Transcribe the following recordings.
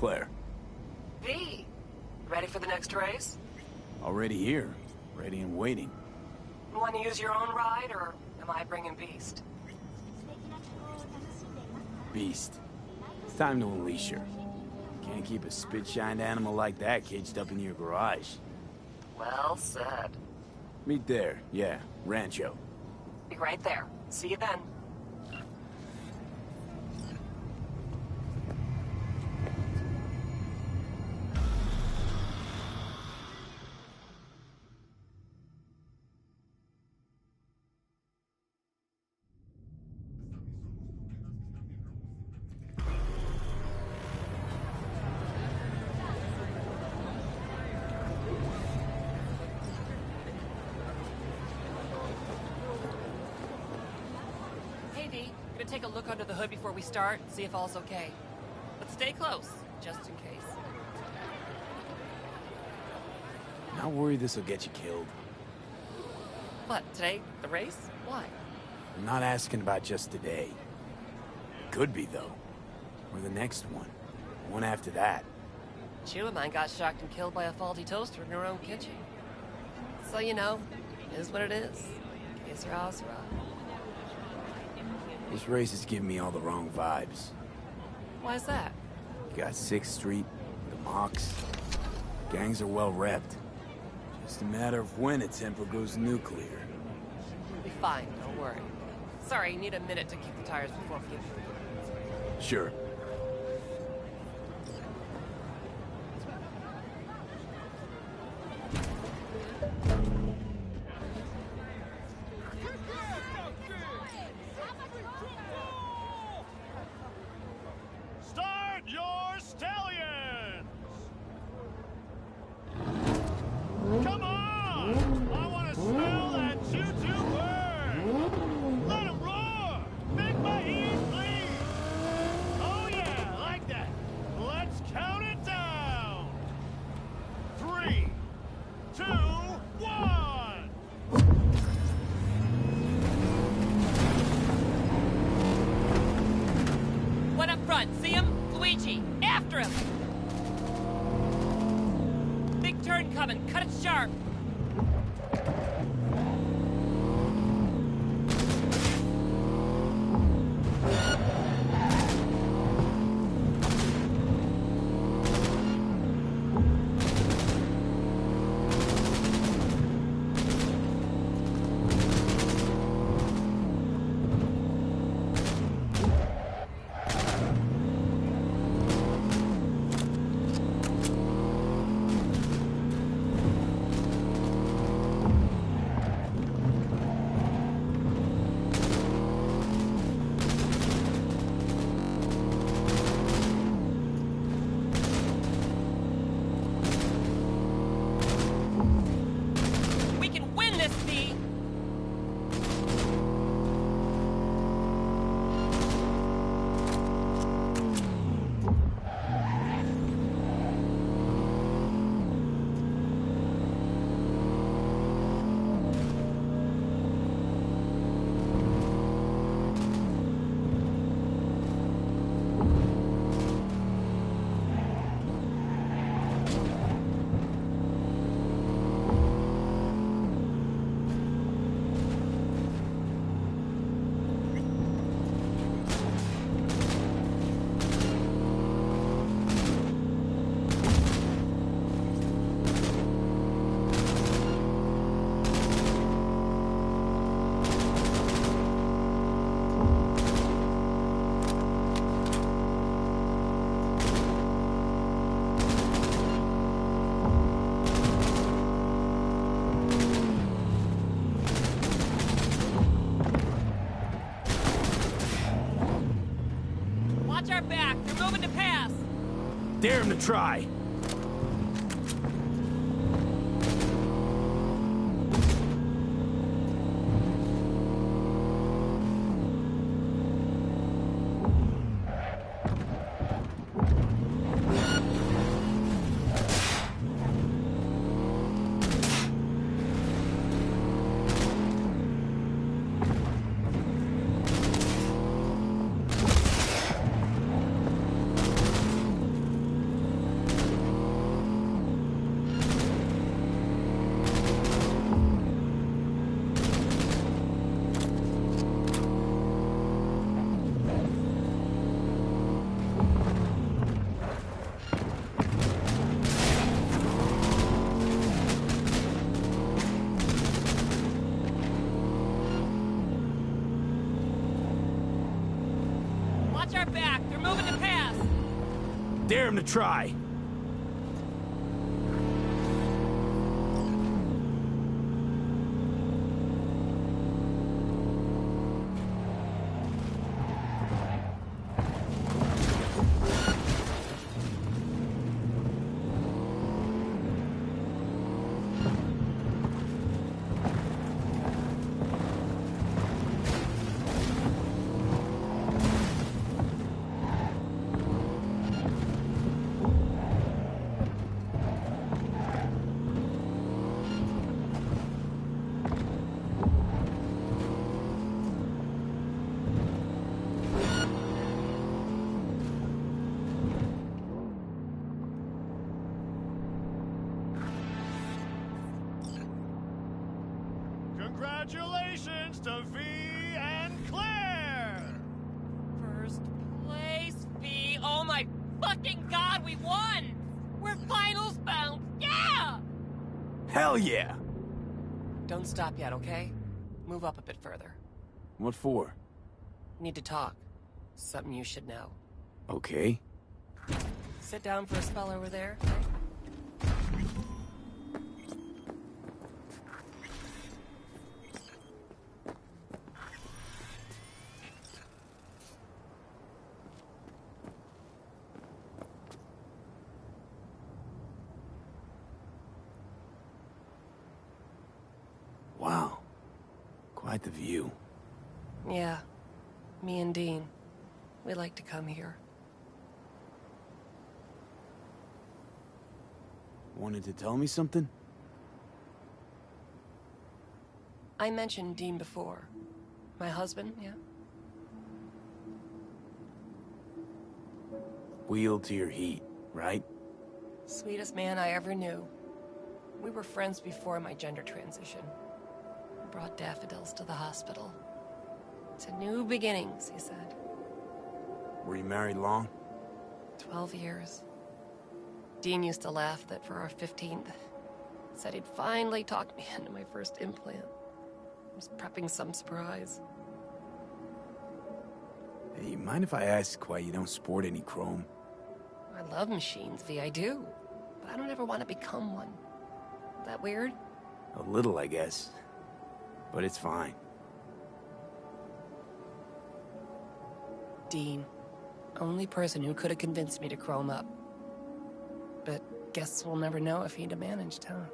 Claire. V, ready for the next race? Already here. Ready and waiting. Want to use your own ride, or am I bringing Beast? Beast. It's time to unleash her. Can't keep a spit-shined animal like that caged up in your garage. Well said. Meet there. Yeah, Rancho. Be right there. See you then. Gonna take a look under the hood before we start, see if all's okay. But stay close, just in case. Not worried this'll get you killed. What, today? The race? Why? I'm not asking about just today. Could be, though. Or the next one. One after that. Chew of mine got shocked and killed by a faulty toaster in her own kitchen. So, you know, it is what it is. Que sera, sera. This race is giving me all the wrong vibes. Why's that? You got 6th Street, the Mox. Gangs are well repped. Just a matter of when a temper goes nuclear. We'll be fine, don't worry. Sorry, you need a minute to kick the tires before we get through. Sure. See him? Luigi! After him! Big turn coming. Cut it sharp. Dare him to try. Dare him to try. Congratulations to V and Claire! First place, V. Oh my fucking god, we won! We're finals bound. Yeah! Hell yeah! Don't stop yet, okay? Move up a bit further. What for? Need to talk. Something you should know. Okay. Sit down for a spell over there. Wow. Quite the view. Yeah. Me and Dean. We like to come here. Wanted to tell me something? I mentioned Dean before. My husband, yeah? Wheel to your heat, right? Sweetest man I ever knew. We were friends before my gender transition. I brought daffodils to the hospital. To new beginnings, he said. Were you married long? 12 years. Dean used to laugh that for our 15th, said he'd finally talked me into my first implant. I was prepping some surprise. Hey, mind if I ask why you don't sport any chrome? I love machines, V, I do. But I don't ever want to become one. That weird? A little, I guess. But it's fine. Dean. Only person who could have convinced me to chrome up. But guess we'll never know if he'd have managed, huh?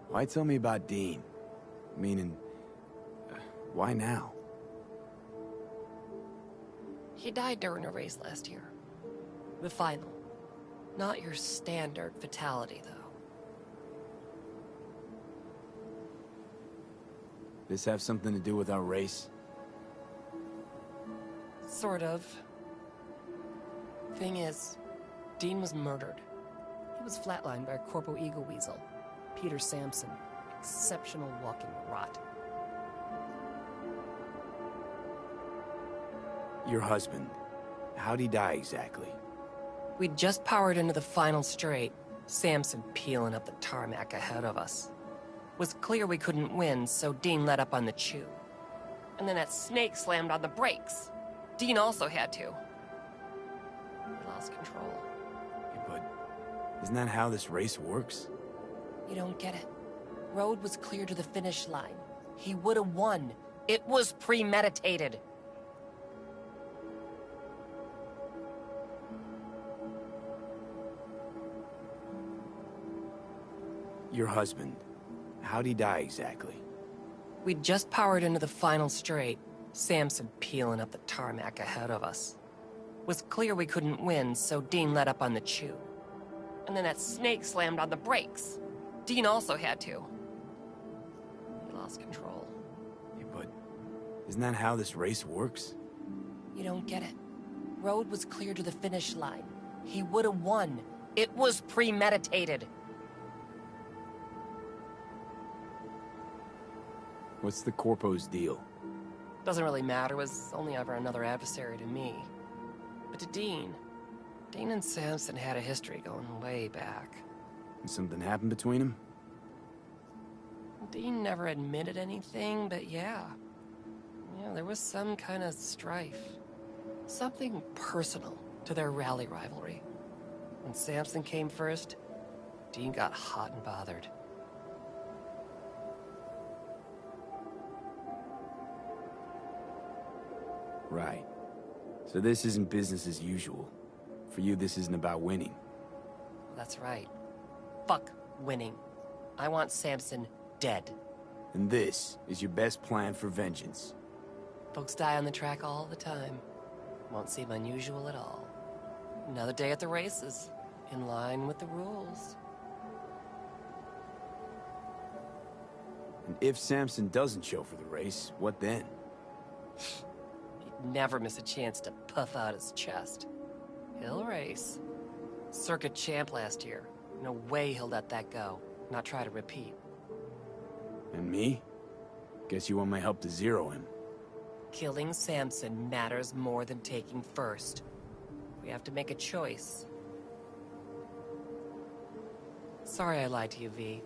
Why tell me about Dean? Meaning, why now? He died during a race last year. The final. Not your standard fatality, though. This have something to do with our race? Sort of. Thing is, Dean was murdered. He was flatlined by a Corpo Eagle Weasel, Peter Sampson. Exceptional walking rot. Your husband. How'd he die exactly? We'd just powered into the final straight, Sampson peeling up the tarmac ahead of us. Was clear we couldn't win, so Dean let up on the chew. And then that snake slammed on the brakes. Dean also had to. We lost control. Yeah, but isn't that how this race works? You don't get it. Road was clear to the finish line. He would have won. It was premeditated. Your husband. How'd he die exactly? We'd just powered into the final straight, Sampson peeling up the tarmac ahead of us. Was clear we couldn't win, so Dean let up on the chew. And then that snake slammed on the brakes. Dean also had to. We lost control. Yeah, but isn't that how this race works? You don't get it. Road was clear to the finish line. He would have won. It was premeditated. What's the Corpo's deal? Doesn't really matter, was only ever another adversary to me. But to Dean and Sampson had a history going way back. And something happened between them? Dean never admitted anything, but yeah. Yeah, there was some kind of strife. Something personal to their rally rivalry. When Samson came first, Dean got hot and bothered. Right. So this isn't business as usual. For you, this isn't about winning. That's right. Fuck winning. I want Samson dead. And this is your best plan for vengeance. Folks die on the track all the time. Won't seem unusual at all. Another day at the races, in line with the rules. And if Samson doesn't show for the race, what then? He'd never miss a chance to puff out his chest. He'll race. Circuit champ last year. No way he'll let that go. Not try to repeat. And me? Guess you want my help to zero him. Killing Samson matters more than taking first. We have to make a choice. Sorry I lied to you, V.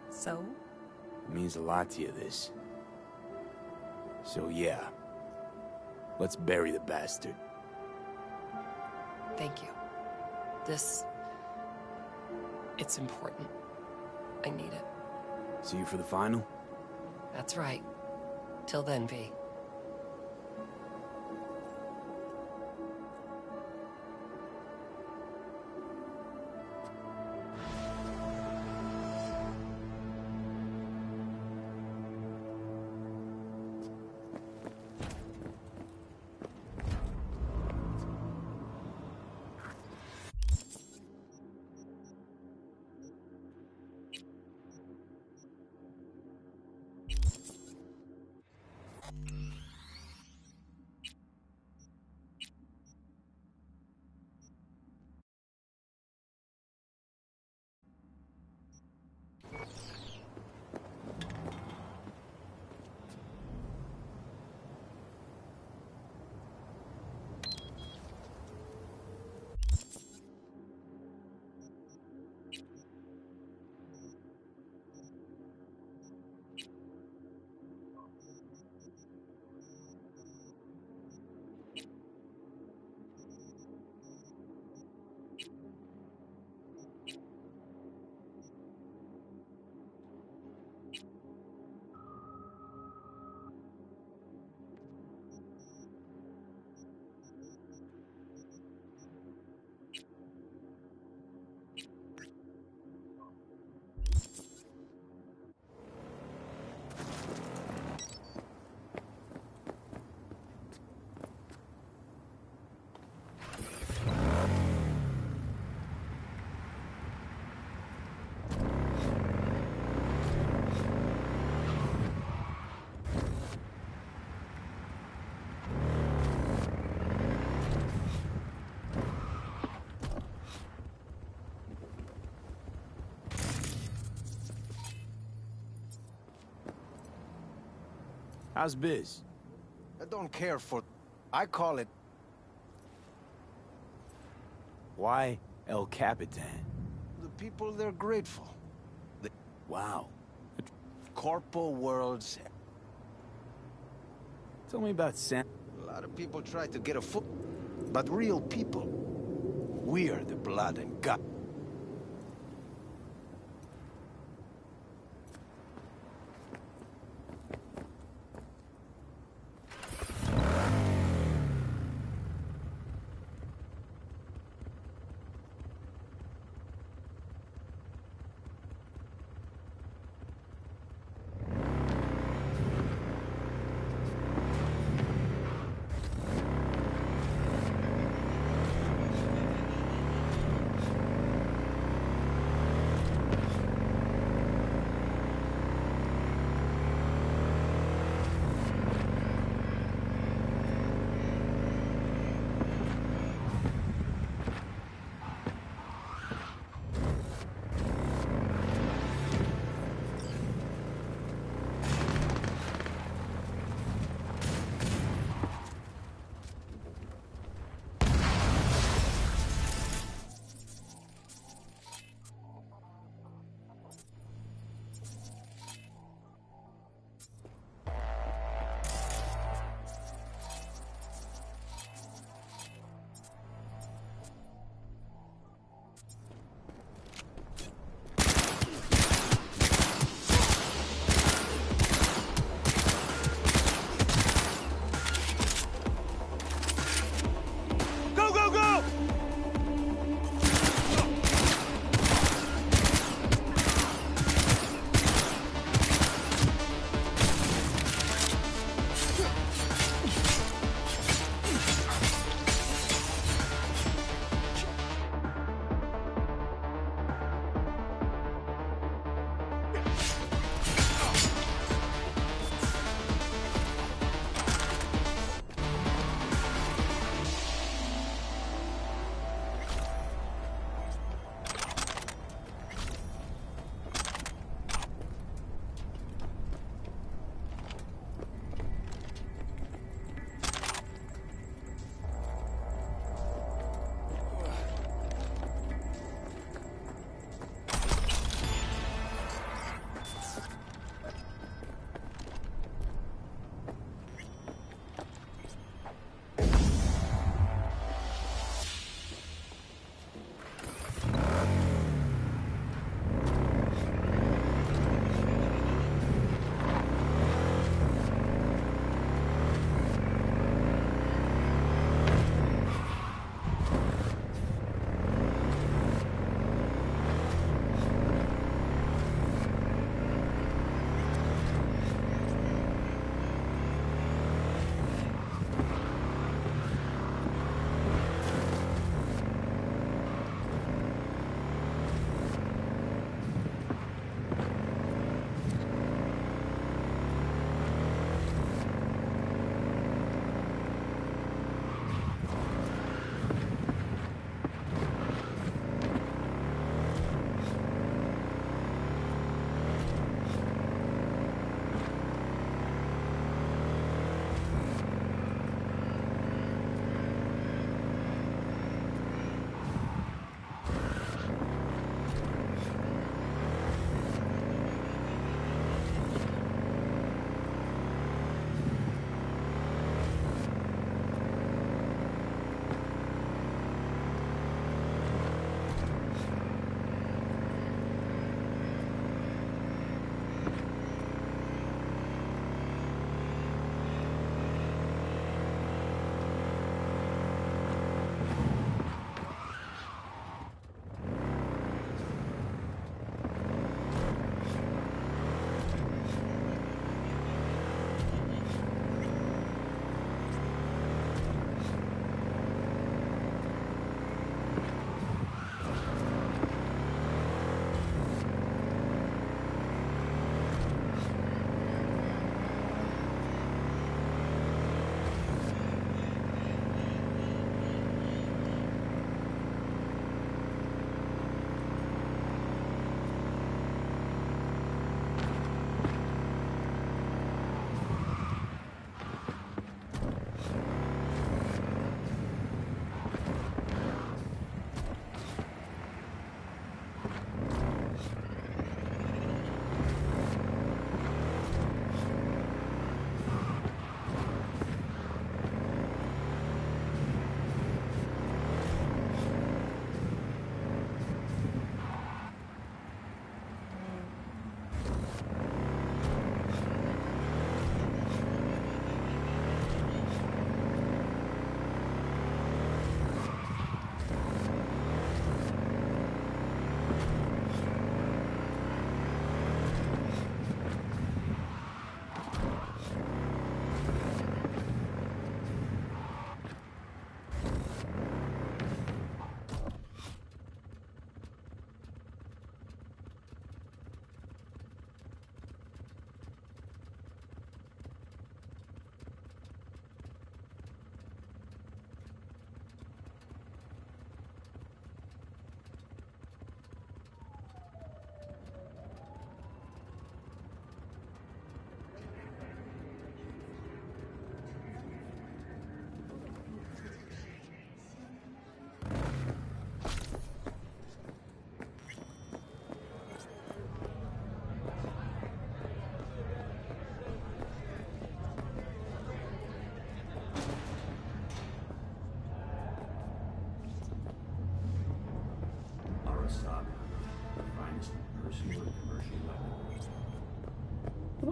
So? It means a lot to you, this. So yeah. Let's bury the bastard. Thank you. This... it's important. I need it. See you for the final? That's right. Till then, V. How's biz? I don't care for... I call it... Why El Capitan? The people, they're grateful. Wow. Corpo worlds. Tell me about Sam. A lot of people try to get a foot... But real people, we are the blood and gut.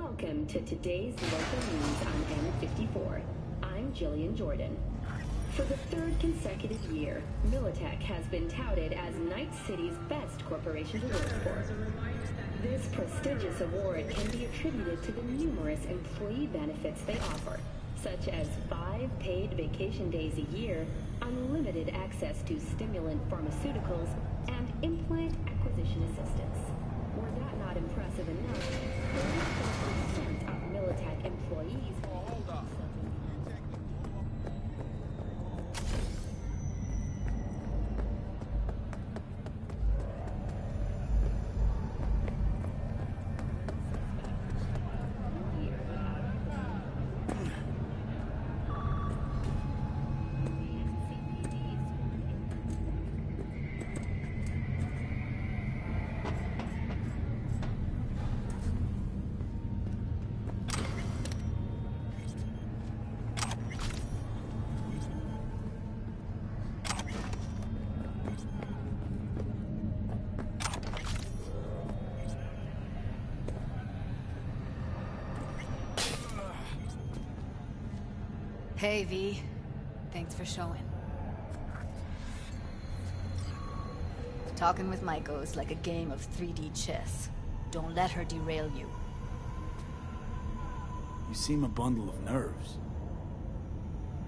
Welcome to today's local news on M54. I'm Jillian Jordan. For the third consecutive year, Militech has been touted as Night City's best corporation to work for. This prestigious award can be attributed to the numerous employee benefits they offer, such as 5 paid vacation days a year, unlimited access to stimulant pharmaceuticals, and implant acquisition assistance. Were that not impressive enough, 35% of Militech employees... Hold up. Hey, V. Thanks for showing. Talking with Maiko is like a game of 3D chess. Don't let her derail you. You seem a bundle of nerves.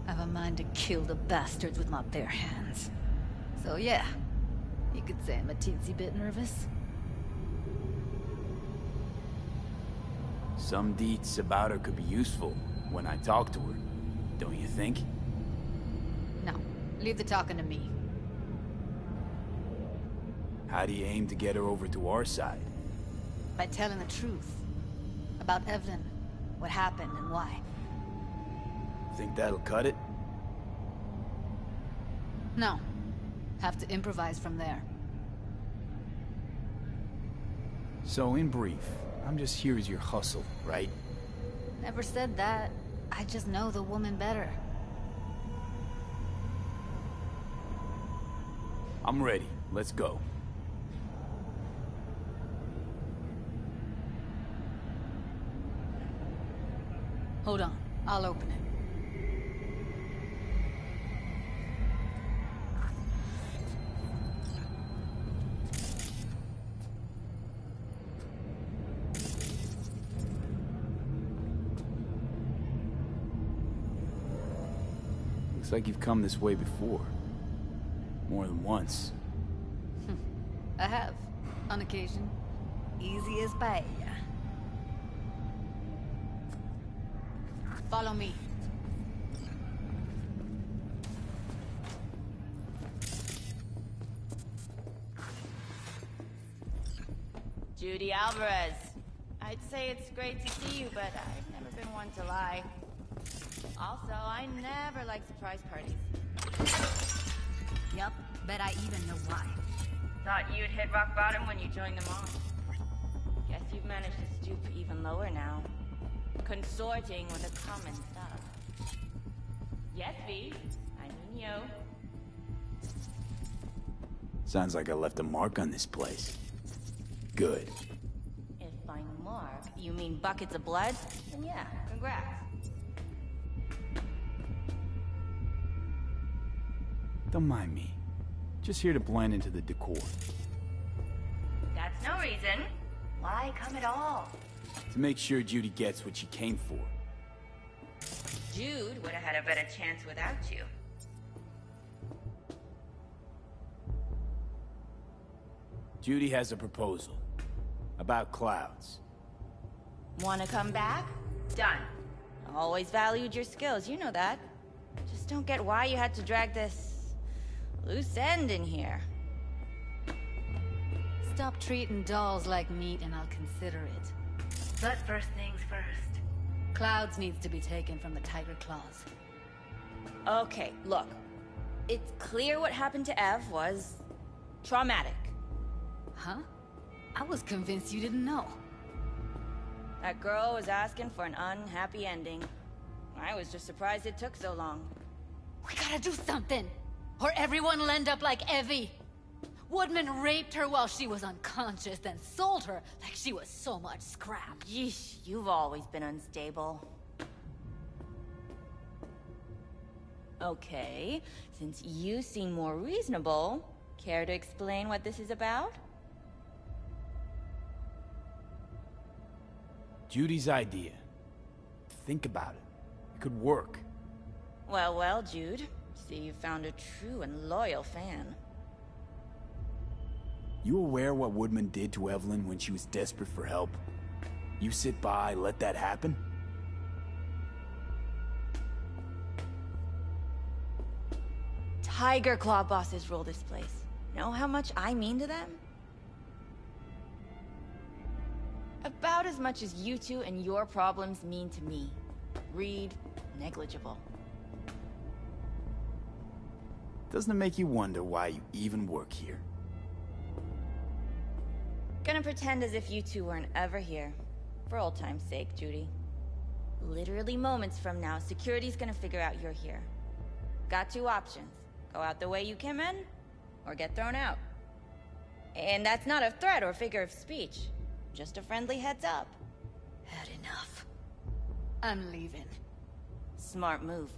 I've a mind to kill the bastards with my bare hands. So yeah, you could say I'm a teensy bit nervous. Some deets about her could be useful when I talk to her. Don't you think? No, leave the talking to me. How do you aim to get her over to our side? By telling the truth. About Evelyn, what happened and why. Think that'll cut it? No. Have to improvise from there. So in brief, I'm just here as your hustle, right? Never said that. I just know the woman better. I'm ready. Let's go. Hold on. I'll open it. Looks like you've come this way before. More than once. I have. On occasion. Easy as pie. Follow me. Judy Alvarez. I'd say it's great to see you, but I've never been one to lie. Also, I never like surprise parties. Yup, bet I even know why. Thought you'd hit rock bottom when you joined them all. Guess you've managed to stoop even lower now. Consorting with a common stuff. Yes, V. I mean you. Sounds like I left a mark on this place. Good. If by mark you mean buckets of blood, then yeah, congrats. Don't mind me. Just here to blend into the decor. That's no reason. Why come at all? To make sure Judy gets what she came for. Jude would have had a better chance without you. Judy has a proposal. About Clouds. Wanna come back? Done. Always valued your skills, you know that. Just don't get why you had to drag this... loose end in here. Stop treating dolls like meat and I'll consider it. But first things first. Clouds needs to be taken from the Tiger Claws. Okay, look. It's clear what happened to Ev was... traumatic. Huh? I was convinced you didn't know. That girl was asking for an unhappy ending. I was just surprised it took so long. We gotta do something! Or everyone will end up like Evie! Woodman raped her while she was unconscious, then sold her like she was so much scrap. Yeesh, you've always been unstable. Okay, since you seem more reasonable, care to explain what this is about? Judy's idea. Think about it. It could work. Well, well, Jude. See, you found a true and loyal fan. You aware what Woodman did to Evelyn when she was desperate for help? You sit by, let that happen? Tiger Claw bosses rule this place. Know how much I mean to them? About as much as you two and your problems mean to me. Read, negligible. Doesn't it make you wonder why you even work here? Gonna pretend as if you two weren't ever here. For old time's sake, Judy. Literally moments from now, security's gonna figure out you're here. Got two options. Go out the way you came in, or get thrown out. And that's not a threat or figure of speech. Just a friendly heads up. Had enough. I'm leaving. Smart move.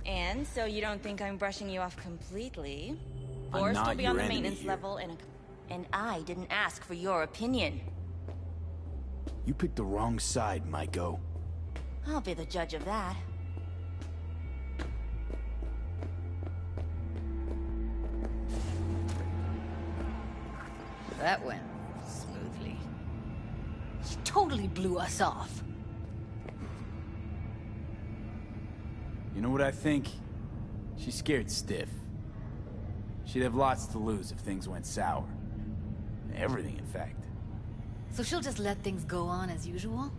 And so you don't think I'm brushing you off completely? I'm Forrest not will be on your the enemy maintenance here. level and I didn't ask for your opinion. You picked the wrong side, Maiko. I'll be the judge of that. That went smoothly. She totally blew us off. You know what I think? She's scared stiff. She'd have lots to lose if things went sour. Everything, in fact. So she'll just let things go on as usual?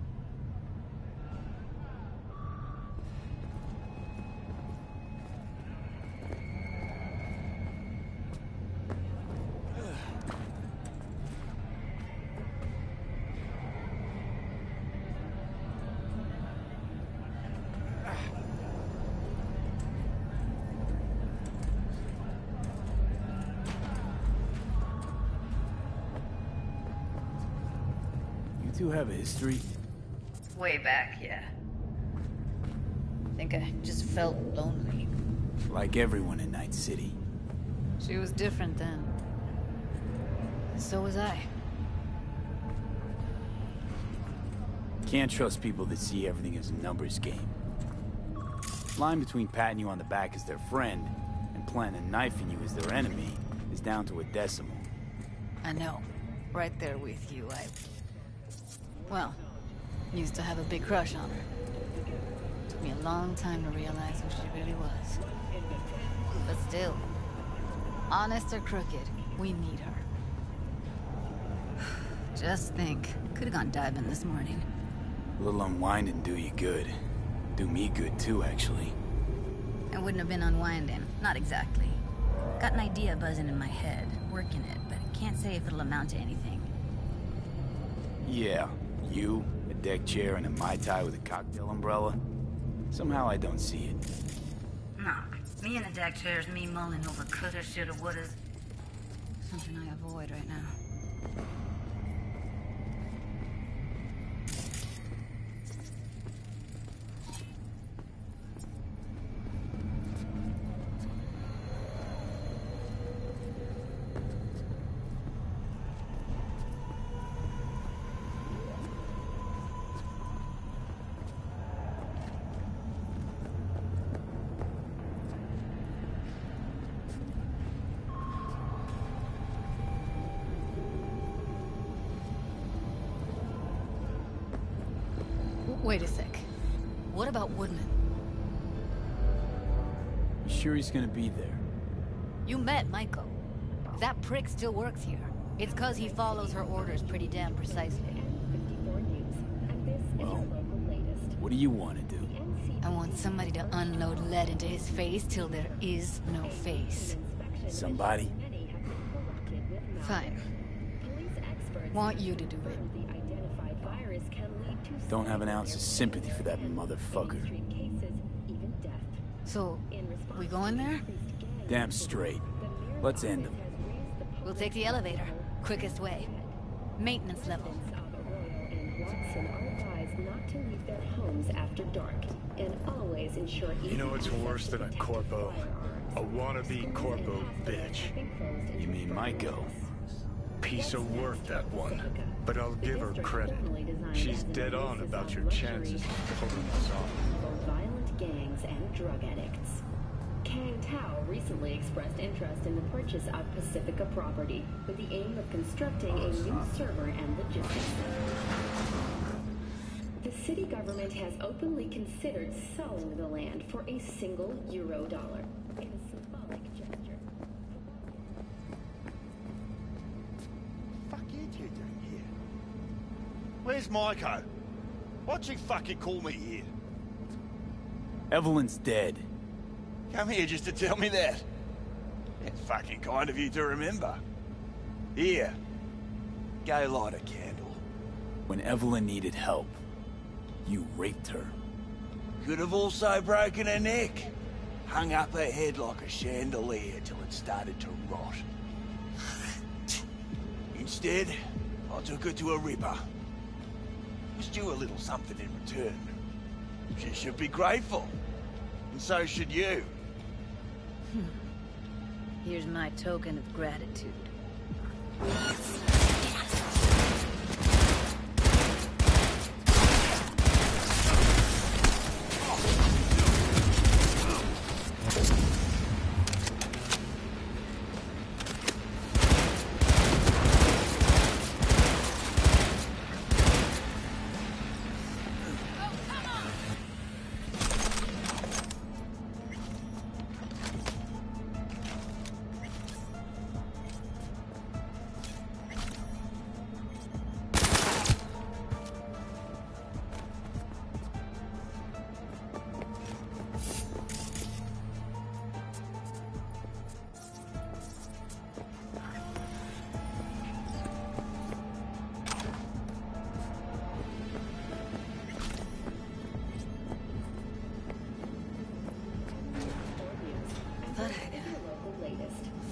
You two have a history? Way back, yeah. Think I just felt lonely. Like everyone in Night City. She was different then. So was I. Can't trust people that see everything as a numbers game. Line between patting you on the back as their friend and planting a knife in you as their enemy is down to a decimal. I know. Right there with you, well, used to have a big crush on her. Took me a long time to realize who she really was. But still, honest or crooked, we need her. Just think, could have gone diving this morning. A little unwinding do you good. Do me good too, actually. It wouldn't have been unwinding, not exactly. Got an idea buzzing in my head, working it, but can't say if it'll amount to anything. Yeah, you, a deck chair, and a Mai Tai with a cocktail umbrella. Somehow I don't see it. No, me and the deck chairs, me mulling over coulda, shoulda, wouldas. Something I avoid right now. Wait a sec. What about Woodman? You sure he's gonna be there? You met Maiko. If that prick still works here, it's cause he follows her orders pretty damn precisely. Well, what do you want to do? I want somebody to unload lead into his face till there is no face. Somebody? Fine. Want you to do it. Don't have an ounce of sympathy for that motherfucker. So, we going there? Damn straight. Let's end him. We'll take the elevator. Quickest way. Maintenance level. Watson are advised not to leave their homes after dark, and always ensure. You know what's worse than a corpo? A wannabe corpo bitch. You mean Maiko? Piece of work, that one. But I'll give her credit. She's dead on about your chances of pulling this off. For violent gangs and drug addicts. Kang Tao recently expressed interest in the purchase of Pacifica property with the aim of constructing a new server and logistics center. The city government has openly considered selling the land for a single $1 in a symbolic gesture. Fuck you two doing here? Where's Maiko? Why'd you fucking call me here? Evelyn's dead. Come here just to tell me that? It's fucking kind of you to remember. Here. Go light a candle. When Evelyn needed help, you raped her. Could have also broken her neck. Hung up her head like a chandelier till it started to rot. Instead, I took her to a ripper. Was due a little something in return. She should be grateful. And so should you. Here's my token of gratitude.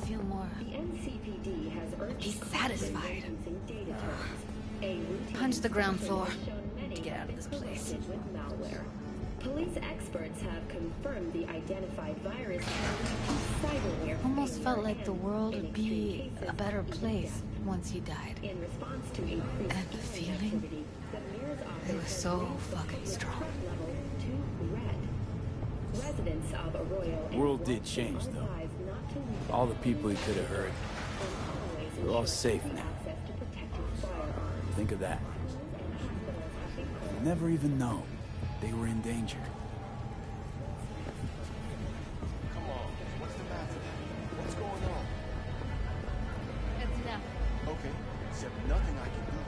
Feel more. The NCPD has urged Be satisfied. using data terms. A routine Punch the ground floor has shown many to get out of this place. corrupted with malware. Police experts have confirmed the identified virus cyberware. Almost felt like the world would be a better place once he died. In response to increased And the feeling? activity, the mayor's office It was so has raised the fucking public strong. threat level to red. Residents of Arroyo and World did Watson change, are though. advised not to leave All the people he could have hurt. and always We're all ensure safe easy now. access to protected firearms. Think of that. Schools and hospitals have been closed. Never even know they were in danger. Come on, what's the matter? What's going on? It's enough. Okay, except nothing I can do.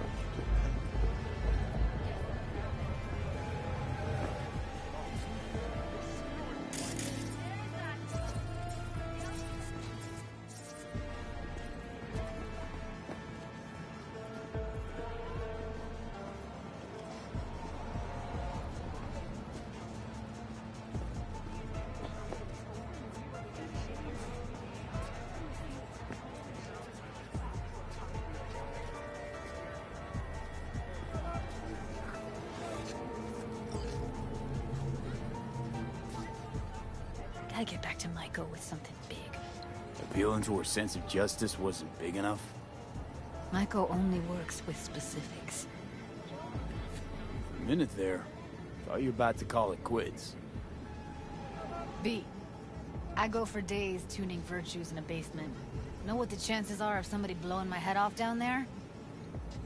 Gotta get back to Maiko with something big. Appealing to her sense of justice wasn't big enough. Maiko only works with specifics. For a minute there, thought you were about to call it quits. V. I go for days tuning virtues in a basement. Know what the chances are of somebody blowing my head off down there?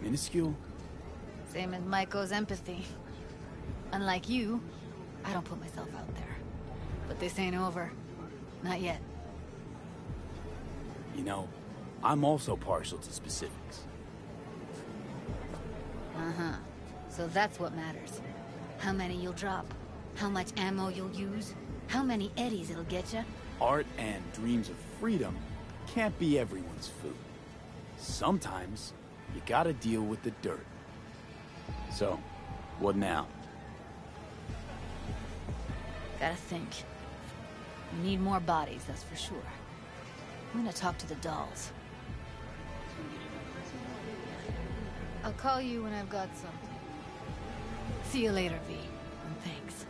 Minuscule? Same as Maiko's empathy. Unlike you, I don't put myself out there. But this ain't over. Not yet. You know, I'm also partial to specifics. Uh-huh. So that's what matters. How many you'll drop. How much ammo you'll use. How many eddies it'll get you. Art and dreams of freedom can't be everyone's food. Sometimes, you gotta deal with the dirt. So, what now? Gotta think. We need more bodies, that's for sure. I'm gonna talk to the dolls. I'll call you when I've got something. See you later, V. And thanks.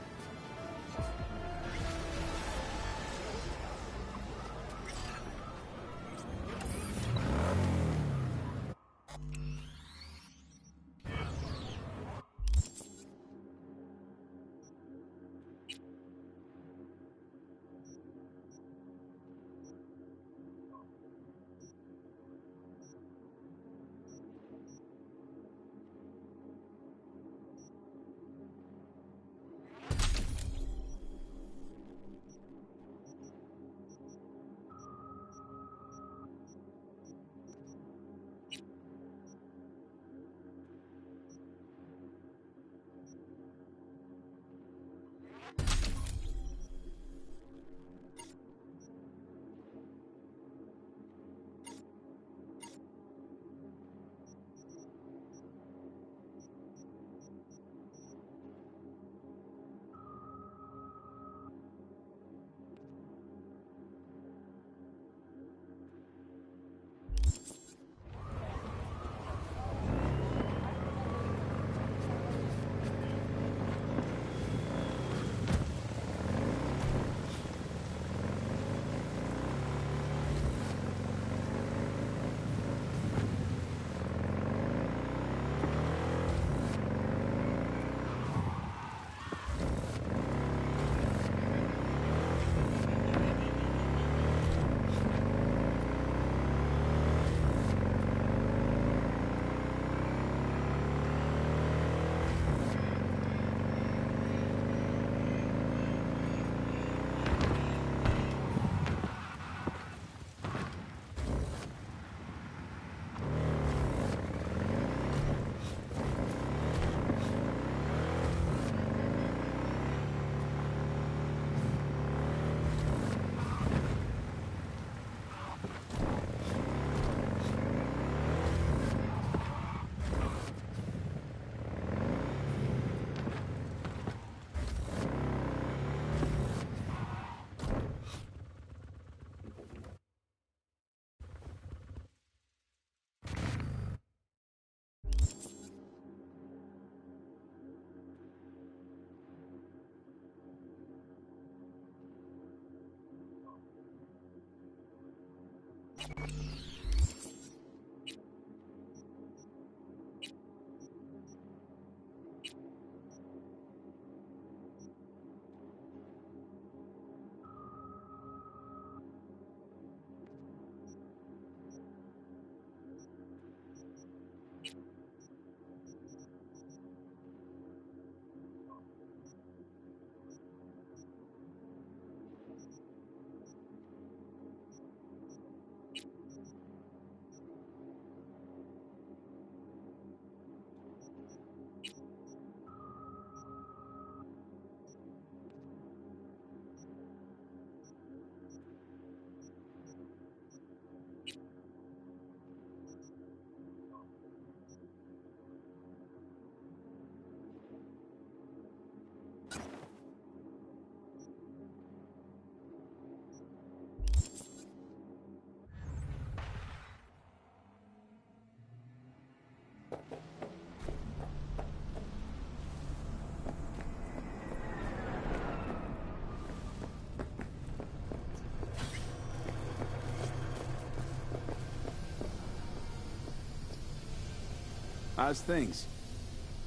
How's things?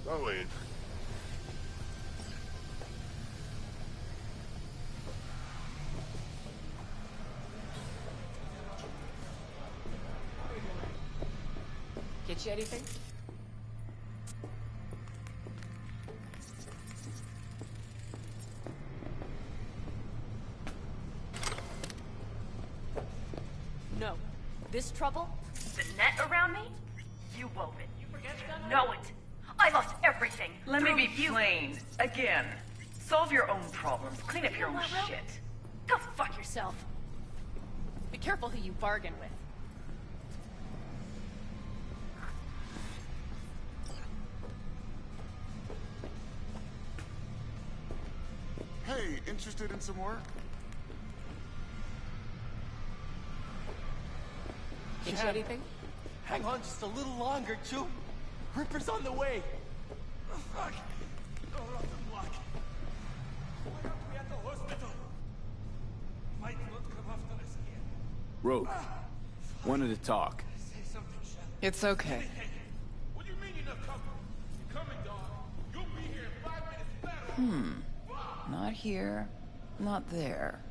Going. Get you anything? No. This trouble? The net around me? You wove it. Know it. I lost everything. Let me be plain. Again. Solve your own problems. Clean up your own shit. Go fuck yourself. Be careful who you bargain with. Hey, interested in some work? Get you anything? Hang on just a little longer, Chew. Ripper's on the way! Oh, fuck! Oh, rotten luck. Why aren't we at the hospital? Might not come after us again. Rogue, wanted to talk. Say something, Shell. It's okay. What do you mean you're not coming? You're coming, dog. You'll be here in 5 minutes flat. Not here, not there.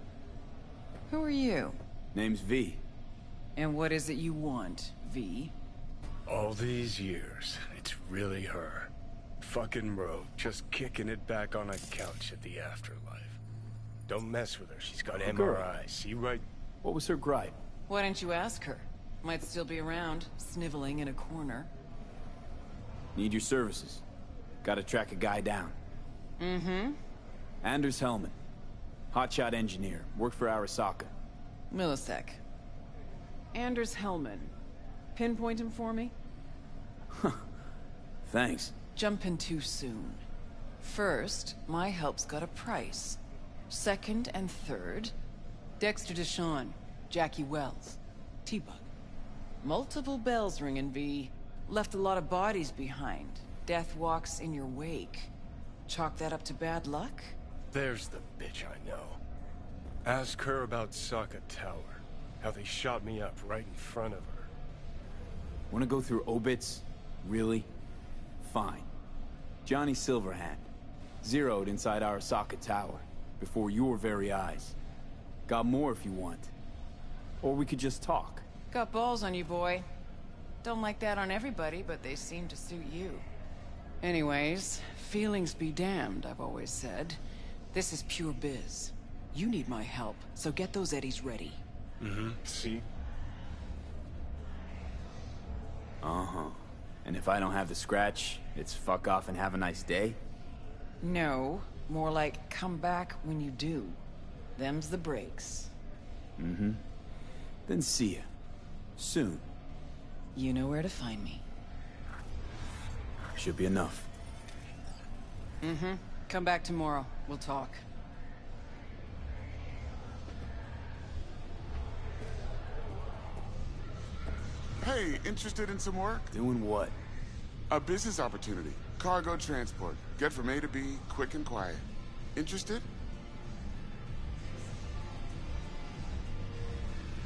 Who are you? Name's V. And what is it you want, V? All these years, it's really her. Fucking Rogue, just kicking it back on a couch at the afterlife. Don't mess with her, she's got MRI, see right? What was her gripe? Why didn't you ask her? Might still be around, sniveling in a corner. Need your services. Gotta track a guy down. Mm-hmm. Anders Hellman. Hotshot engineer. Worked for Arasaka. Millisec. Anders Hellman. Pinpoint him for me? Thanks. Jumping too soon. First, my help's got a price. Second and third, Dexter Deshawn, Jackie Wells, T-Bug. Multiple bells ringing, V. Left a lot of bodies behind. Death walks in your wake. Chalk that up to bad luck? There's the bitch I know. Ask her about Sokka Tower. How they shot me up right in front of her. Wanna go through obits? Really? Fine. Johnny Silverhand. Zeroed inside Arasaka Tower. Before your very eyes. Got more if you want. Or we could just talk. Got balls on you, boy. Don't like that on everybody, but they seem to suit you. Anyways, feelings be damned, I've always said. This is pure biz. You need my help, so get those eddies ready. Mm-hmm, see? Uh-huh. And if I don't have the scratch, it's fuck off and have a nice day? No, more like come back when you do. Them's the breaks. Mm-hmm. Then see ya. Soon. You know where to find me. Should be enough. Mm-hmm. Come back tomorrow. We'll talk. Hey, interested in some work? Doing what? A business opportunity. Cargo transport. Get from A to B, quick and quiet. Interested?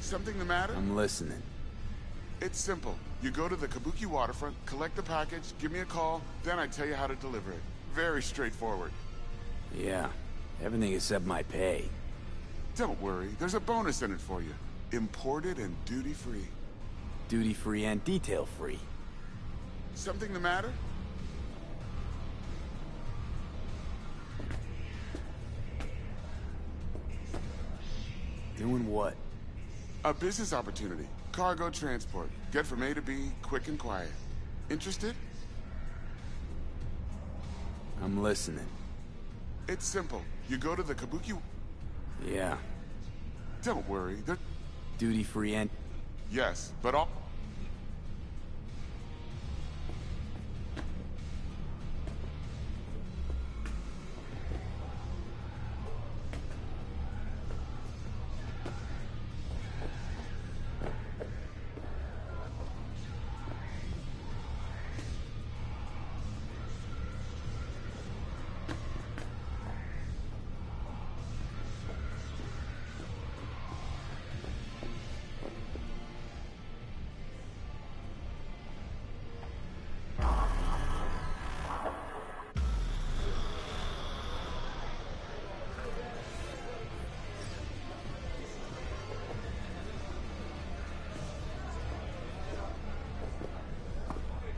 Something the matter? I'm listening. It's simple. You go to the Kabuki waterfront, collect the package, give me a call, then I tell you how to deliver it. Very straightforward. Yeah. Everything except my pay. Don't worry, there's a bonus in it for you. Imported and duty-free. Duty-free and detail-free. Something the matter? Doing what? A business opportunity. Cargo transport. Get from A to B, quick and quiet. Interested? I'm listening. It's simple. You go to the Kabuki... Yeah. Don't worry, they're... Duty-free and... Yes, but all...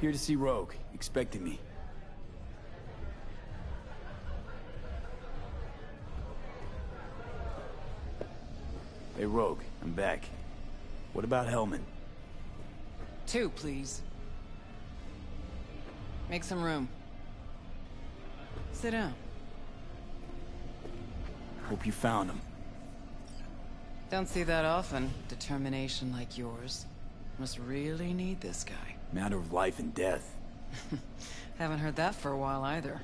Here to see Rogue. Expecting me. Hey, Rogue. I'm back. What about Hellman? 2, please. Make some room. Sit down. Hope you found him. Don't see that often. Determination like yours. Must really need this guy. Matter of life and death. Haven't heard that for a while either.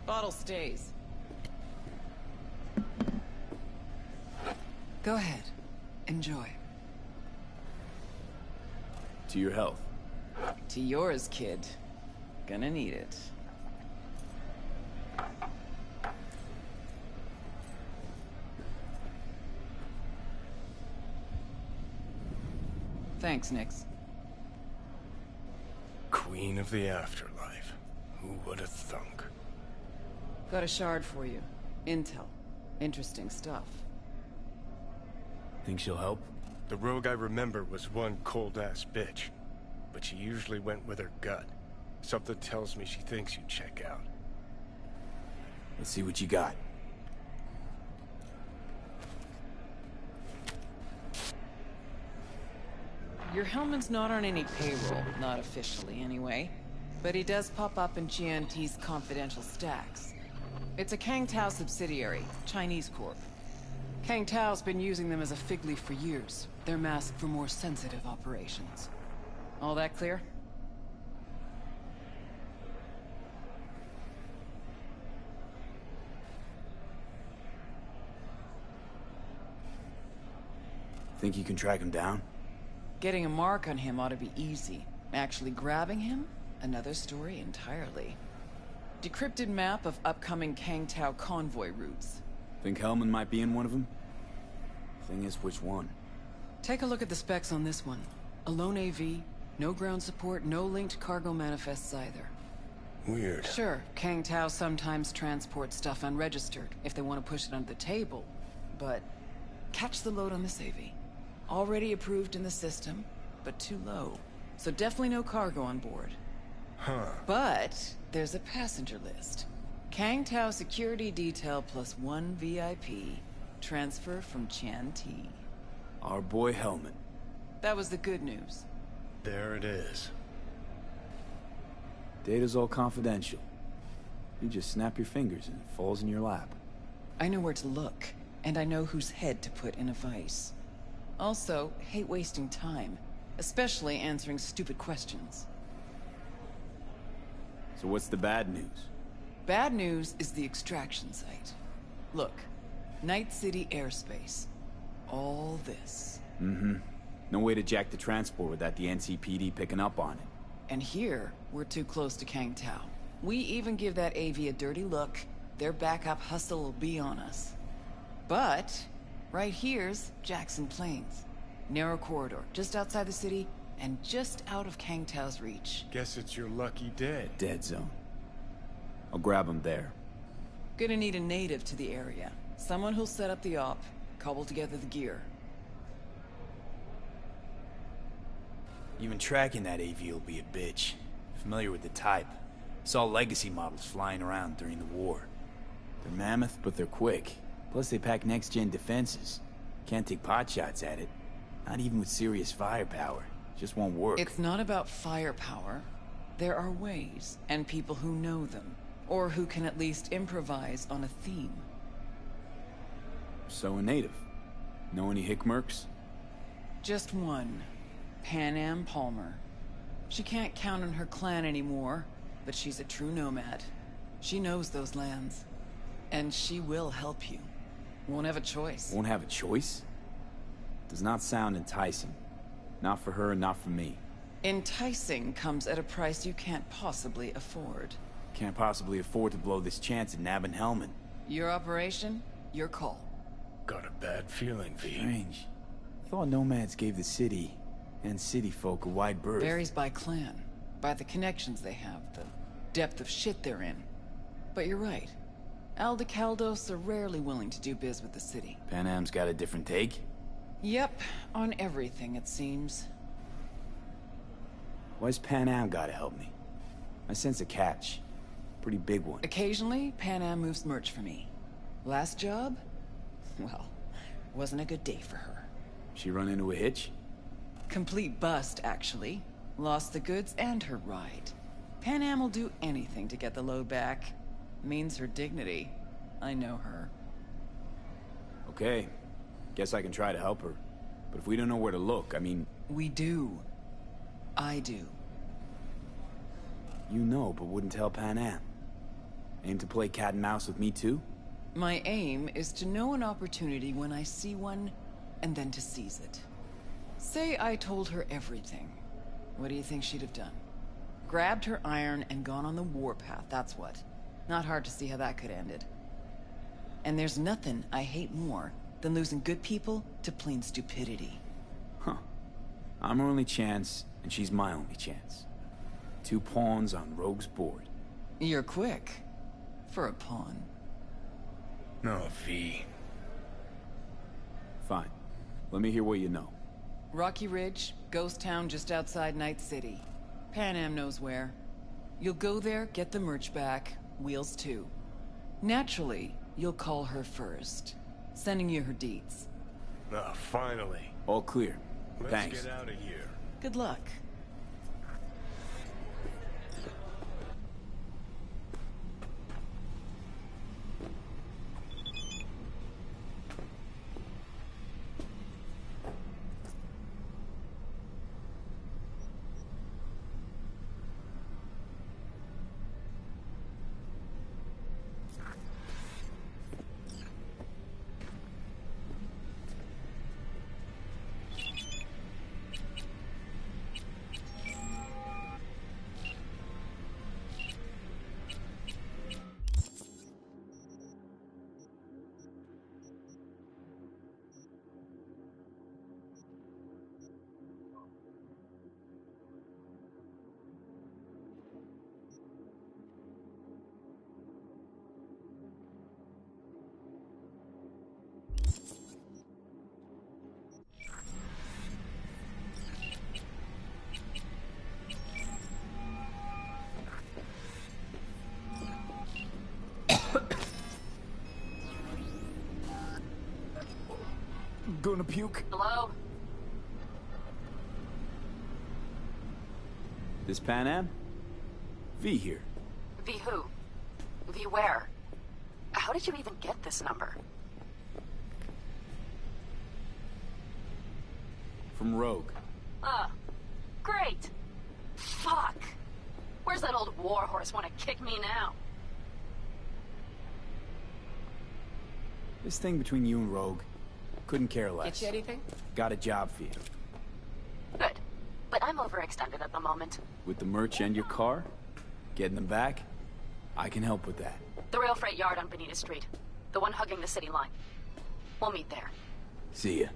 Bottle stays. Go ahead. Enjoy. To your health. To yours, kid. Gonna need it. Thanks, Nix. Queen of the afterlife. Who would have thunk? Got a shard for you. Intel. Interesting stuff. Think she'll help? The rogue I remember was one cold-ass bitch. But she usually went with her gut. Something tells me she thinks you'd check out. Let's see what you got. Your Hellman's not on any payroll, not officially anyway. But he does pop up in GNT's confidential stacks. It's a Kang Tao subsidiary, Chinese corp. Kang Tao's been using them as a fig leaf for years. They're masked for more sensitive operations. All that clear? Think you can track him down? Getting a mark on him ought to be easy. Actually grabbing him? Another story entirely. Decrypted map of upcoming Kang Tao convoy routes. Think Hellman might be in one of them? Thing is, which one? Take a look at the specs on this one. A lone AV, no ground support, no linked cargo manifests either. Weird. Sure, Kang Tao sometimes transports stuff unregistered if they want to push it under the table. But catch the load on this AV. Already approved in the system, but too low. So definitely no cargo on board. Huh. But there's a passenger list. Kang Tao security detail plus 1 VIP. Transfer from Chan T. Our boy Hellman. That was the good news. There it is. Data's all confidential. You just snap your fingers and it falls in your lap. I know where to look, and I know whose head to put in a vice. Also, hate wasting time, especially answering stupid questions. So what's the bad news? Bad news is the extraction site. Look, Night City airspace. All this. Mm-hmm. No way to jack the transport without the NCPD picking up on it. And here, we're too close to Kang Tao. We even give that AV a dirty look, their backup hustle will be on us. But right here's Jackson Plains. Narrow corridor, just outside the city, and just out of Kang Tao's reach. Guess it's your lucky day. Dead zone. I'll grab him there. Gonna need a native to the area. Someone who'll set up the op, cobble together the gear. Even tracking that AV will be a bitch. Familiar with the type. Saw legacy models flying around during the war. They're mammoth, but they're quick. Plus they pack next-gen defenses. Can't take potshots at it. Not even with serious firepower. Just won't work. It's not about firepower. There are ways, and people who know them. Or who can at least improvise on a theme. So a native. Know any Hickmerks? Just one. Panam Palmer. She can't count on her clan anymore, but she's a true nomad. She knows those lands. And she will help you. Won't have a choice. Won't have a choice? Does not sound enticing. Not for her and not for me. Enticing comes at a price you can't possibly afford. Can't possibly afford to blow this chance at nabbing Hellman. Your operation, your call. Got a bad feeling, V. Strange. Thought nomads gave the city and city folk a wide berth. Varies by clan, by the connections they have, the depth of shit they're in. But you're right. Aldecaldos are rarely willing to do biz with the city. Panam's got a different take? Yep, on everything it seems. Why's Panam gotta help me? I sense a catch. Pretty big one. Occasionally, Panam moves merch for me. Last job? Well, wasn't a good day for her. She run into a hitch? Complete bust, actually. Lost the goods and her ride. Panam will do anything to get the load back. Means her dignity. I know her. Okay. Guess I can try to help her. But if we don't know where to look, I mean... We do. I do. You know, but wouldn't tell Panam. Aim to play cat and mouse with me too? My aim is to know an opportunity when I see one, and then to seize it. Say I told her everything. What do you think she'd have done? Grabbed her iron and gone on the warpath, that's what. Not hard to see how that could have ended. And there's nothing I hate more than losing good people to plain stupidity. Huh. I'm her only chance, and she's my only chance. 2 pawns on Rogue's board. You're quick. For a pawn. No, V. Fine. Let me hear what you know. Rocky Ridge, ghost town just outside Night City. Panam knows where. You'll go there, get the merch back, Wheels too. Naturally, you'll call her first. Sending you her deeds. Ah, finally. All clear. Let's Thanks. get out of here. Good luck. Gonna puke? Hello? This Panam? V here. V who? V where? How did you even get this number? From Rogue. Great! Fuck! Where's that old warhorse want to kick me now? This thing between you and Rogue, couldn't care less. Get you anything? Got a job for you. Good. But I'm overextended at the moment. With the merch and your car? Getting them back? I can help with that. The rail freight yard on Bonita Street. The one hugging the city line. We'll meet there. See ya.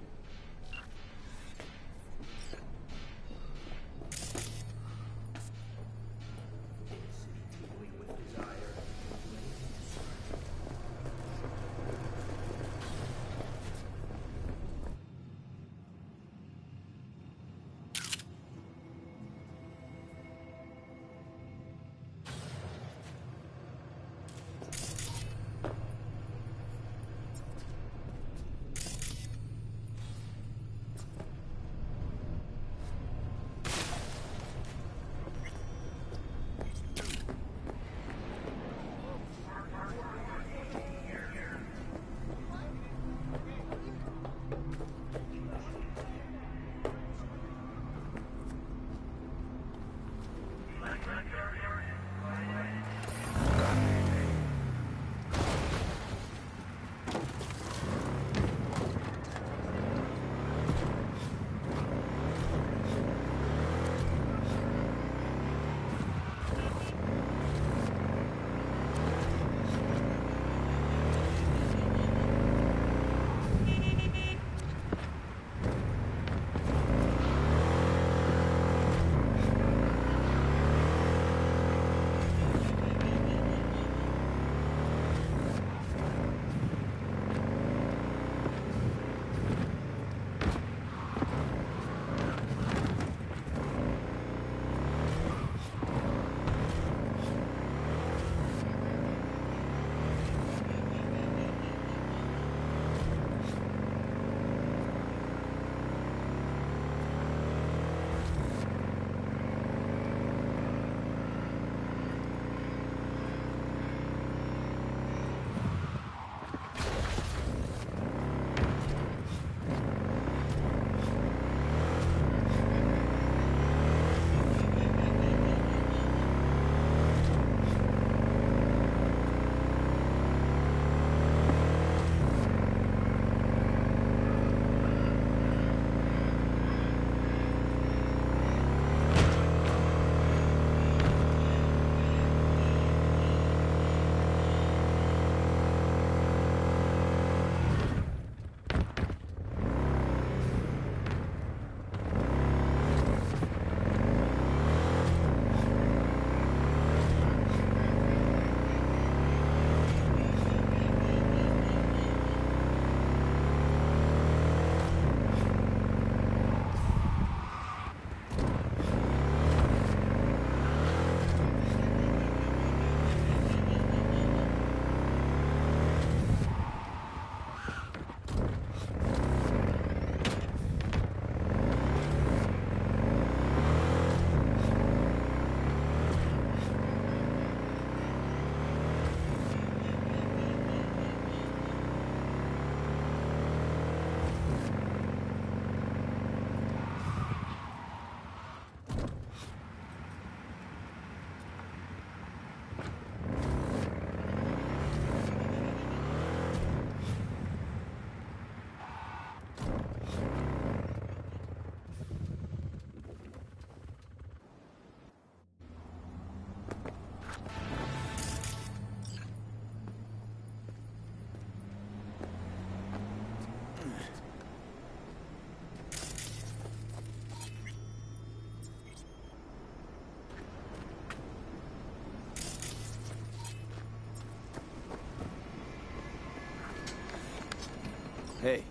Hey,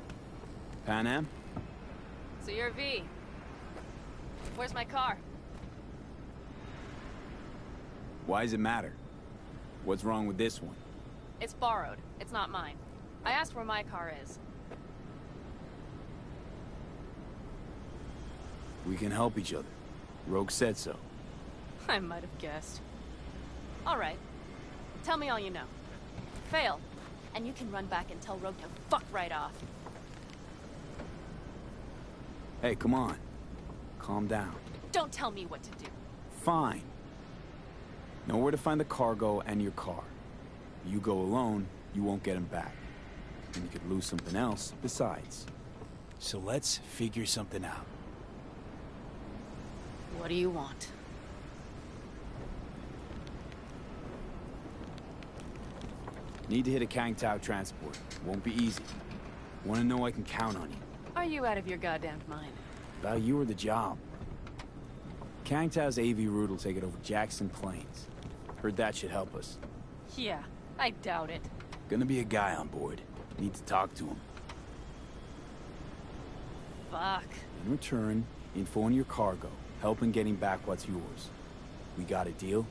Pan Am? So you're V. Where's my car? Why does it matter? What's wrong with this one? It's borrowed. It's not mine. I asked where my car is. We can help each other. Rogue said so. I might have guessed. All right. Tell me all you know. Fail, and you can run back and tell Rogue to fuck right off. Hey, come on. Calm down. Don't tell me what to do. Fine. Know where to find the cargo and your car. You go alone, you won't get him back. And you could lose something else besides. So let's figure something out. What do you want? Need to hit a Kang Tao transport. Won't be easy. Want to know I can count on you. Are you out of your goddamned mind? About you or the job. Kang Tao's AV route will take it over Jackson Plains. Heard that should help us. Yeah, I doubt it. Gonna be a guy on board. Need to talk to him. Fuck. In return, info on your cargo. Help in getting back what's yours. We got a deal?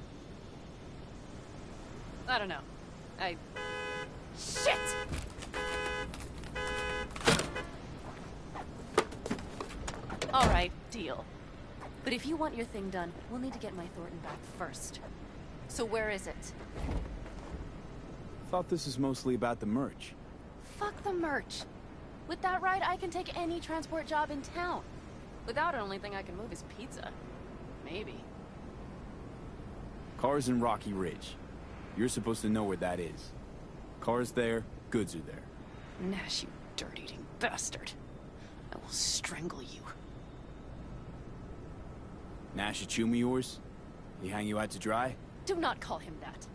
I don't know. Shit! All right, deal. But if you want your thing done, we'll need to get my Thornton back first. So where is it? Thought this was mostly about the merch. Fuck the merch. With that ride, I can take any transport job in town. Without it, only thing I can move is pizza. Maybe. Car's in Rocky Ridge. You're supposed to know where that is. Car's there, goods are there. Nash, you dirt-eating bastard. I will strangle you. Nash Achumi yours? He hang you out to dry? Do not call him that.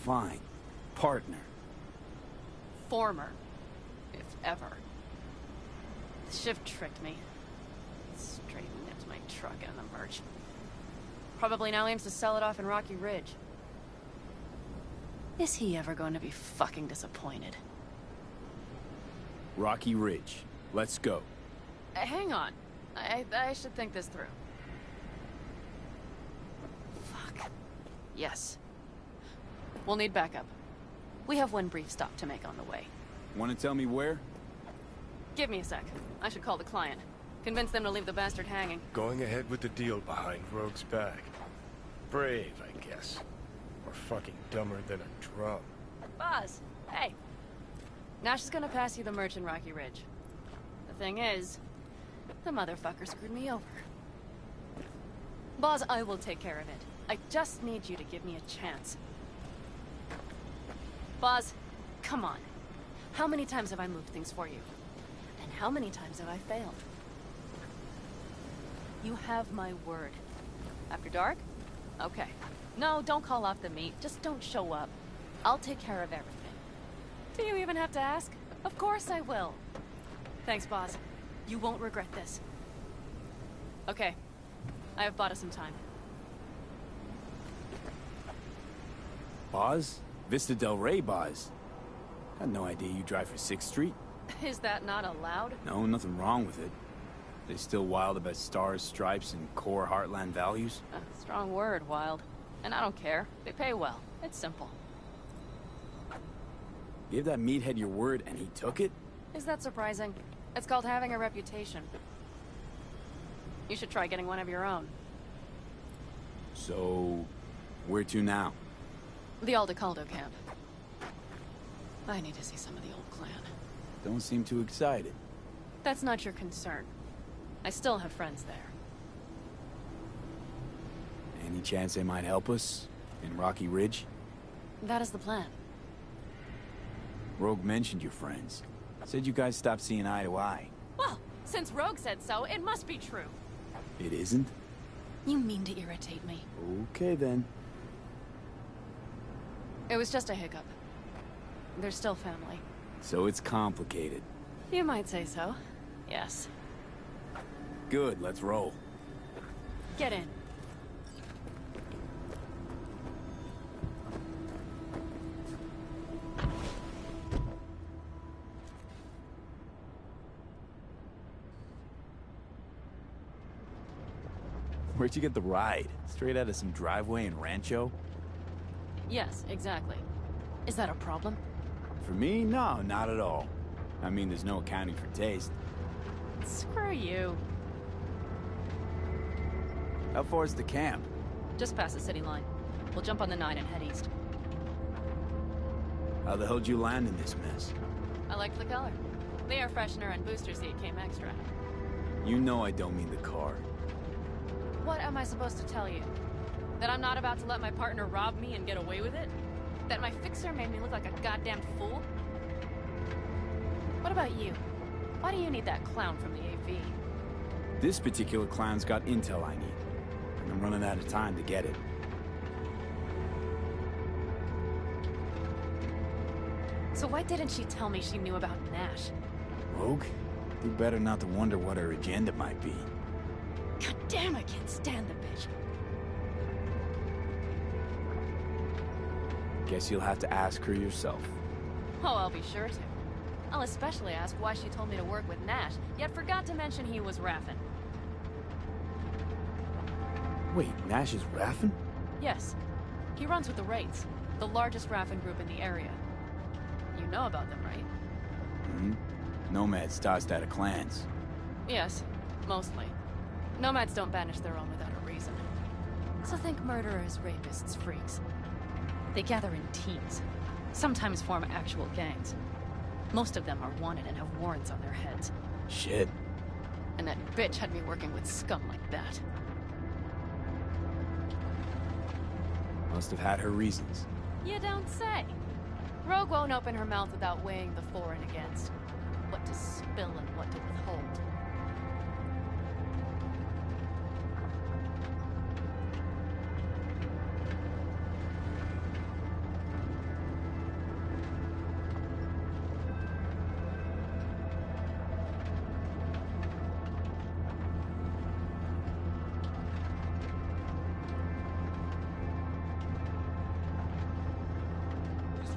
Fine. Partner. Former. If ever. The shift tricked me. Straight nipped my truck and the merch. Probably now aims to sell it off in Rocky Ridge. Is he ever going to be fucking disappointed? Rocky Ridge. Let's go. Hang on. I should think this through. Fuck. Yes. We'll need backup. We have one brief stop to make on the way. Want to tell me where? Give me a sec. I should call the client. Convince them to leave the bastard hanging. Going ahead with the deal behind Rogue's back. Brave, I guess. Or fucking dumber than a drum. Boz, hey. Nash is gonna pass you the merch in Rocky Ridge. The thing is, the motherfucker screwed me over. Boz, I will take care of it. I just need you to give me a chance. Boz, come on. How many times have I moved things for you? And how many times have I failed? You have my word. After dark? Okay. No, don't call off the meet. Just don't show up. I'll take care of everything. Do you even have to ask? Of course I will. Thanks, Boz. You won't regret this. Okay. I have bought us some time. Boz? Vista Del Rey Boz. Had no idea you drive for 6th Street. Is that not allowed? No, nothing wrong with it. They still wild about stars, stripes, and core Heartland values? Strong word, wild. And I don't care. They pay well. It's simple. Gave that meathead your word and he took it? Is that surprising? It's called having a reputation. You should try getting one of your own. So, where to now? The Aldecaldo camp. I need to see some of the old clan. Don't seem too excited. That's not your concern. I still have friends there. Any chance they might help us? In Rocky Ridge? That is the plan. Rogue mentioned your friends. Said you guys stopped seeing eye to eye. Well, since Rogue said so, it must be true. It isn't? You mean to irritate me. Okay then. It was just a hiccup. They're still family. So it's complicated. You might say so. Yes. Good, let's roll. Get in. Where'd you get the ride? Straight out of some driveway in Rancho? Yes, exactly. Is that a problem? For me, no, not at all. I mean, there's no accounting for taste. Screw you. How far is the camp? Just past the city line. We'll jump on the 9 and head east. How the hell'd you land in this mess? I liked the color. The air freshener and booster seat came extra. You know I don't mean the car. What am I supposed to tell you? That I'm not about to let my partner rob me and get away with it? That my fixer made me look like a goddamn fool? What about you? Why do you need that clown from the AV? This particular clown's got intel I need. And I'm running out of time to get it. So why didn't she tell me she knew about Nash? Rogue? Do better not to wonder what her agenda might be. God damn, I can't stand the bitch. Guess you'll have to ask her yourself. Oh, I'll be sure to. I'll especially ask why she told me to work with Nash, yet forgot to mention he was Raffen. Wait, Nash is Raffen? Yes. He runs with the Wraiths, the largest Raffen group in the area. You know about them, right? Mm-hmm. Nomads tossed out of clans. Yes, mostly. Nomads don't banish their own without a reason. So think murderers, rapists, freaks. They gather in teams, sometimes form actual gangs. Most of them are wanted and have warrants on their heads. Shit. And that bitch had me working with scum like that. Must have had her reasons. You don't say. Rogue won't open her mouth without weighing the for and against. What to spill and what to withhold.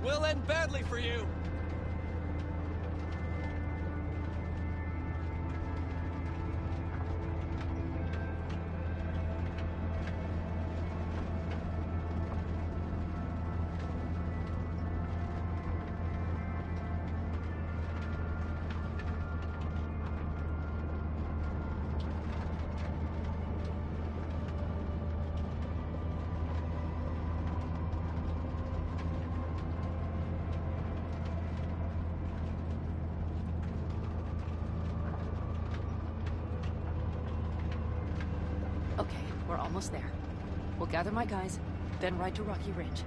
Will end badly for you. Okay, we're almost there. We'll gather my guys, then ride to Rocky Ridge.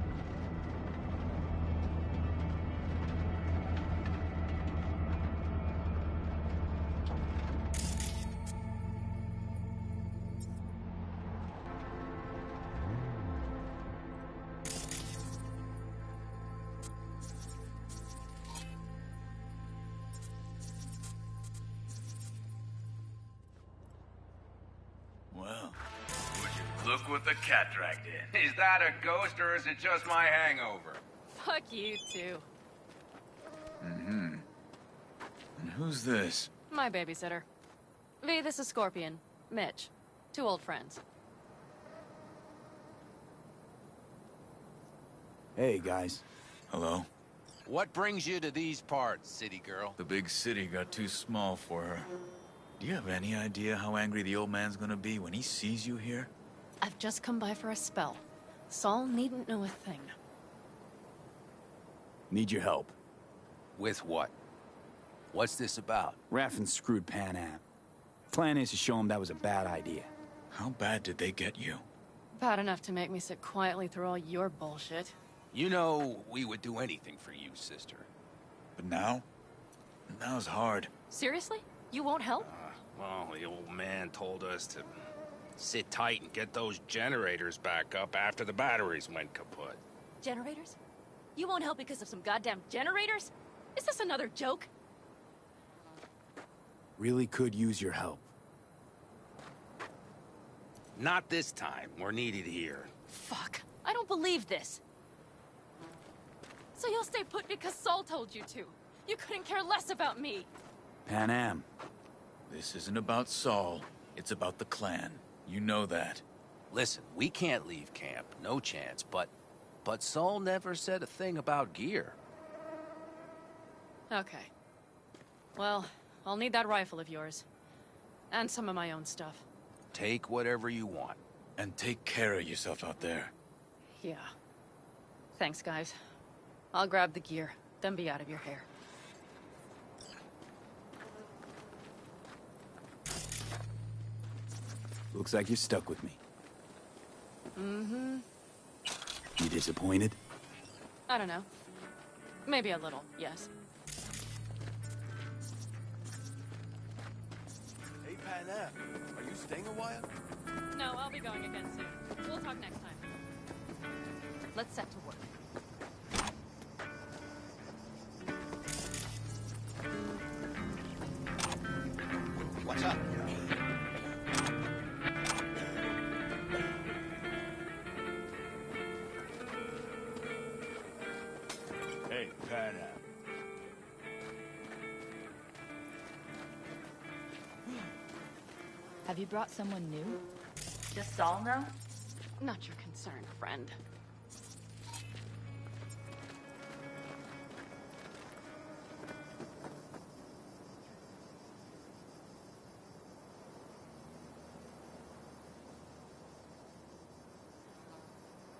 Well, look what the cat dragged in. Is that a ghost or is it just my hangover? Fuck you too. Mm-hmm. And who's this? My babysitter. V, this is Scorpion. Mitch. 2 old friends. Hey, guys. Hello? What brings you to these parts, city girl? The big city got too small for her. Do you have any idea how angry the old man's gonna be when he sees you here? I've just come by for a spell. Saul needn't know a thing. Need your help. With what? What's this about? Raffen screwed Pan Am. Plan is to show him that was a bad idea. How bad did they get you? Bad enough to make me sit quietly through all your bullshit. You know, we would do anything for you, sister. But now? Now's hard. Seriously? You won't help? Well, the old man told us to sit tight and get those generators back up after the batteries went kaput. Generators? You won't help because of some goddamn generators? Is this another joke? Really could use your help. Not this time. We're needed here. Fuck. I don't believe this. So you'll stay put because Saul told you to. You couldn't care less about me. Pan Am. This isn't about Saul. It's about the clan. You know that. Listen, we can't leave camp, no chance, but Saul never said a thing about gear. Okay. Well, I'll need that rifle of yours. And some of my own stuff. Take whatever you want. And take care of yourself out there. Yeah. Thanks, guys. I'll grab the gear, then be out of your hair. Looks like you're stuck with me. Mm-hmm. You disappointed? I don't know. Maybe a little, yes. Hey, Panam, are you staying a while? No, I'll be going again soon. We'll talk next time. Let's set to work. What's up? Hey, Panam. Have you brought someone new? Does Saul know? Not your concern, friend.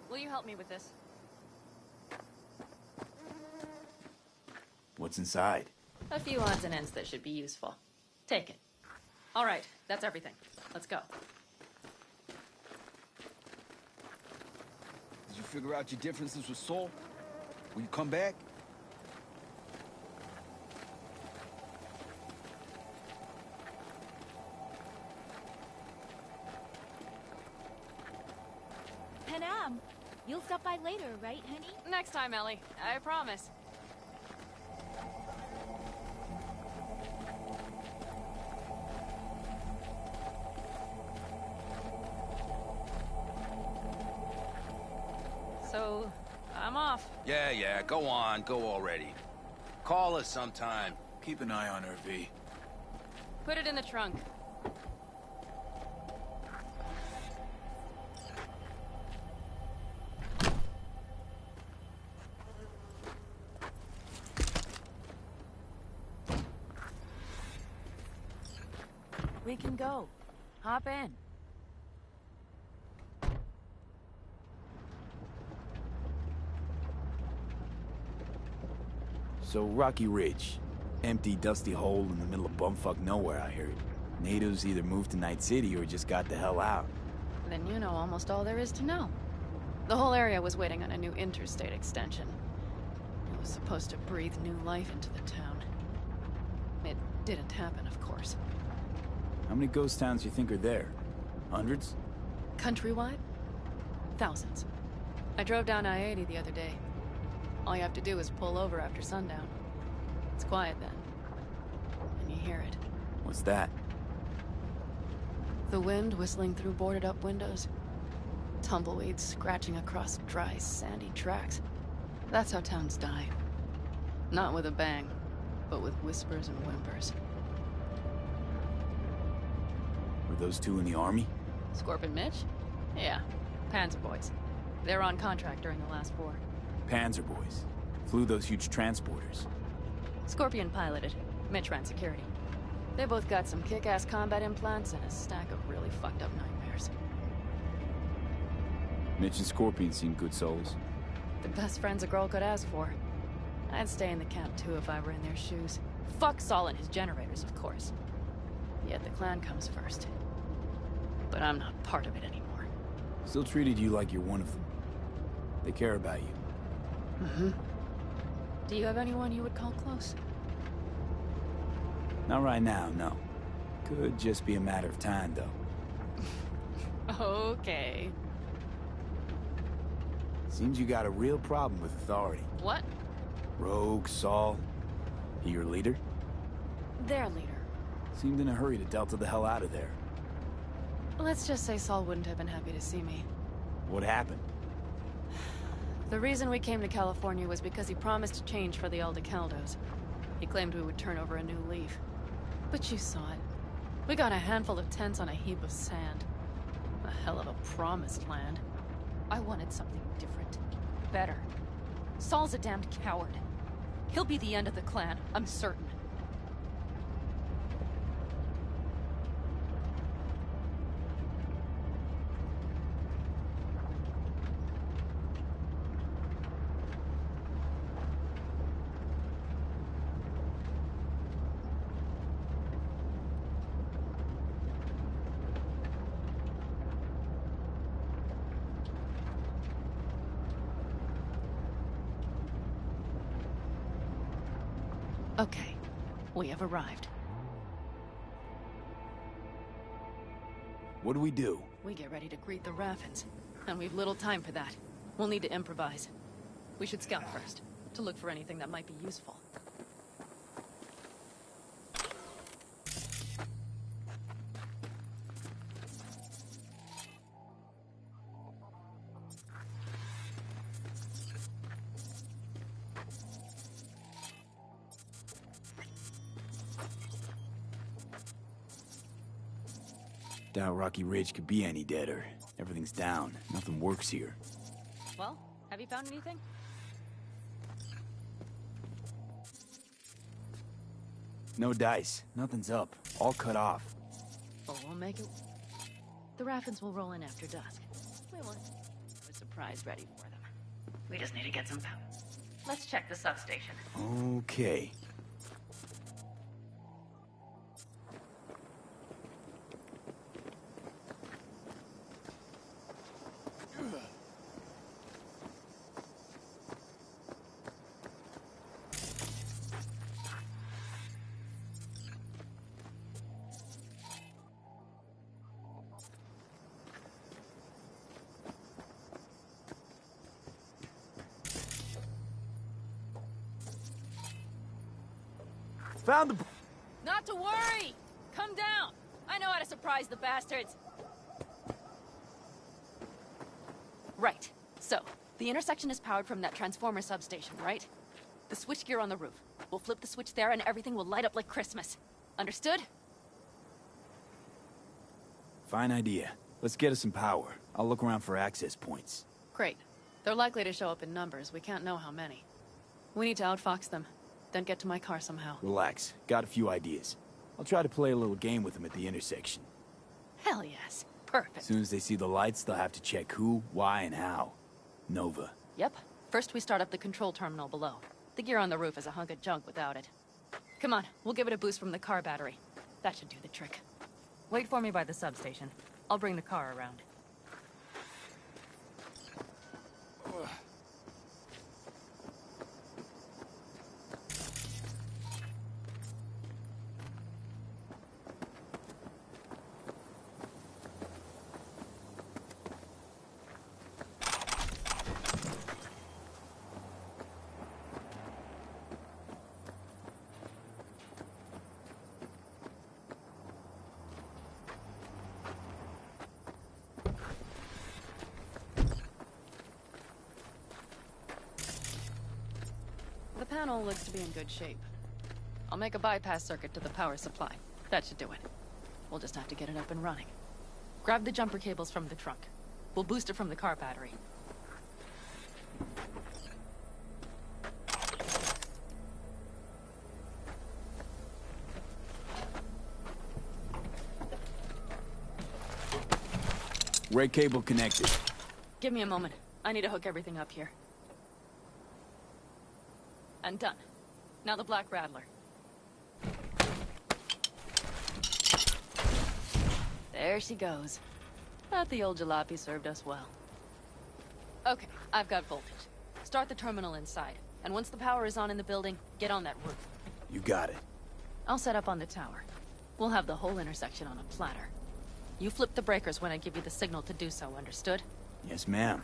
Will you help me with this? What's inside? A few odds and ends that should be useful. Take it. All right, that's everything. Let's go. Did you figure out your differences with Saul? Will you come back? Panam, you'll stop by later, right, honey? Next time, Ellie. I promise. So, I'm off. Yeah, go on, go already. Call us sometime. Keep an eye on her, V. Put it in the trunk. We can go. Hop in. So, Rocky Ridge. Empty, dusty hole in the middle of bumfuck nowhere, I heard. Natives either moved to Night City or just got the hell out. Then you know almost all there is to know. The whole area was waiting on a new interstate extension. It was supposed to breathe new life into the town. It didn't happen, of course. How many ghost towns do you think are there? Hundreds? Countrywide? Thousands. I drove down I-80 the other day. All you have to do is pull over after sundown. It's quiet then. And you hear it. What's that? The wind whistling through boarded-up windows. Tumbleweeds scratching across dry, sandy tracks. That's how towns die. Not with a bang, but with whispers and whimpers. Were those two in the army? Scorp and Mitch? Yeah, Panzer boys. They were on contract during the last war. Panzer boys. Flew those huge transporters. Scorpion piloted. Mitch ran security. They both got some kick-ass combat implants and a stack of really fucked up nightmares. Mitch and Scorpion seem good souls. The best friends a girl could ask for. I'd stay in the camp too if I were in their shoes. Fuck Saul and his generators, of course. Yet the clan comes first. But I'm not part of it anymore. Still treated you like you're one of them. They care about you. Mm-hmm. Do you have anyone you would call close? Not right now, no. Could just be a matter of time, though. Okay. Seems you got a real problem with authority. What? Rogue, Saul. He your leader? Their leader. Seemed in a hurry to delta the hell out of there. Let's just say Saul wouldn't have been happy to see me. What happened? The reason we came to California was because he promised change for the Aldecaldos. He claimed we would turn over a new leaf. But you saw it. We got a handful of tents on a heap of sand. A hell of a promised land. I wanted something different. Better. Saul's a damned coward. He'll be the end of the clan, I'm certain. Okay, we have arrived. What do we do? We get ready to greet the Raffens, and we've little time for that. We'll need to improvise. We should scout first, to look for anything that might be useful. Doubt Rocky Ridge could be any deader. Everything's down. Nothing works here. Well, have you found anything? No dice. Nothing's up. All cut off. Oh, we'll make it. The Raffens will roll in after dusk. We want a surprise ready for them. We just need to get some power. Let's check the substation. Okay. Found the... Not to worry! Come down! I know how to surprise the bastards! Right. So, the intersection is powered from that transformer substation, right? The switchgear on the roof. We'll flip the switch there and everything will light up like Christmas. Understood? Fine idea. Let's get us some power. I'll look around for access points. Great. They're likely to show up in numbers. We can't know how many. We need to outfox them. Then get to my car somehow. Relax. Got a few ideas. I'll try to play a little game with them at the intersection. Hell yes. Perfect. As soon as they see the lights, they'll have to check who, why, and how. Nova. Yep. First we start up the control terminal below. The gear on the roof is a hunk of junk without it. Come on, we'll give it a boost from the car battery. That should do the trick. Wait for me by the substation. I'll bring the car around. The panel looks to be in good shape. I'll make a bypass circuit to the power supply. That should do it. We'll just have to get it up and running. Grab the jumper cables from the trunk. We'll boost it from the car battery. Red cable connected. Give me a moment. I need to hook everything up here. And done. Now the Black Rattler. There she goes. But the old jalopy served us well. Okay, I've got voltage. Start the terminal inside. And once the power is on in the building, get on that roof. You got it. I'll set up on the tower. We'll have the whole intersection on a platter. You flip the breakers when I give you the signal to do so, understood? Yes, ma'am.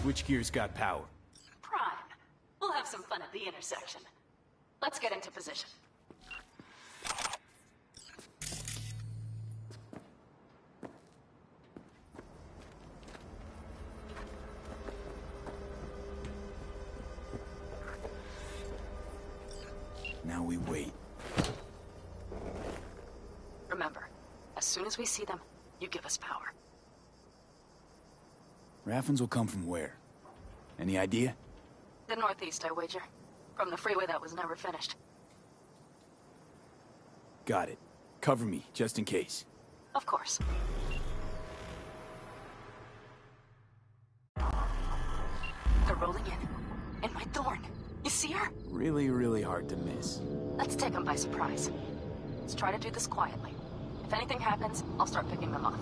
Switchgear's got power. Prime. We'll have some fun at the intersection. Let's get into position. we wait. Remember, as soon as we see them, you give us power. Raffens will come from where? Any idea? The northeast, I wager. From the freeway that was never finished. Got it. Cover me, just in case. Of course. They're rolling in. And my Thorn. You see her? Really, really hard to miss. Let's take them by surprise. Let's try to do this quietly. If anything happens, I'll start picking them off.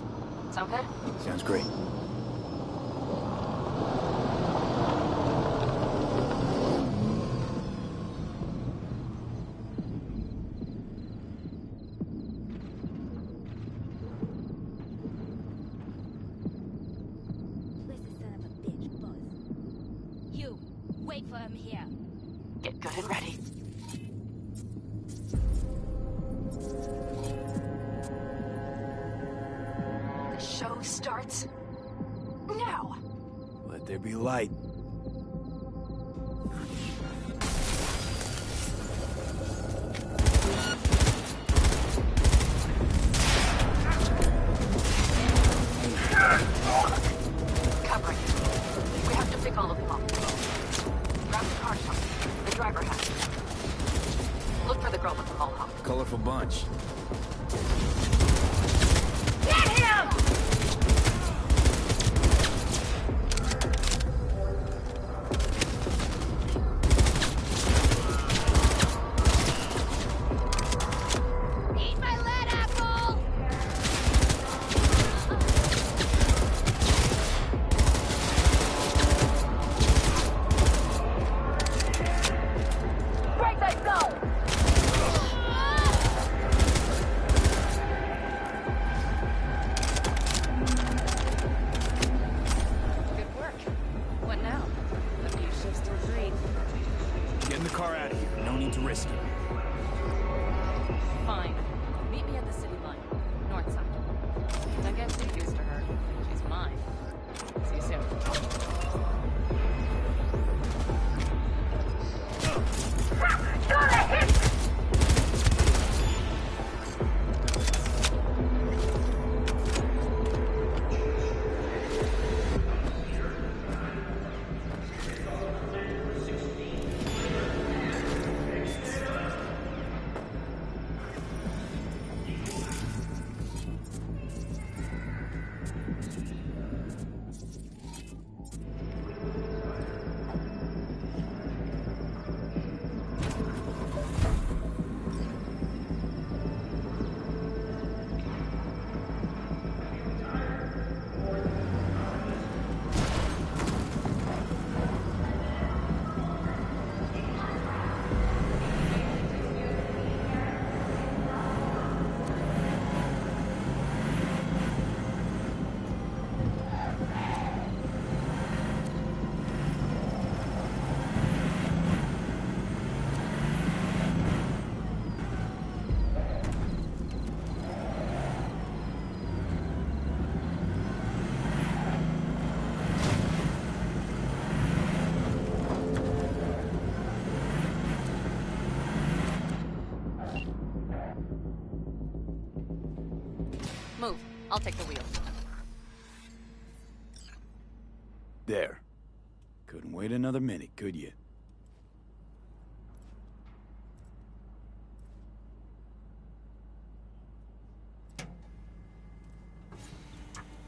Sound good? Sounds great. You, wait for him here. Get good and ready. The show starts now. Let there be light. Covering. We have to pick all of them up. Grab the car trunk. The driver has it. Look for the girl with the mohawk. Colorful bunch. Get him! Eat my lead apple! Break that zone! Good work. What now? A few shifts to breathe. Get in the car out of here. No need to risk it. Fine. Meet me at the city line. North side. Don't get too used to her. She's mine. See you soon. Move. I'll take the wheel. There. Couldn't wait another minute, could you?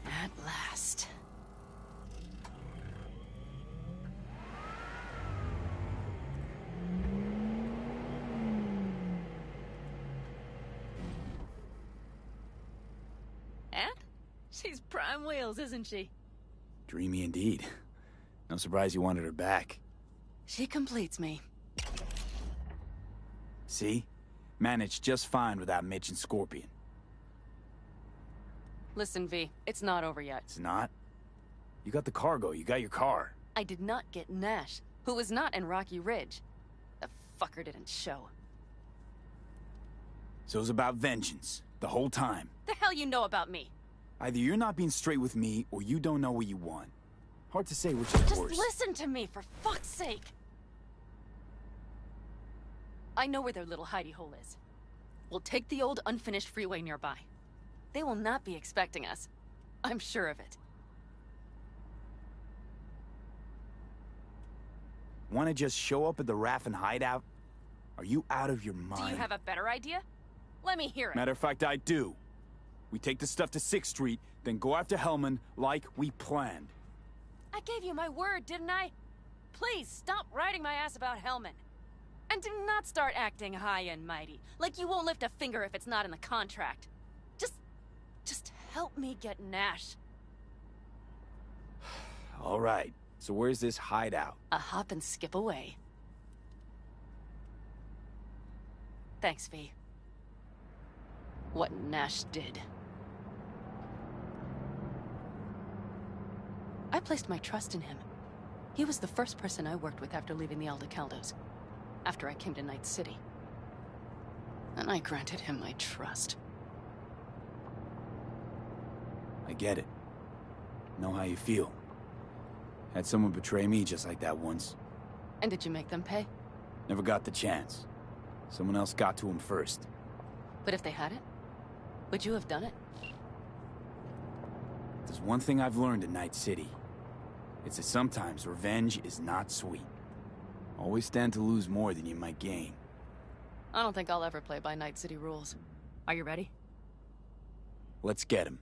At last. And? She's prime wheels, isn't she? Dreamy indeed. No surprise you wanted her back. She completes me. See? Managed just fine without Mitch and Scorpion. Listen, V, it's not over yet. It's not? You got the cargo, you got your car. I did not get Nash, who was not in Rocky Ridge. The fucker didn't show. So it was about vengeance, the whole time. The hell you know about me? Either you're not being straight with me, or you don't know what you want. Hard to say which is Just worse. listen to me, for fuck's sake! I know where their little hidey hole is. We'll take the old unfinished freeway nearby. They will not be expecting us. I'm sure of it. Want to just show up at the Raffen hideout? Are you out of your mind? Do you have a better idea? Let me hear it. Matter of fact, I do. We take the stuff to 6th Street, then go after Hellman like we planned. I gave you my word, didn't I? Please, stop riding my ass about Hellman. And do not start acting high and mighty, like you won't lift a finger if it's not in the contract. Just help me get Nash. All right, so where's this hideout? A hop and skip away. Thanks, V. What Nash did. I placed my trust in him. He was the first person I worked with after leaving the Aldecaldos. After I came to Night City. And I granted him my trust. I get it. Know how you feel. Had someone betray me just like that once. And did you make them pay? Never got the chance. Someone else got to him first. But if they hadn't, would you have done it? There's one thing I've learned in Night City. It's that sometimes revenge is not sweet. Always stand to lose more than you might gain. I don't think I'll ever play by Night City rules. Are you ready? Let's get him.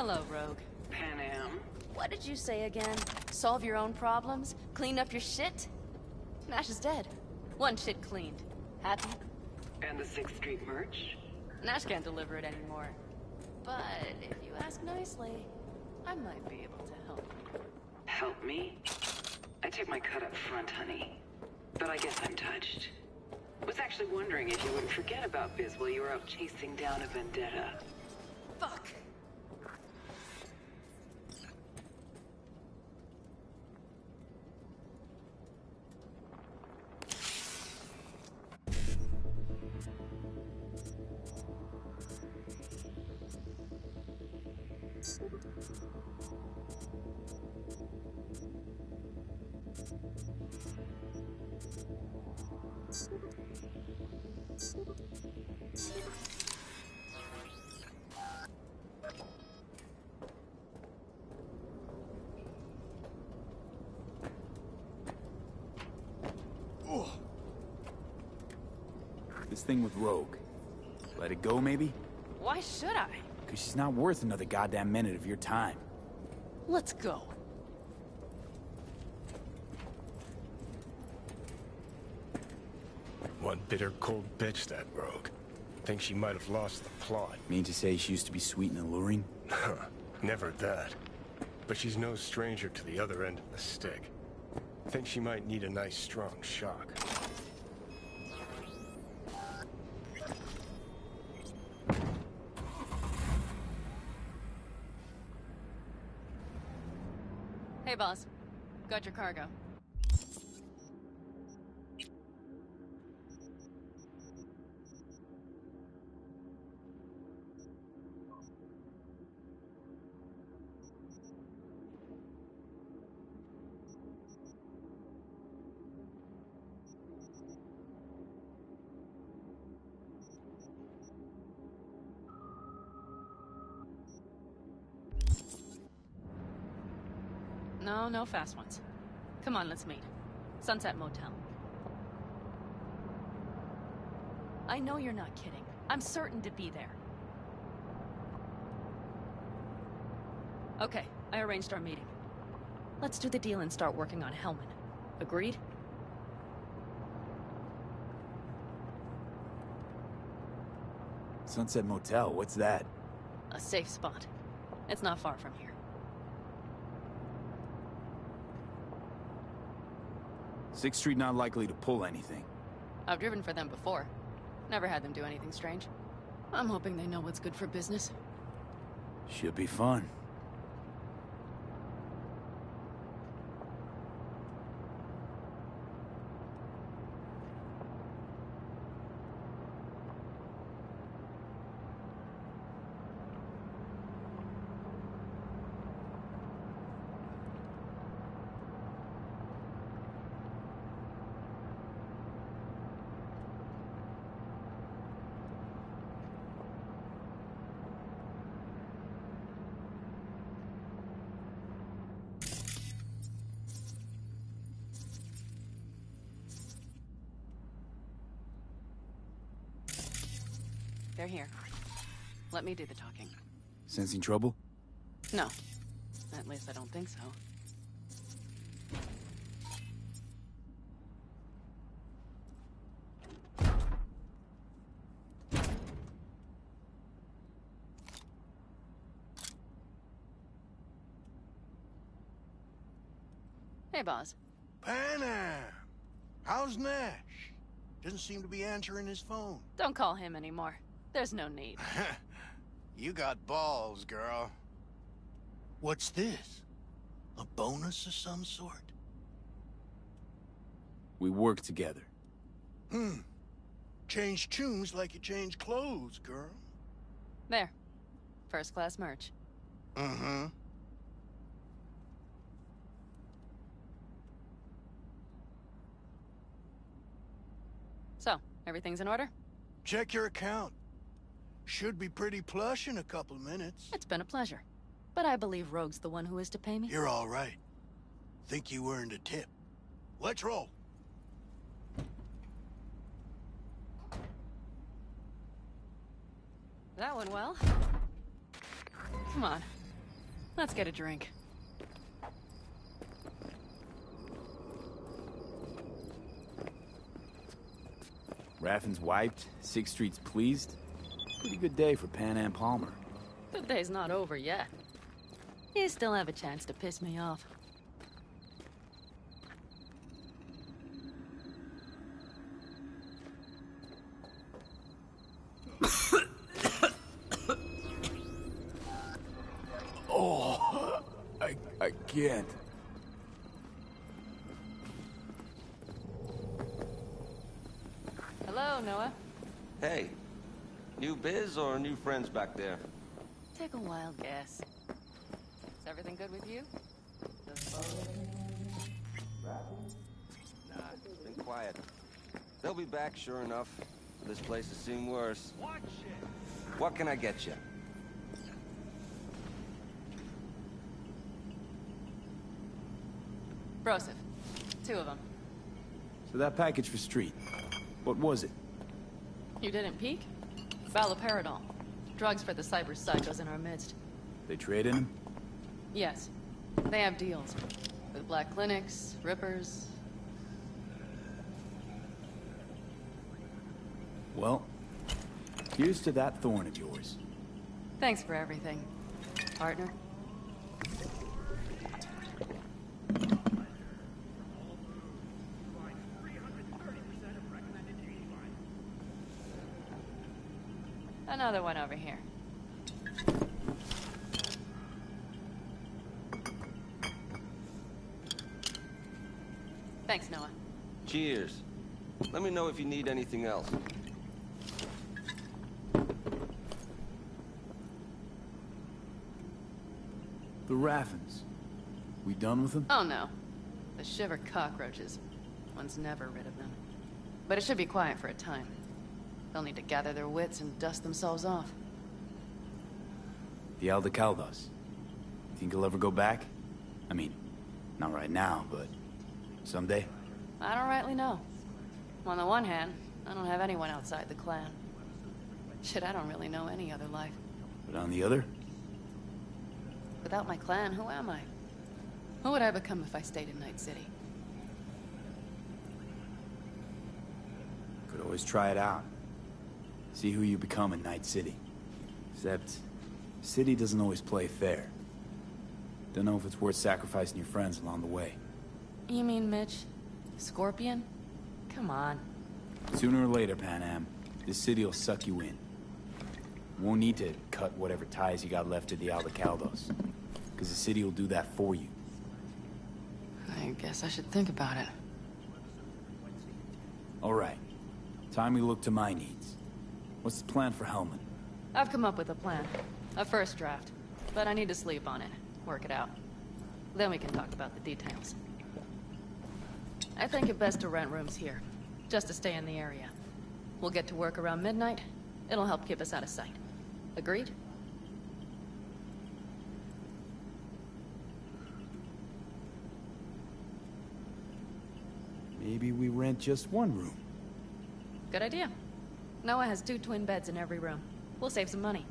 Hello, Rogue. Panam? What did you say again? Solve your own problems? Clean up your shit? Nash is dead. One shit cleaned. Happy? And the 6th Street merch? Nash can't deliver it anymore. But if you ask nicely, I might be able to help. Help me? I take my cut up front, honey. But I guess I'm touched. Was actually wondering if you wouldn't forget about Biz while you were out chasing down a vendetta. Fuck! This thing with Rogue. Let it go, maybe? Why should I? Because she's not worth another goddamn minute of your time. Let's go. One bitter, cold bitch, that Rogue. Think she might have lost the plot. Mean to say she used to be sweet and alluring? Never that. But she's no stranger to the other end of the stick. Think she might need a nice, strong shock. Hey, boss. Got your cargo. No, no fast ones. Come on, let's meet. Sunset Motel. I know you're not kidding. I'm certain to be there. Okay, I arranged our meeting. Let's do the deal and start working on Hellman. Agreed? Sunset Motel, what's that? A safe spot. It's not far from here. 6th Street not likely to pull anything. I've driven for them before. Never had them do anything strange. I'm hoping they know what's good for business. Should be fun. They're here. Let me do the talking. Sensing trouble? No. At least I don't think so. Hey, boss. Panam! How's Nash? Doesn't seem to be answering his phone. Don't call him anymore. There's no need. You got balls, girl. What's this? A bonus of some sort? We work together. Change tunes like you change clothes, girl. There. First class merch. Mm-hmm. So, everything's in order? Check your account. Should be pretty plush in a couple of minutes. It's been a pleasure. But I believe Rogue's the one who is to pay me. You're all right. Think you earned a tip. Let's roll. That went well. Come on. Let's get a drink. Raffin's wiped, 6th Street's pleased. Pretty good day for Pan Am Palmer. The day's not over yet. You still have a chance to piss me off. Oh, I can't. Hello, Noah. Hey, new biz or new friends back there? Take a wild guess. Is everything good with you? Nah, it's been quiet. They'll be back, sure enough. This place has seen worse. What can I get you? Broseph. 2 of them. So that package for Street, what was it? You didn't peek? Valoperidol. Drugs for the cyber psychos in our midst. They trade in them? Yes. They have deals. With black clinics, rippers. Well, here's to that thorn of yours. Thanks for everything, partner. Another one over here. Thanks, Noah. Cheers. Let me know if you need anything else. The Raffins. We done with them? Oh, no. The shiver cockroaches. One's never rid of them. But it should be quiet for a time. They'll need to gather their wits and dust themselves off. The Aldecaldos. Think he'll ever go back? I mean, not right now, but someday? I don't rightly know. On the one hand, I don't have anyone outside the clan. Shit, I don't really know any other life. But on the other? Without my clan, who am I? Who would I become if I stayed in Night City? Could always try it out. See who you become in Night City. Except, City doesn't always play fair. Don't know if it's worth sacrificing your friends along the way. You mean Mitch? Scorpion? Come on. Sooner or later, Pan Am, this city will suck you in. Won't need to cut whatever ties you got left to the Aldecaldos. Because the city will do that for you. I guess I should think about it. Alright. Time we look to my needs. What's the plan for Hellman? I've come up with a plan. A first draft. But I need to sleep on it. Work it out. Then we can talk about the details. I think it best to rent rooms here. Just to stay in the area. We'll get to work around midnight. It'll help keep us out of sight. Agreed? Maybe we rent just one room. Good idea. Noah has 2 twin beds in every room. We'll save some money.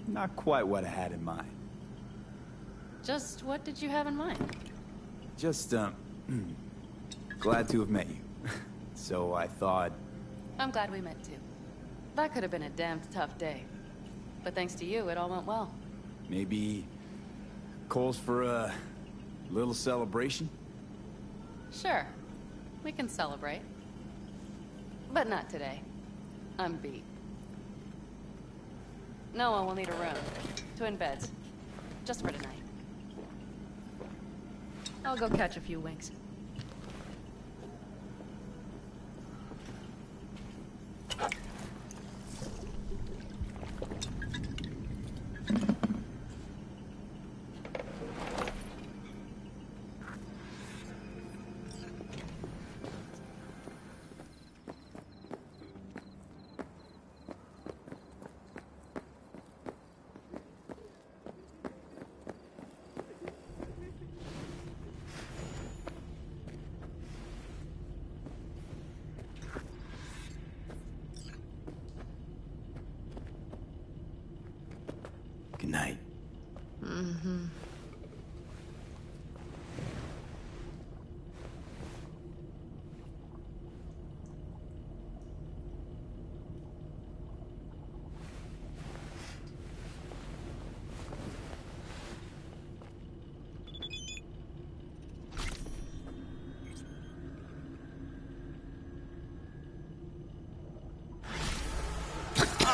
Not quite what I had in mind. Just what did you have in mind? Just, glad to have met you. So I thought... I'm glad we met too. That could have been a damned tough day. But thanks to you, it all went well. Maybe... calls for a... little celebration? Sure. We can celebrate. But not today. I'm beat. Noah will need a room. Twin beds. Just for tonight. I'll go catch a few winks.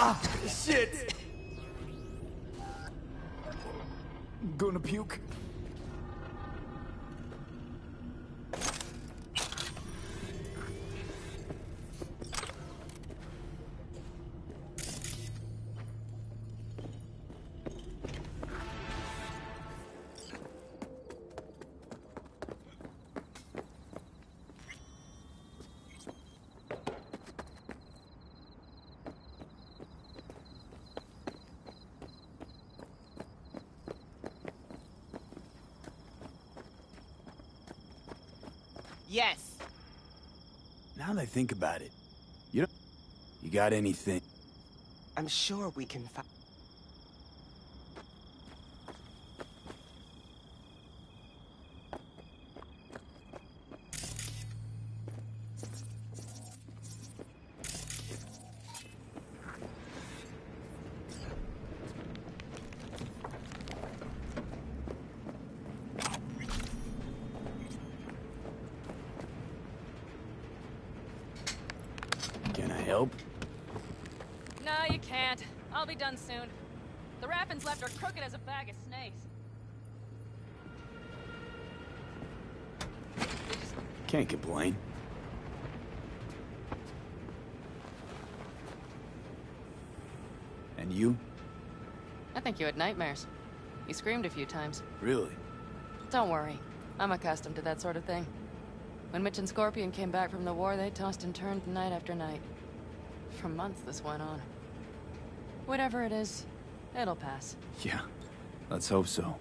Ah, shit! Gonna puke. Yes. Now that I think about it, you got anything? I'm sure we can find... Can I help? No, you can't. I'll be done soon. The Raffins left are crooked as a bag of snakes. Can't complain. And you? I think you had nightmares. You screamed a few times. Really? Don't worry. I'm accustomed to that sort of thing. When Mitch and Scorpion came back from the war, they tossed and turned night after night. For months this went on. Whatever it is, it'll pass. Yeah, let's hope so.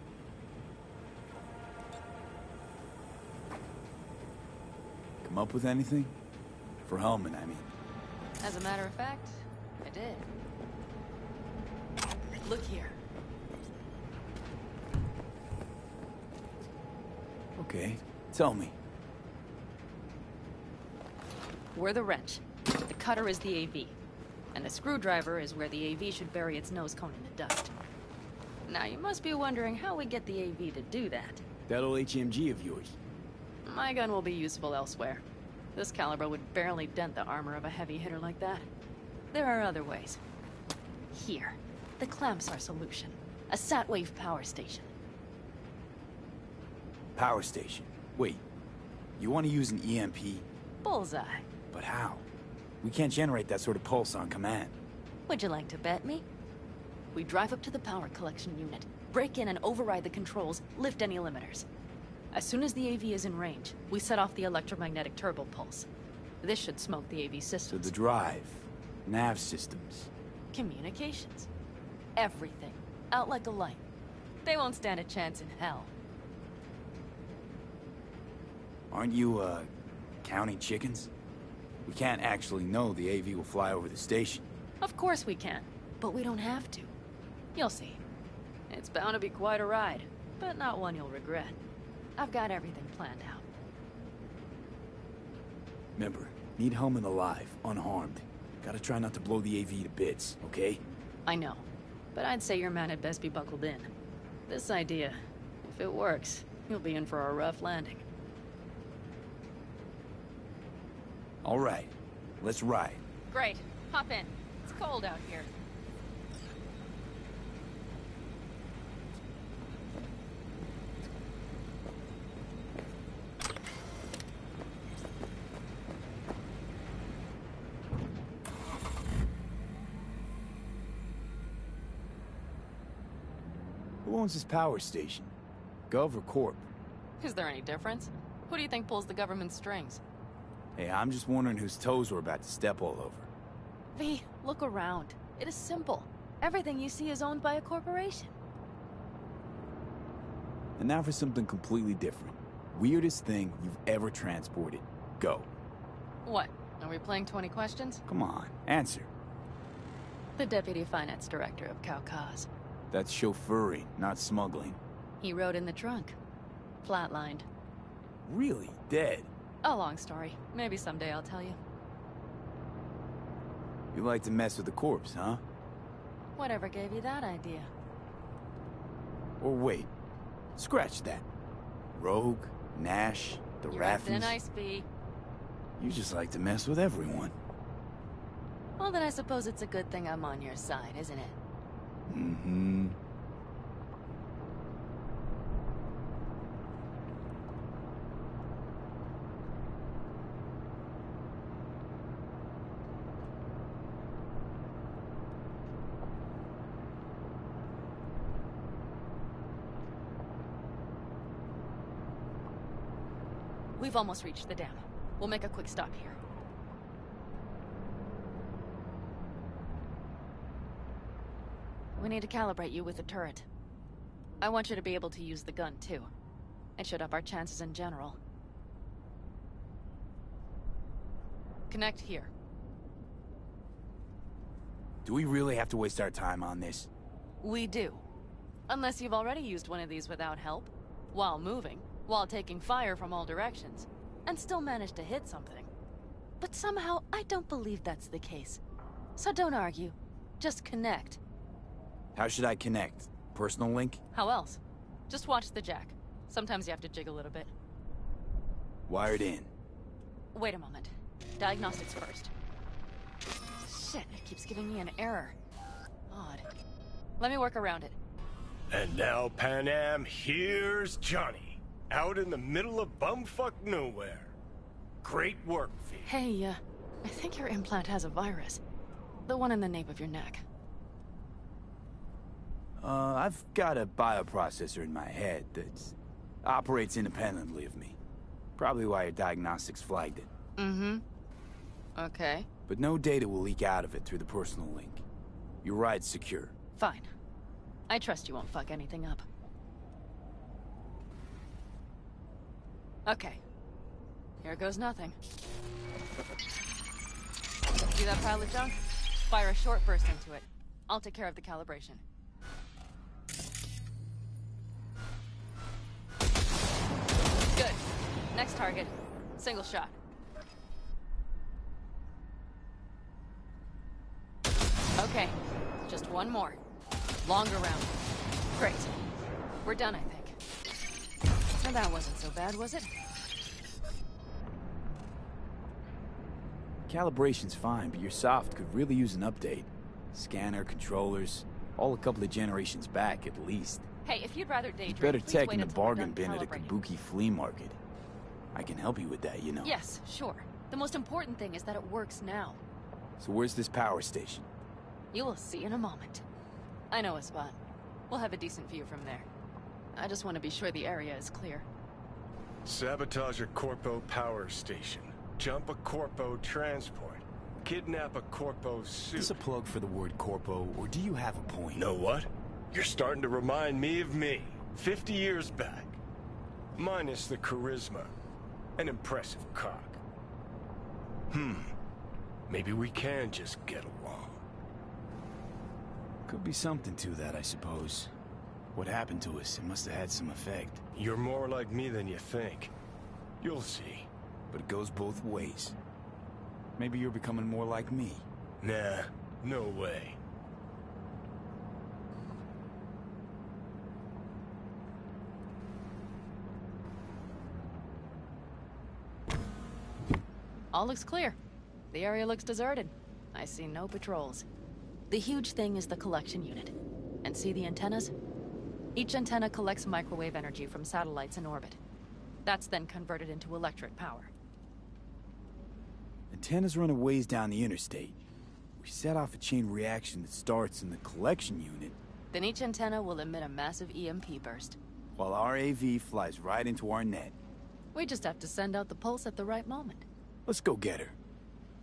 Come up with anything? For Hellman, I mean. As a matter of fact, I did. Look here. Okay, tell me. We're the wrench. The cutter is the AV. And the screwdriver is where the AV should bury its nose cone in the dust. Now, you must be wondering how we get the AV to do that. That old HMG of yours. My gun will be useful elsewhere. This caliber would barely dent the armor of a heavy hitter like that. There are other ways. Here. The clamp's our solution. A Satwave power station. Power station. Wait, you want to use an EMP? Bullseye. But how? We can't generate that sort of pulse on command. Would you like to bet me? We drive up to the power collection unit, break in and override the controls, lift any limiters. As soon as the AV is in range, we set off the electromagnetic turbo pulse. This should smoke the AV So systems. the drive, nav systems. Communications. Everything. Out like a light. They won't stand a chance in hell. Aren't you, counting chickens? We can't actually know the AV will fly over the station. Of course we can, but we don't have to. You'll see. It's bound to be quite a ride, but not one you'll regret. I've got everything planned out. Remember, need Hellman alive, unharmed. Gotta try not to blow the AV to bits, okay? I know, but I'd say your man had best be buckled in. This idea, if it works, you'll be in for a rough landing. All right, let's ride. Great. Hop in. It's cold out here. Who owns this power station? Gov or Corp? Is there any difference? Who do you think pulls the government's strings? Hey, I'm just wondering whose toes we're about to step all over. V, look around. It is simple. Everything you see is owned by a corporation. And now for something completely different. Weirdest thing you've ever transported. Go. What? Are we playing 20 questions? Come on, answer. The Deputy Finance Director of Kaukaz. That's chauffeuring, not smuggling. He rode in the trunk. Flatlined. Really? Dead? A long story. Maybe someday I'll tell you. You like to mess with the corpse, huh? Whatever gave you that idea? Or wait, scratch that. Rogue, Nash, the You're a thin Raffins. ice, V. You just like to mess with everyone. Well, then I suppose it's a good thing I'm on your side, isn't it? Mm-hmm. We've almost reached the dam. We'll make a quick stop here. We need to calibrate you with the turret. I want you to be able to use the gun, too. It should up our chances in general. Connect here. Do we really have to waste our time on this? We do. Unless you've already used one of these without help, while moving, while taking fire from all directions, and still managed to hit something. But somehow, I don't believe that's the case. So don't argue. Just connect. How should I connect? Personal link? How else? Just watch the jack. Sometimes you have to jig a little bit. Wired in. Wait a moment. Diagnostics first. Shit, it keeps giving me an error. Odd. Let me work around it. And now, Panam, here's Johnny. Out in the middle of bumfuck nowhere. Great work, V. Hey, I think your implant has a virus. The one in the nape of your neck. I've got a bioprocessor in my head that operates independently of me. Probably why your diagnostics flagged it. Mm-hmm. Okay. But no data will leak out of it through the personal link. Your ride's secure. Fine. I trust you won't fuck anything up. Okay. Here goes nothing. See that pile of junk? Fire a short burst into it. I'll take care of the calibration. Good. Next target. Single shot. Okay. Just one more. Longer round. Great. We're done, I think. Now that wasn't so bad, was it? Calibration's fine, but your soft could really use an update. Scanner, controllers, all a couple of generations back at least. Hey, if you'd rather daydream, There's better please tech wait in the until we're bargain done bin at a calibrating. Kabuki flea market. I can help you with that, you know. Yes, sure. The most important thing is that it works now. So where's this power station? You will see in a moment. I know a spot. We'll have a decent view from there. I just want to be sure the area is clear. Sabotage a Corpo power station. Jump a Corpo transport. Kidnap a Corpo suit. Is this a plug for the word corpo, or do you have a point? Know what? You're starting to remind me of me, 50 years back. Minus the charisma. An impressive cock. Maybe we can just get along. Could be something to that, I suppose. What happened to us, it must have had some effect. You're more like me than you think. You'll see. But it goes both ways. Maybe you're becoming more like me. Nah, no way. All looks clear. The area looks deserted. I see no patrols. The huge thing is the collection unit. And see the antennas? Each antenna collects microwave energy from satellites in orbit. That's then converted into electric power. Antennas run a ways down the interstate. We set off a chain reaction that starts in the collection unit, Then each antenna will emit a massive EMP burst. while our AV flies right into our net. We just have to send out the pulse at the right moment. Let's go get her.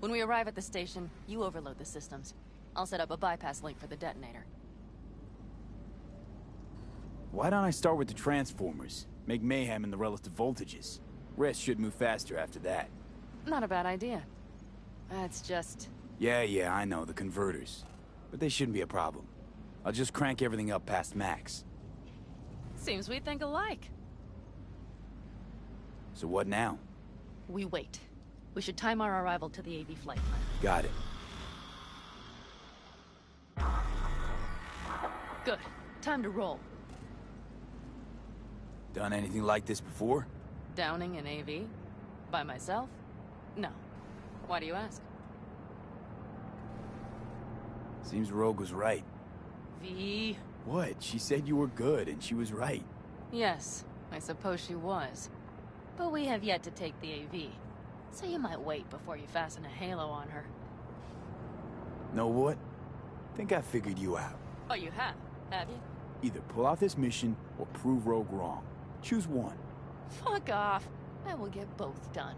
When we arrive at the station, you overload the systems. I'll set up a bypass link for the detonator. Why don't I start with the transformers? Make mayhem in the relative voltages. Rest should move faster after that. Not a bad idea. It's just... Yeah, I know, the converters. But they shouldn't be a problem. I'll just crank everything up past max. Seems we think alike. So what now? We wait. We should time our arrival to the AV flight plan. Got it. Good. Time to roll. Done anything like this before? Downing an AV? By myself? No. Why do you ask? Seems Rogue was right. V. What? She said you were good, and she was right. Yes, I suppose she was. But we have yet to take the AV. So you might wait before you fasten a halo on her. Know what? Think I figured you out. Oh, you have you? Either pull out this mission, or prove Rogue wrong. Choose one. Fuck off. I will get both done.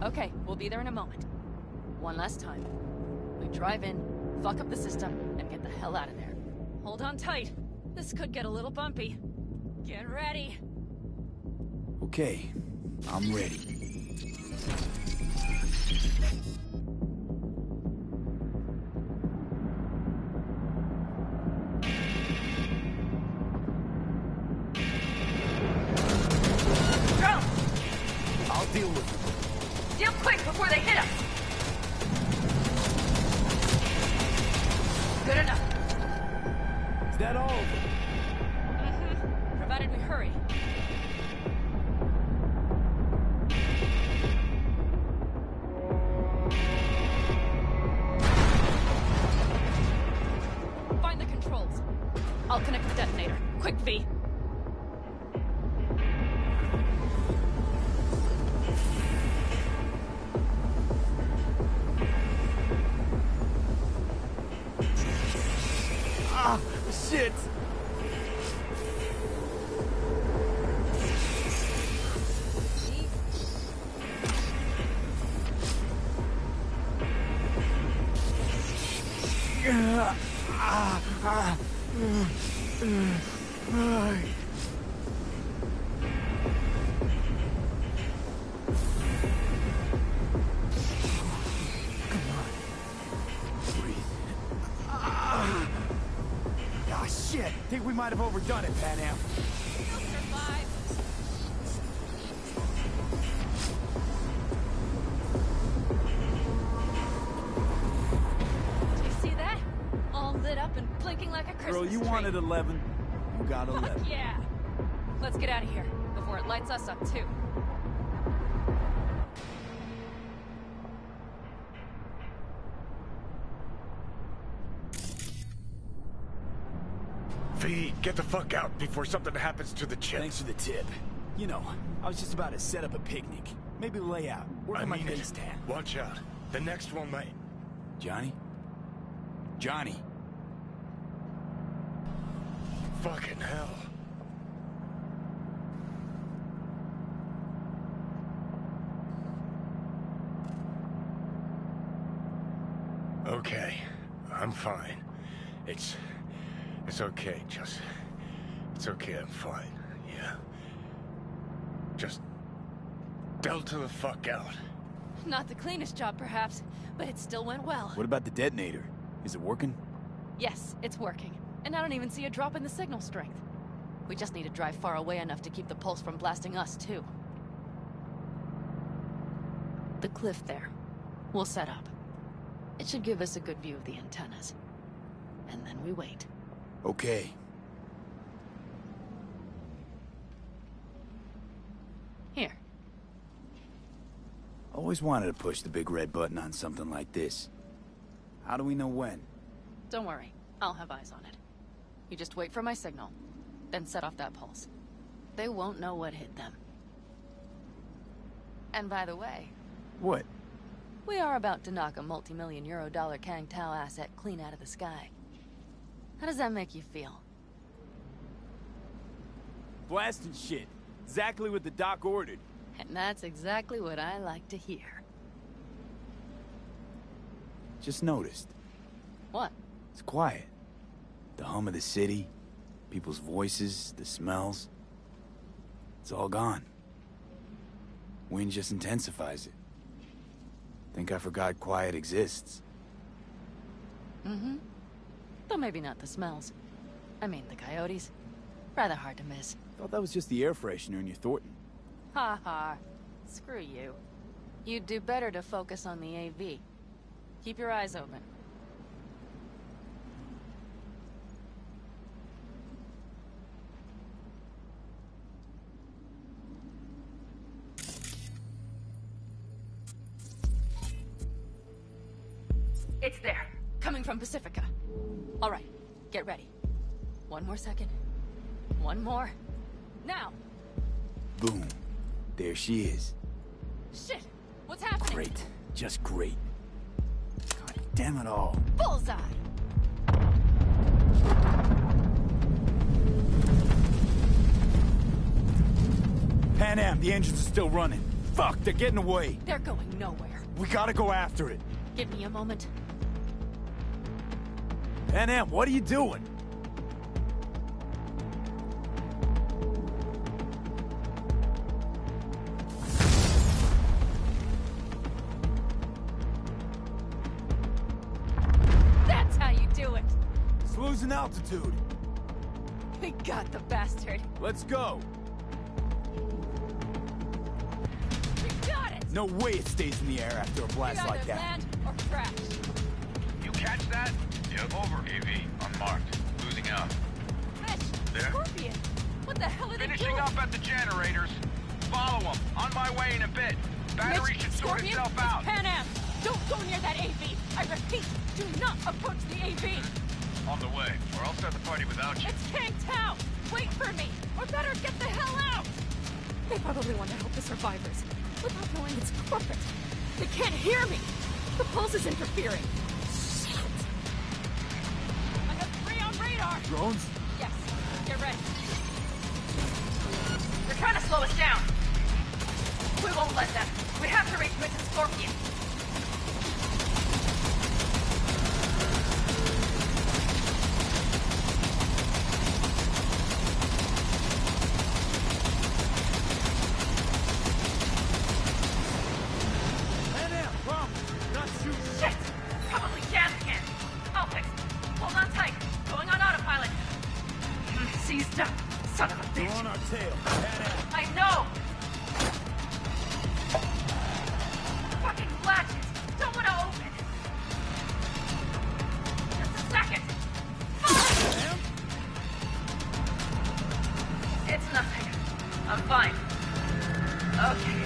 Okay, we'll be there in a moment. One last time. We drive in, fuck up the system, and get the hell out of there. Hold on tight. This could get a little bumpy. Get ready. Okay, I'm ready. Drone! I'll deal with it. Deal quick before they hit us! Good enough. Is that all of them? Mm-hmm. Provided we hurry. Find the controls. I'll connect the detonator. Quick, V. Ah, shit! Shit! Think we might have overdone it, Pan Am. Do you see that? All lit up and blinking like a Christmas Girl, you tree. wanted 11. You got 11. Fuck yeah! Let's get out of here before it lights us up too. V, get the fuck out before something happens to the chip. Thanks for the tip. You know, I was just about to set up a picnic. Maybe lay out. Work on my face tan. Watch out. The next one might. Johnny? Johnny! Fucking hell. Okay, I'm fine. It's okay, just... It's okay, I'm fine, yeah. Just... Delta the fuck out. Not the cleanest job, perhaps, but it still went well. What about the detonator? Is it working? Yes, it's working. And I don't even see a drop in the signal strength. We just need to drive far away enough to keep the pulse from blasting us, too. The cliff there. We'll set up. It should give us a good view of the antennas. And then we wait. Okay. Here. Always wanted to push the big red button on something like this. How do we know when? Don't worry. I'll have eyes on it. You just wait for my signal, then set off that pulse. They won't know what hit them. And by the way... What? We are about to knock a multi-million-euro Kang Tao asset clean out of the sky. How does that make you feel? blasting shit. Exactly what the doc ordered. And that's exactly what I like to hear. Just noticed. What? It's quiet. The hum of the city, people's voices, the smells. It's all gone. Wind just intensifies it. Think I forgot quiet exists. Mm-hmm. Though maybe not the smells. I mean, the coyotes. Rather hard to miss. Thought that was just the air freshener in your Thornton. Ha ha. Screw you. You'd do better to focus on the AV. Keep your eyes open. It's there. Coming from Pacifica. All right, get ready. One more second. One more. Now! Boom. There she is. Shit! What's happening? Great. Just great. God damn it all. Bullseye! Pan Am, the engines are still running. Fuck, they're getting away. They're going nowhere. We gotta go after it. Give me a moment. Pan Am, what are you doing? That's how you do it! It's losing altitude. We got the bastard. Let's go. We got it! No way it stays in the air after a blast like that. Land or crash. You catch that? Yep, over. AV, unmarked. Losing out. Fish! There? Scorpion! What the hell are they doing? Finishing up at the generators. Follow them. On my way in a bit. Battery Mitch, should sort Scorpion, itself it's out. Pan Am! Don't go near that AV! I repeat, do not approach the AV! On the way, or I'll start the party without you. It's Kang Tao! Wait for me! Or better, get the hell out! They probably want to help the survivors, without knowing it's corporate. They can't hear me! The pulse is interfering. Shit! I have 3 on radar! Drones? Yes, get ready. They're trying to slow us down. We won't let them. We have to reach Mitch and Scorpion. Pan Am, come! Not shoot! Shit! Probably jam can. I'll fix it. Hold on tight. Going on autopilot. Seized up. Son of a bitch. We're on our tail. Pan Am. I know! Fucking latches! Don't want to open! Just a second! Pan? It's nothing. I'm fine. Okay.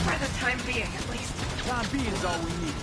For the time being, at least. Time being is all we need.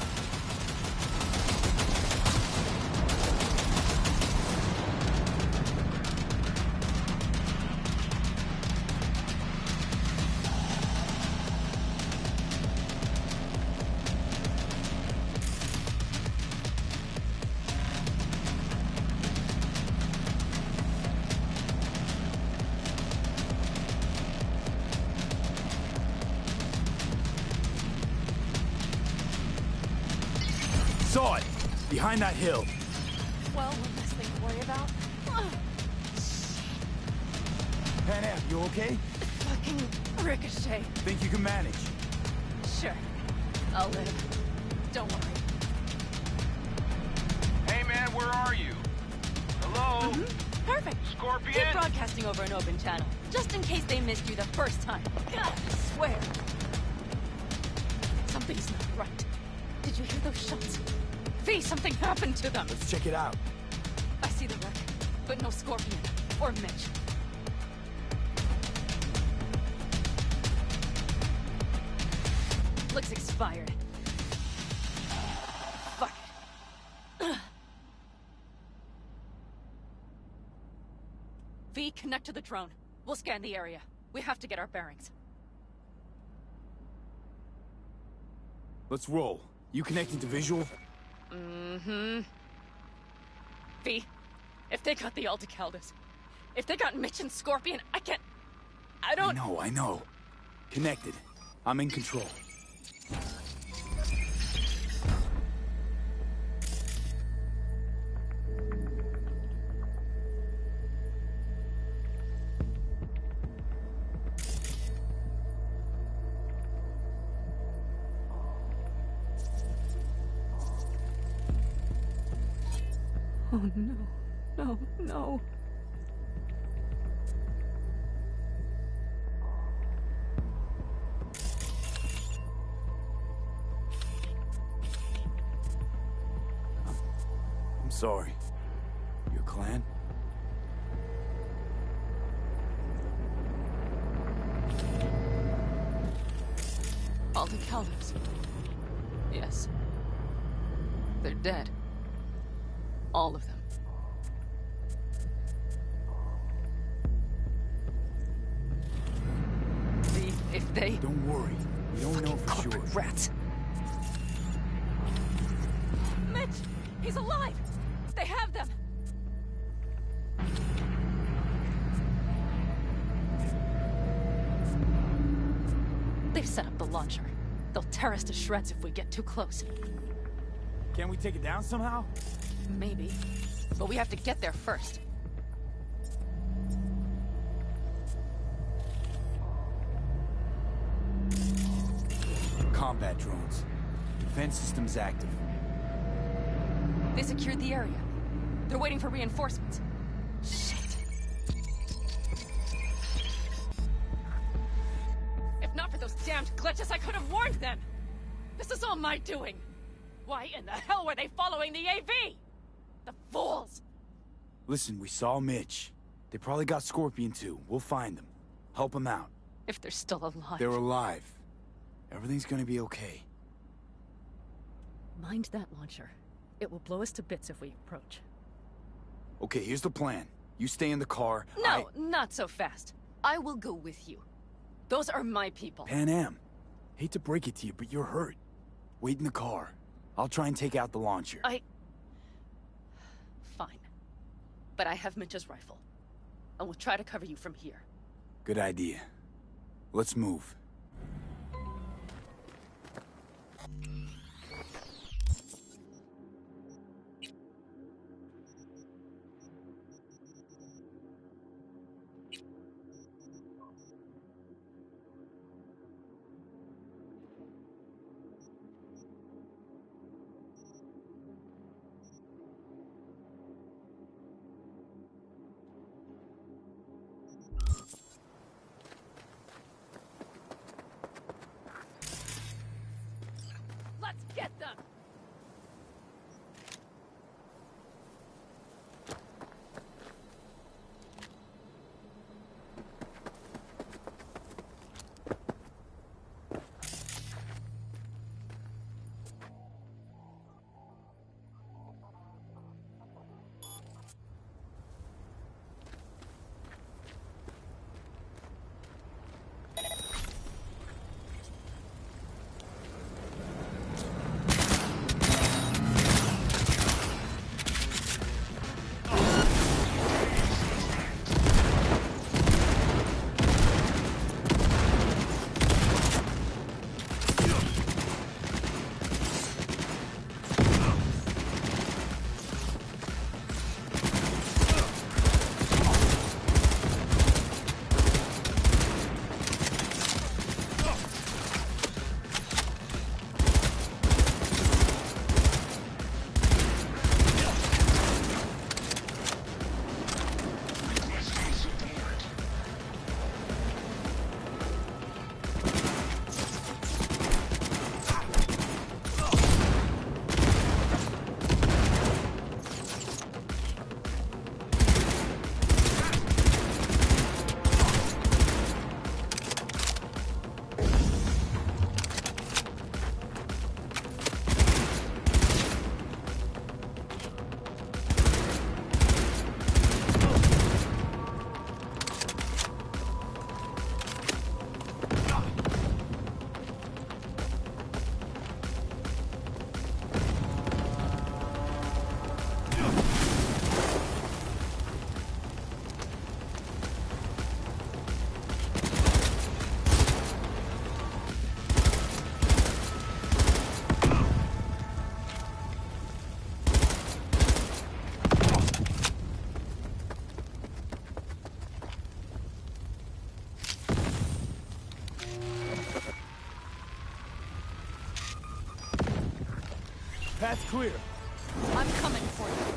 Saw it! Behind that hill. Well, one less thing to worry about. Pan Am, you okay? Fucking ricochet. Think you can manage? Sure. I'll live. Don't worry. Hey man, where are you? Hello? Perfect. Scorpion? Keep broadcasting over an open channel, just in case they missed you the first time. God, I swear. Something's not right. Did you hear those shots? V, something happened to them. Let's check it out. I see the wreck, but no Scorpion or Mitch. Looks expired. Fuck it. V, connect to the drone. We'll scan the area. We have to get our bearings. Let's roll. You connecting to visual? Mm-hmm. V, if they got the Aldecaldos, If they got Mitch and Scorpion, I can't... I don't... I know. Connected. I'm in control. Oh no. No, no. I'm sorry. Your clan? All the Calders. Yes. They're dead. All of them. If they... Don't worry. We don't know for sure. Rats. Mitch! He's alive! They have them! They've set up the launcher. They'll tear us to shreds if we get too close. Can we take it down somehow? Maybe. But we have to get there first. Combat drones. Defense systems active. They secured the area. They're waiting for reinforcements. Shit. If not for those damned glitches, I could have warned them! This is all my doing! Why in the hell were they following the AV? The fools! Listen, we saw Mitch. They probably got Scorpion too. We'll find them. Help them out. If they're still alive. They're alive. Everything's gonna be okay. Mind that launcher. It will blow us to bits if we approach. Okay, here's the plan. You stay in the car. No, not so fast. I will go with you. Those are my people. Panam. Hate to break it to you, but you're hurt. Wait in the car. I'll try and take out the launcher. Fine. But I have Mitch's rifle. And we'll try to cover you from here. Good idea. Let's move. Let's get them! Path's clear. I'm coming for you.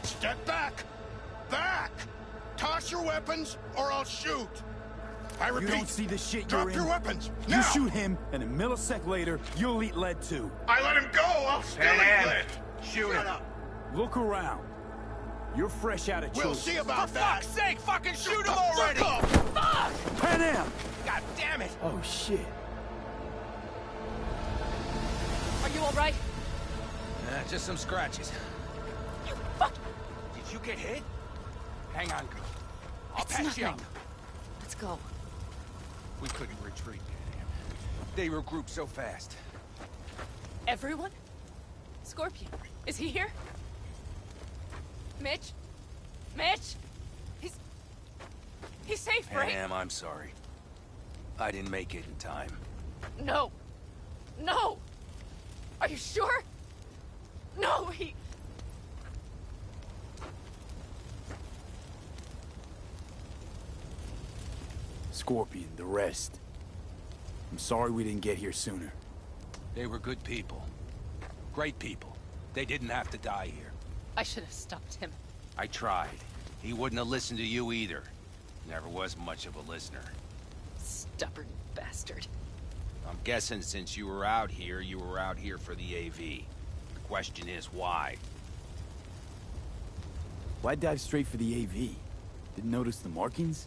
Step back! Back! Toss your weapons, or I'll shoot! I repeat, You don't see the shit drop you're in. your weapons, You now! shoot him, and a millisecond later, you'll eat lead too. I let him go, I'll still eat lead! Shoot Shut him. up! Look around. You're fresh out of choice. We'll see about For that! fuck's sake, fucking shoot him the already! fuck up! Fuck! Pan Am! God damn it! Oh, shit. Are you alright? Just some scratches. You fuck! Did you get hit? Hang on, girl. I'll It's patch you up. nothing. Let's go. We couldn't retreat, man. They regrouped so fast. Everyone? Scorpion, is he here? Mitch? Mitch? He's safe, right? Pam, I'm sorry. I didn't make it in time. No. No! Are you sure? No, he... Scorpion, the rest. I'm sorry we didn't get here sooner. They were good people. Great people. They didn't have to die here. I should have stopped him. I tried. He wouldn't have listened to you either. Never was much of a listener. Stubborn bastard. I'm guessing since you were out here for the AV. The question is, why? Why dive straight for the AV? Didn't notice the markings?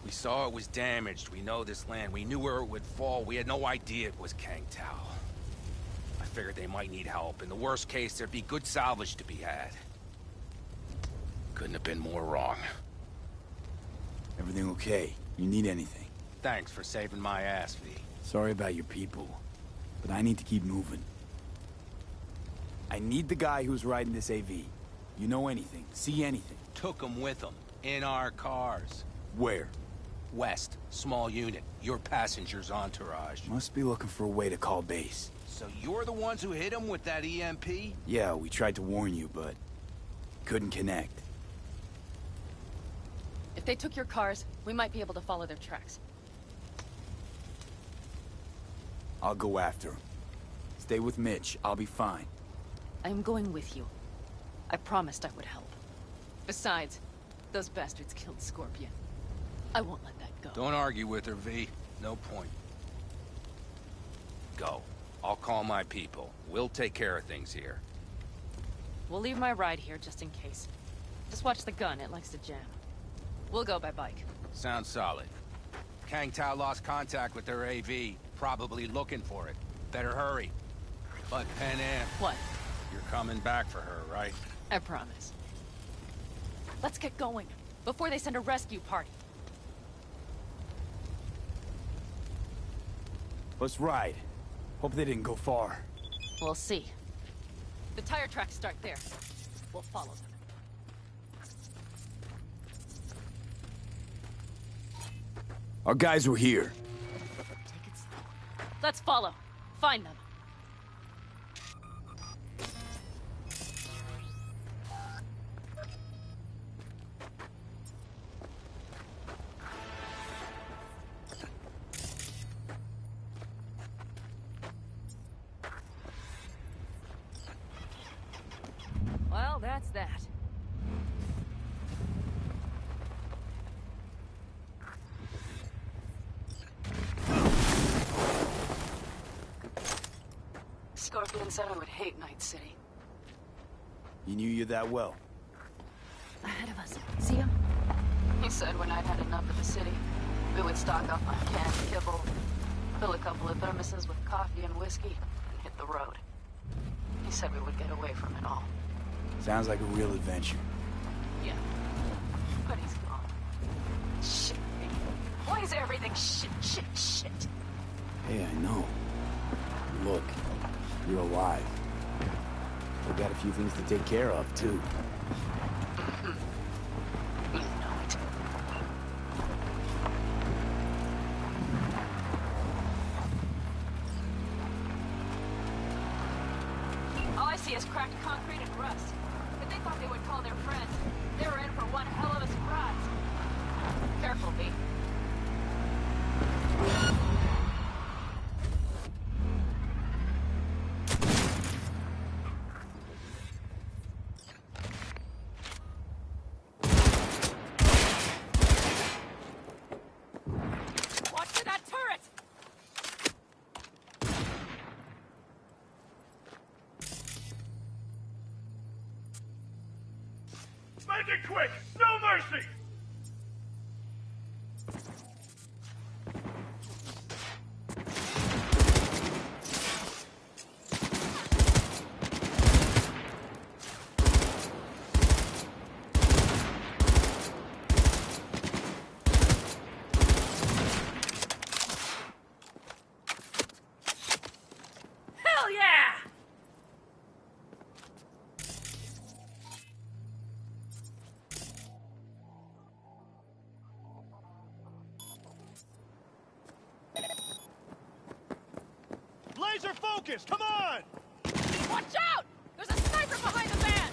We saw it was damaged. We know this land. We knew where it would fall. We had no idea it was Kang Tao. I figured they might need help. In the worst case, there'd be good salvage to be had. Couldn't have been more wrong. Everything okay? You need anything? Thanks for saving my ass, V. Sorry about your people, but I need to keep moving. I need the guy who's riding this AV. You know anything? See anything? Took him with him. In our cars. Where? West. Small unit. Your passenger's entourage. Must be looking for a way to call base. So you're the ones who hit him with that EMP? Yeah, we tried to warn you, but couldn't connect. If they took your cars, we might be able to follow their tracks. I'll go after him. Stay with Mitch. I'll be fine. I am going with you. I promised I would help. Besides, those bastards killed Scorpion. I won't let that go. Don't argue with her, V. No point. Go. I'll call my people. We'll take care of things here. We'll leave my ride here just in case. Just watch the gun, it likes to jam. We'll go by bike. Sounds solid. Kang Tao lost contact with their AV. Probably looking for it. Better hurry. But Pan Am... What? You're coming back for her, right? I promise. Let's get going, before they send a rescue party. Let's ride. Hope they didn't go far. We'll see. The tire tracks start there. We'll follow them. Our guys were here. Let's follow. Find them. Well, that's that. Scorpion said I would hate Night City. He knew you that well. Ahead of us. See him? He said when I'd had enough of the city, we would stock up on canned kibble, fill a couple of thermoses with coffee and whiskey, and hit the road. He said we would get away from it all. Sounds like a real adventure. Yeah. But he's gone. Shit. Why is everything shit, shit, shit? Hey, I know. Look, you're alive. We got a few things to take care of, too. You know it. All I see is cracked concrete and rust. If they thought they would call their friends, they were in for one hell of a surprise. Careful, V. Watch for that turret! Make it quick! No mercy! Hell yeah! Laser focus! Come on! Watch out! There's a sniper behind the van!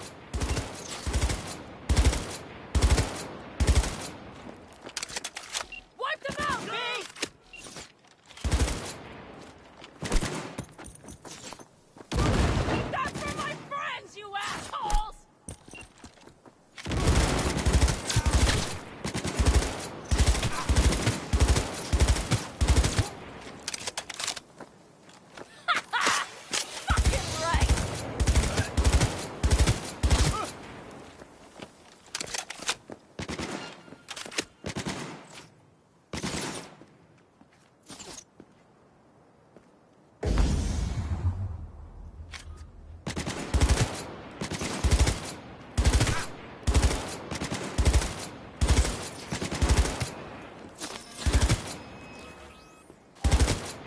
Wipe them out, V! That's for my friends, you assholes! Fucking right!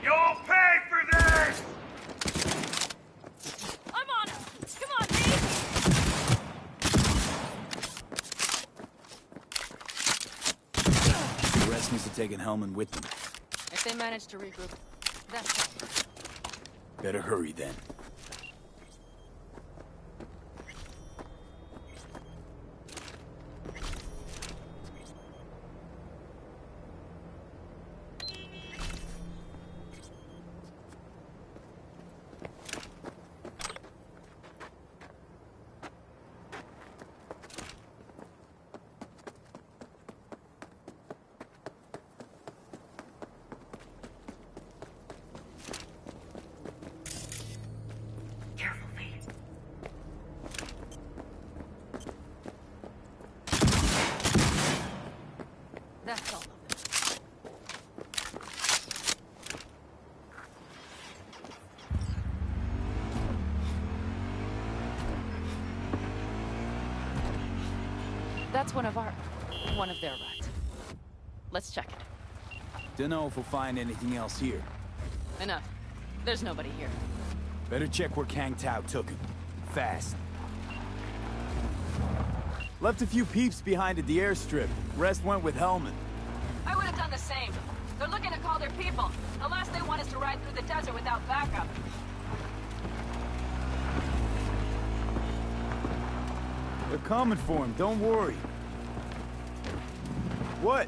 You'll pay for this! I'm on him! Come on, V! The rest must have taken Hellman with them. If they manage to regroup, that's all. Better hurry, then. Careful, V. That's all of it. That's one of their rides. Let's check it. Dunno if we'll find anything else here. Enough. There's nobody here. Better check where Kang Tao took him. Fast. Left a few peeps behind at the airstrip. Rest went with Hellman. I would have done the same. They're looking to call their people. The last they want is to ride through the desert without backup. They're coming for him, don't worry. What?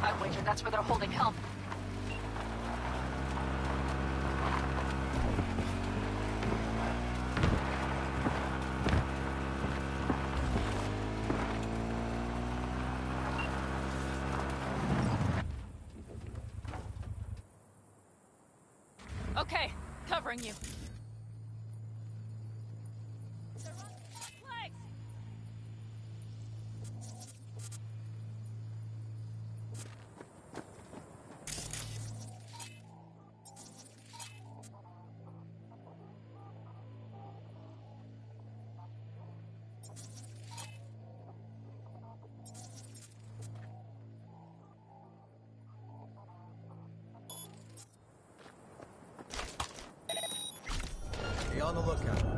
I wager that's where they're holding Helm. Okay, covering you. on the lookout.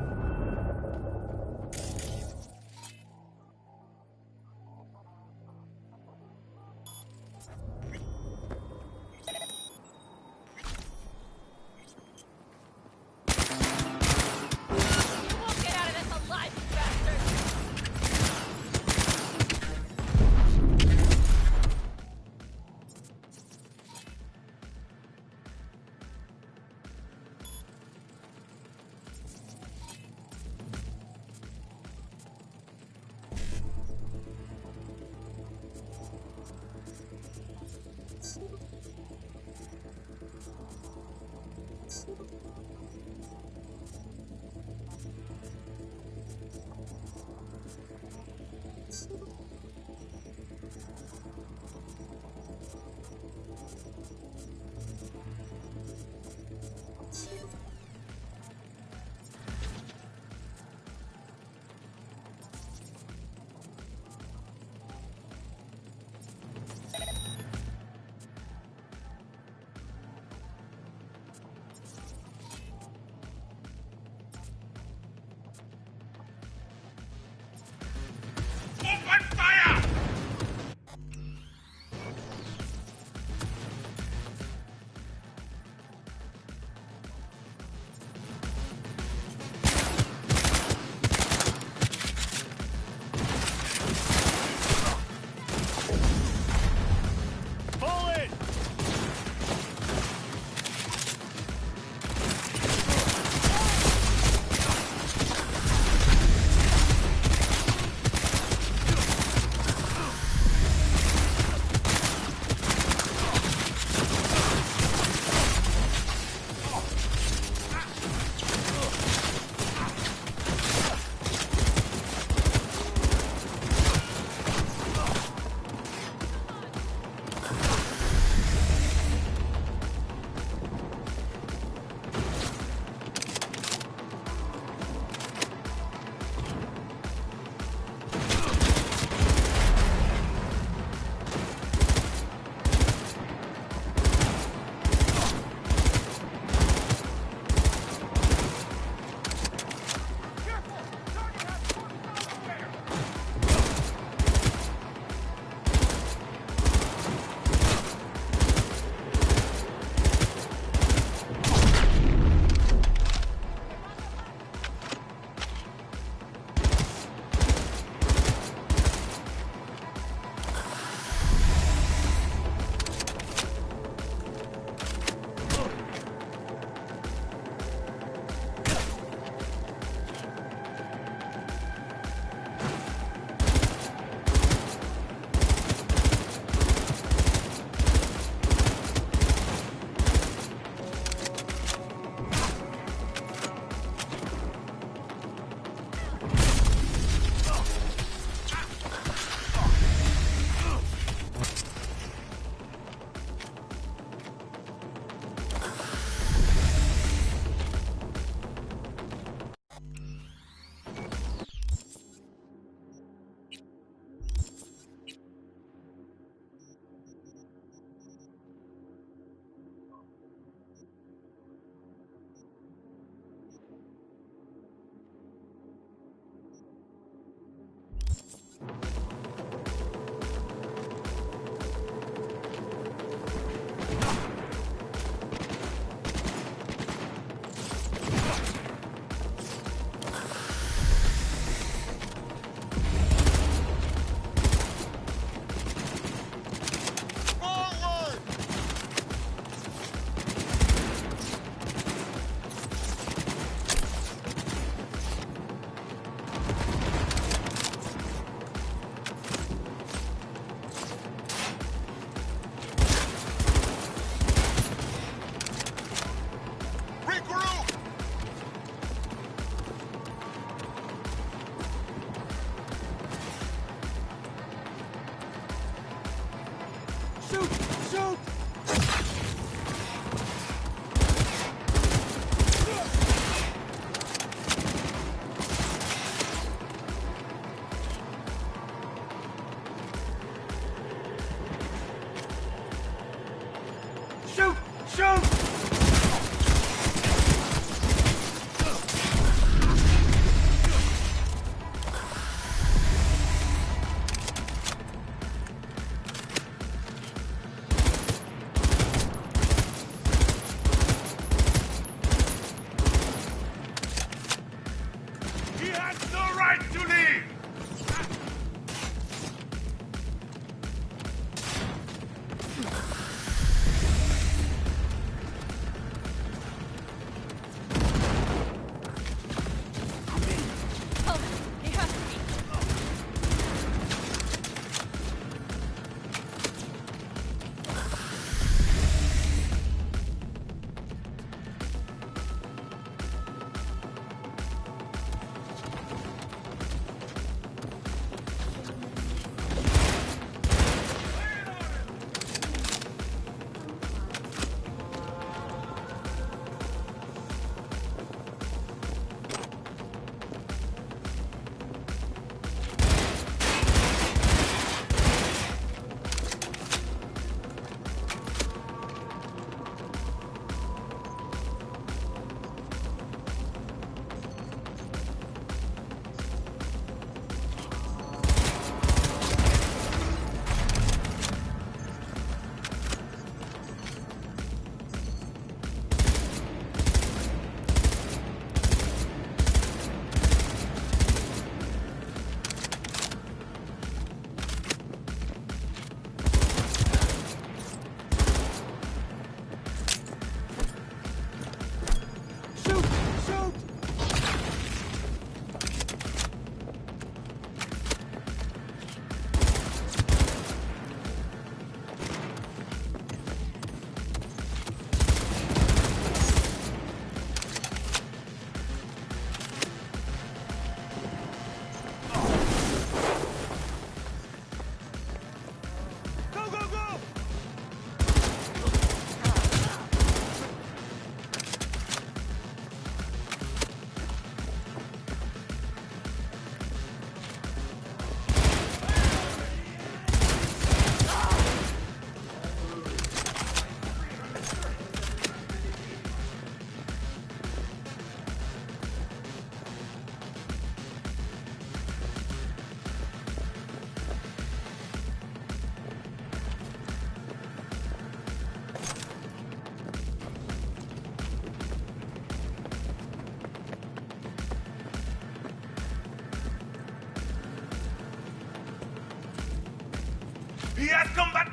Shoot!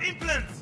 implants!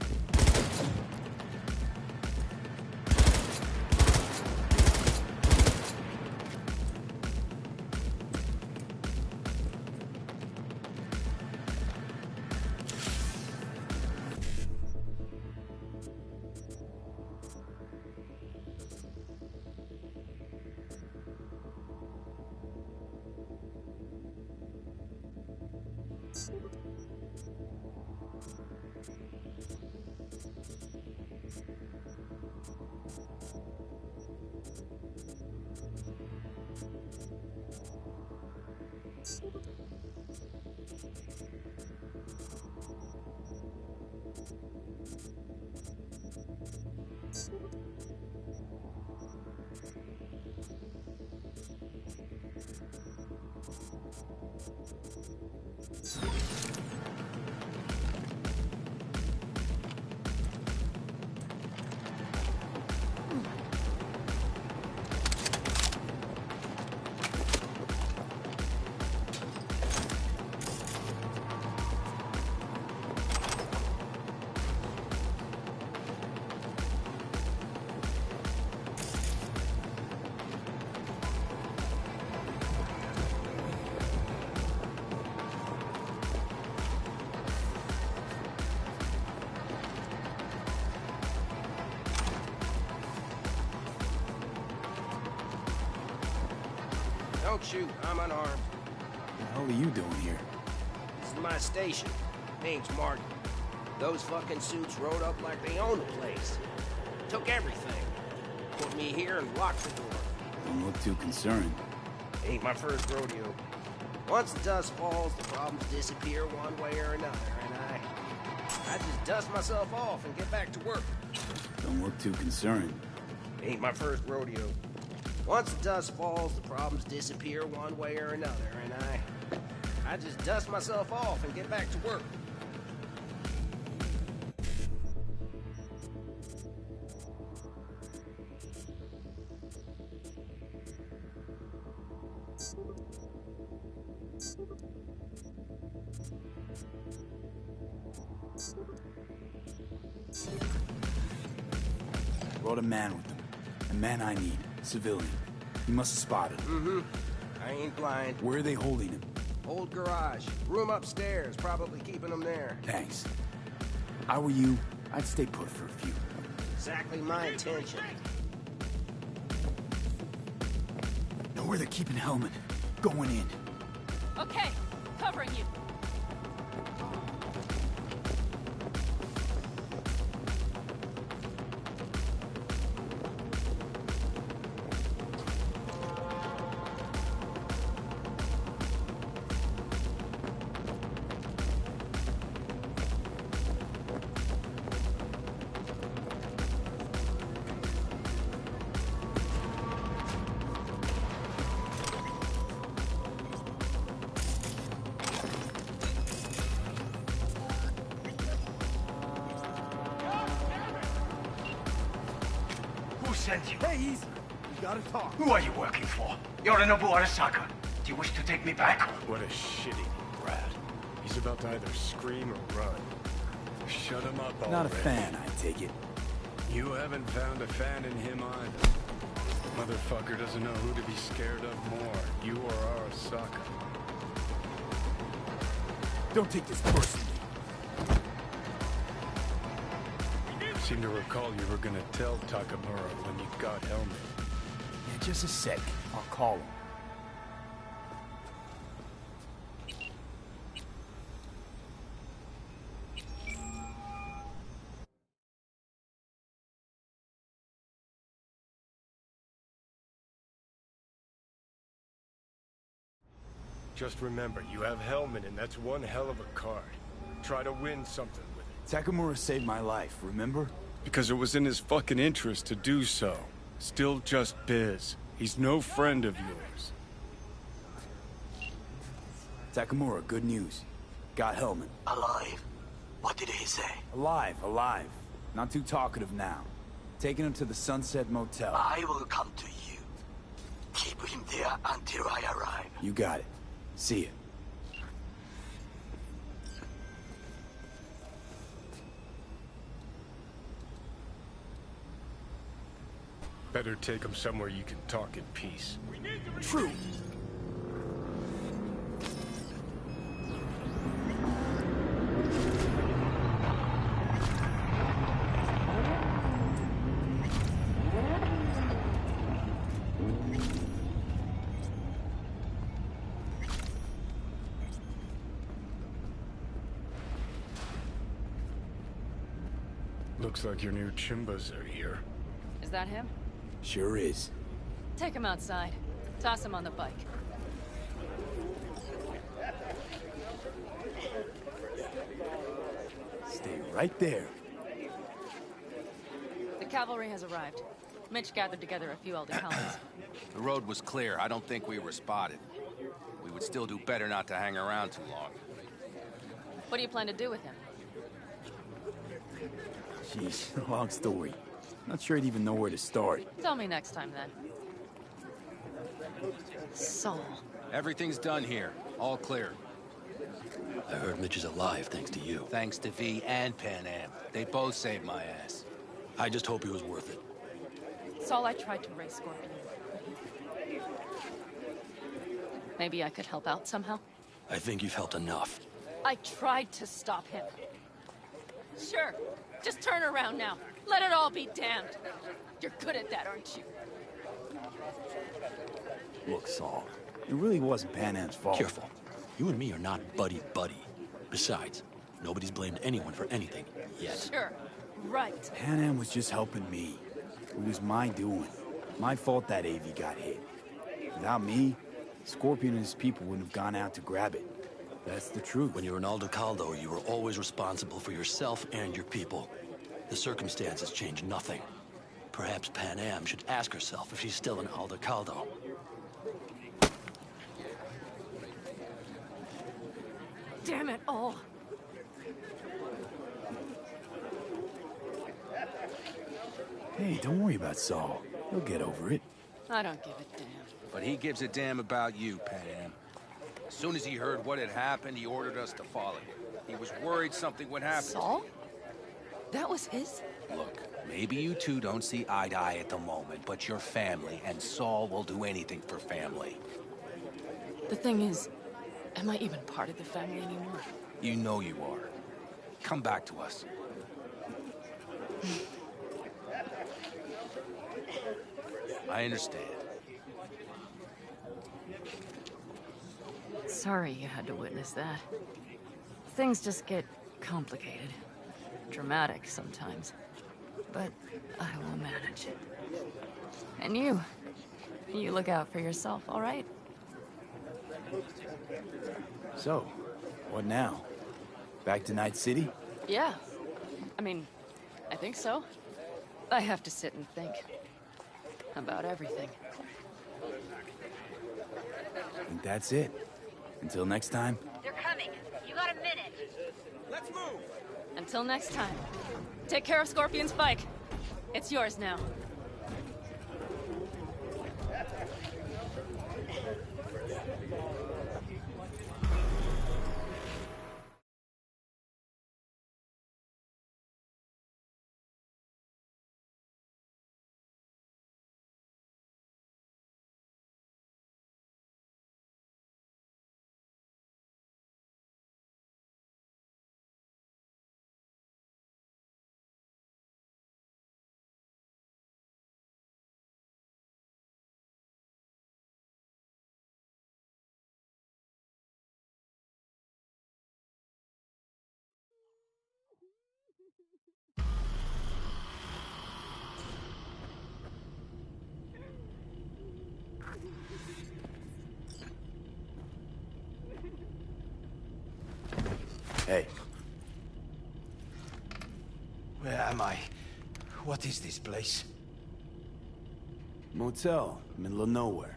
Don't shoot. I'm unarmed. What the hell are you doing here? This is my station. Name's Martin. Those fucking suits rode up like they own the place. Took everything. Put me here and locked the door. Don't look too concerned. Ain't my first rodeo. Once the dust falls, the problems disappear one way or another, and I just dust myself off and get back to work. Don't look too concerned. Ain't my first rodeo. Once the dust falls, the problems disappear one way or another, and I just dust myself off and get back to work. Brought a man with them. A man I need. Civilian. You must have spotted him. I ain't blind. Where are they holding him? Old garage. Room upstairs. Probably keeping him there. Thanks. If I were you, I'd stay put for a few. Exactly my intention. Know where they're keeping Hellman. Going in. Okay, covering you. Who sent you? Hey, easy. We gotta talk. Who are you working for? Yorinobu Arasaka. Do you wish to take me back? What a shitty brat. He's about to either scream or run. Shut him up already. Not a fan, I take it. You haven't found a fan in him either. Motherfucker doesn't know who to be scared of more, you or Arasaka. Don't take this personally. Seem to recall you were gonna tell Takamura when you got Hellman. Yeah, just a sec. I'll call him. Just remember, you have Hellman, and that's one hell of a card. Try to win something with it. Takamura saved my life, remember? Because it was in his fucking interest to do so. Still just Biz. He's no friend of yours. Takamura, good news. Got Hellman. Alive? What did he say? Alive, alive. Not too talkative now. Taking him to the Sunset Motel. I will come to you. Keep him there until I arrive. You got it. See ya. Better take him somewhere you can talk in peace. True. Looks like your new Chimbas are here. Is that him? Sure is. Take him outside. Toss him on the bike. Stay right there. The cavalry has arrived. Mitch gathered together a few elder helmets. The road was clear. I don't think we were spotted. We would still do better not to hang around too long. What do you plan to do with him? Jeez, long story. Not sure I'd even know where to start. Tell me next time, then. Saul. Everything's done here. All clear. I heard Mitch is alive thanks to you. Thanks to V and Pan Am. They both saved my ass. I just hope he was worth it. Saul, I tried to raise Scorpion. Maybe I could help out somehow? I think you've helped enough. I tried to stop him. Sure. Just turn around now. Let it all be damned. You're good at that, aren't you? Look, Saul, it really wasn't Pan Am's fault. Careful. You and me are not buddy-buddy. Besides, nobody's blamed anyone for anything, yet. Sure. Right. Pan Am was just helping me. It was my doing. My fault that AV got hit. Without me, Scorpion and his people wouldn't have gone out to grab it. That's the truth. When you were in Aldecaldo, you were always responsible for yourself and your people. The circumstances changed nothing. Perhaps Pan Am should ask herself if she's still in Aldecaldo. Damn it all. Hey, don't worry about Saul. He'll get over it. I don't give a damn. But he gives a damn about you, Pan Am. As soon as he heard what had happened, he ordered us to follow you. He was worried something would happen. Saul? That was his? Look, maybe you two don't see eye to eye at the moment, but you're family, and Saul will do anything for family. The thing is, am I even part of the family anymore? You know you are. Come back to us. I understand. Sorry you had to witness that. Things just get complicated. Dramatic sometimes. But I will manage it. And you look out for yourself, all right? So, what now? Back to Night City? Yeah. I mean, I think so. I have to sit and think. About everything. And that's it. Until next time. They're coming. You got a minute. Let's move. Until next time. Take care of Scorpion's bike. It's yours now. Hey. Where am I? What is this place? Motel, middle of nowhere.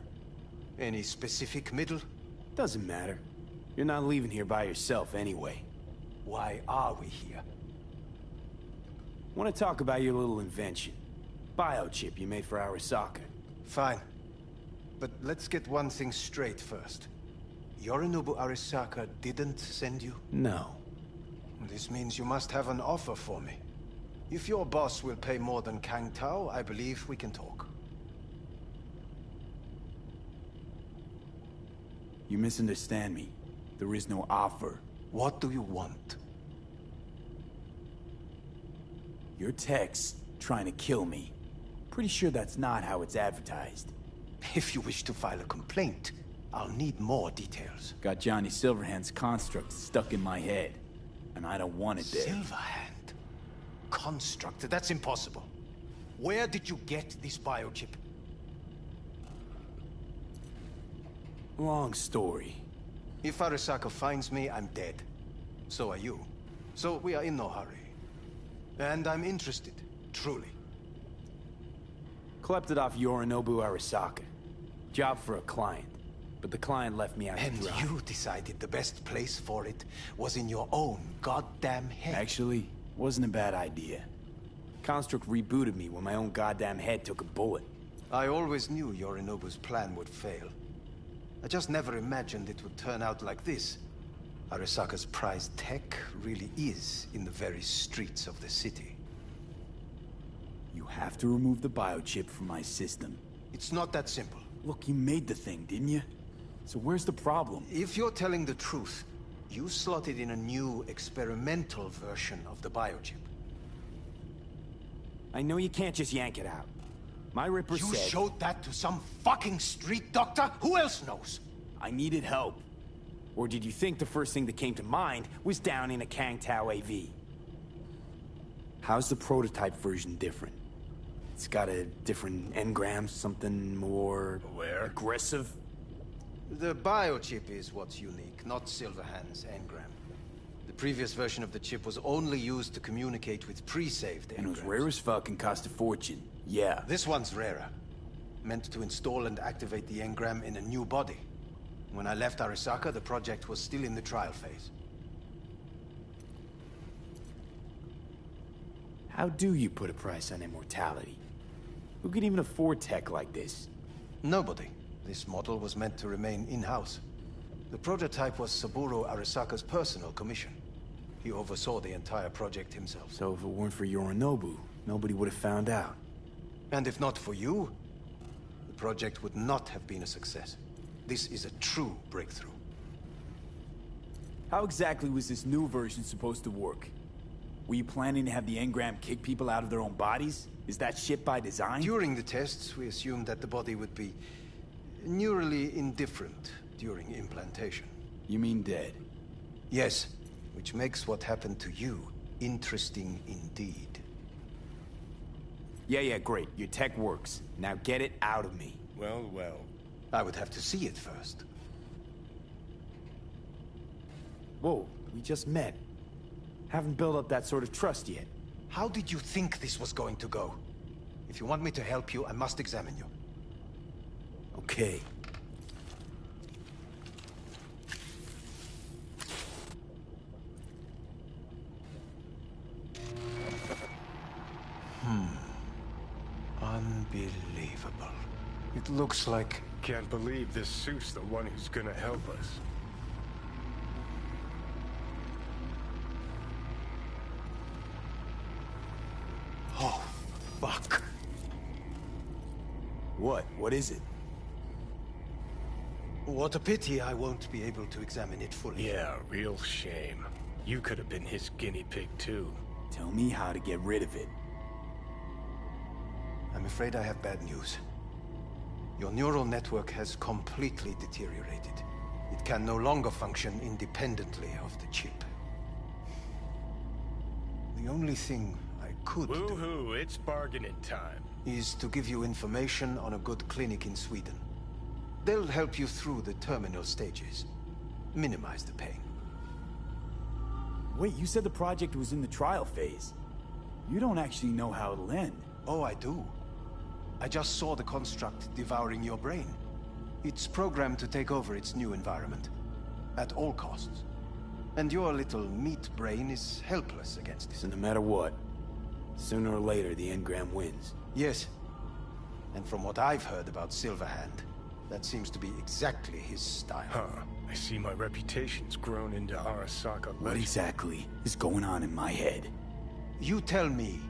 Any specific middle? Doesn't matter. You're not leaving here by yourself anyway. Why are we here? Want to talk about your little invention. Biochip you made for Arasaka. Fine. But let's get one thing straight first. Yorinobu Arasaka didn't send you? No. This means you must have an offer for me. If your boss will pay more than Kang Tao, I believe we can talk. You misunderstand me. There is no offer. What do you want? Your text trying to kill me. Pretty sure that's not how it's advertised. If you wish to file a complaint, I'll need more details. Got Johnny Silverhand's construct stuck in my head, and I don't want it there. Silverhand? Construct? That's impossible. Where did you get this biochip? Long story. If Arasaka finds me, I'm dead. So are you. So we are in no hurry. And I'm interested, truly. Collected off Yorinobu Arasaka. Job for a client. But the client left me out to dry. And you decided the best place for it was in your own goddamn head. Actually, wasn't a bad idea. Construct rebooted me when my own goddamn head took a bullet. I always knew Yorinobu's plan would fail. I just never imagined it would turn out like this. Arasaka's prized tech really is in the very streets of the city. You have to remove the biochip from my system. It's not that simple. Look, you made the thing, didn't you? So where's the problem? If you're telling the truth, you slotted in a new experimental version of the biochip. I know you can't just yank it out. My Ripper said... You showed that to some fucking street doctor? Who else knows? I needed help. Or did you think the first thing that came to mind was down in a Kang Tao AV? How's the prototype version different? It's got a different engram, something more... aggressive? The biochip is what's unique, not Silverhand's engram. The previous version of the chip was only used to communicate with pre-saved engrams. And it was rare as fuck and cost a fortune. Yeah. This one's rarer. Meant to install and activate the engram in a new body. When I left Arasaka, the project was still in the trial phase. How do you put a price on immortality? Who could even afford tech like this? Nobody. This model was meant to remain in-house. The prototype was Saburo Arasaka's personal commission. He oversaw the entire project himself. So if it weren't for Yorinobu, nobody would have found out. And if not for you, the project would not have been a success. This is a true breakthrough. How exactly was this new version supposed to work? Were you planning to have the engram kick people out of their own bodies? Is that shit by design? During the tests, we assumed that the body would be neurally indifferent during implantation. You mean dead? Yes, which makes what happened to you interesting indeed. Yeah, great. Your tech works. Now get it out of me. Well. I would have to see it first. Whoa, we just met. Haven't built up that sort of trust yet. How did you think this was going to go? If you want me to help you, I must examine you. Okay. Unbelievable. It looks like... Can't believe this suit's the one who's gonna help us. Oh, fuck. What? What is it? What a pity I won't be able to examine it fully. Yeah, real shame. You could have been his guinea pig, too. Tell me how to get rid of it. I'm afraid I have bad news. Your neural network has completely deteriorated. It can no longer function independently of the chip. The only thing I could Woohoo, it's bargaining time. Is to give you information on a good clinic in Sweden. They'll help you through the terminal stages. Minimize the pain. Wait, you said the project was in the trial phase. You don't actually know how it'll end. Oh, I do. I just saw the construct devouring your brain. It's programmed to take over its new environment. At all costs. And your little meat brain is helpless against it. So no matter what, sooner or later the engram wins. Yes. And from what I've heard about Silverhand, that seems to be exactly his style. Huh. I see my reputation's grown into Arasaka legend. What exactly is going on in my head? You tell me,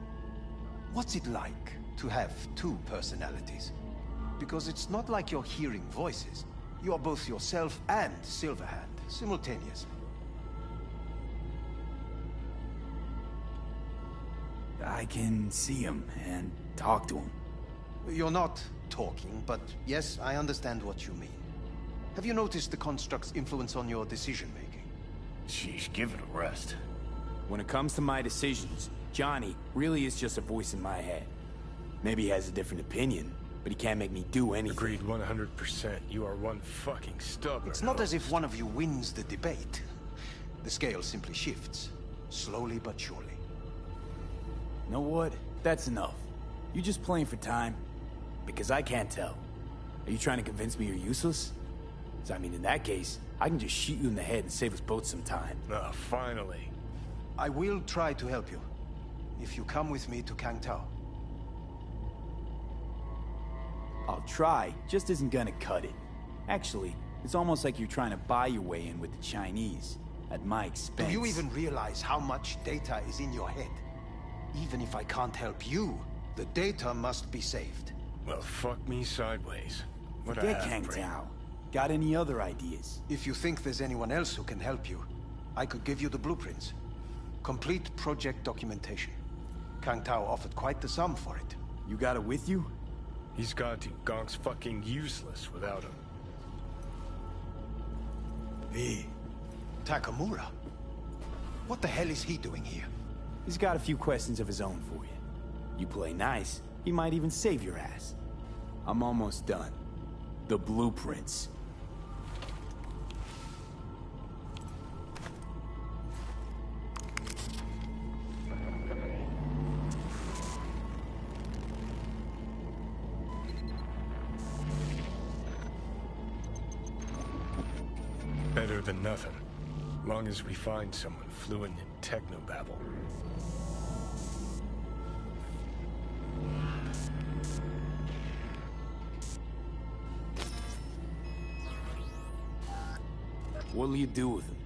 what's it like to have two personalities? Because it's not like you're hearing voices. You are both yourself and Silverhand, simultaneously. I can see him and talk to him. You're not talking, but yes, I understand what you mean. Have you noticed the construct's influence on your decision-making? Sheesh, give it a rest. When it comes to my decisions, Johnny really is just a voice in my head. Maybe he has a different opinion, but he can't make me do anything. Agreed 100%. You are one fucking stubborn. It's not as if one of you wins the debate. The scale simply shifts, slowly but surely. You know what? That's enough. You just playing for time? Because I can't tell. Are you trying to convince me you're useless? 'Cause I mean, in that case, I can just shoot you in the head and save us both some time. Ah, finally. I will try to help you, if you come with me to Kang Tao. I'll try, just isn't gonna cut it. Actually, it's almost like you're trying to buy your way in with the Chinese, at my expense. Do you even realize how much data is in your head? Even if I can't help you, the data must be saved. Well, fuck me sideways. What Forget Kang Tao. Got any other ideas? If you think there's anyone else who can help you, I could give you the blueprints. Complete project documentation. Kang Tao offered quite the sum for it. You got it with you? He's got to. Gonk's fucking useless without him. V. Takamura? What the hell is he doing here? He's got a few questions of his own for you. You play nice, he might even save your ass. I'm almost done. The blueprints. Better than nothing. Long as we find someone fluent in technobabble. What'll you do with him?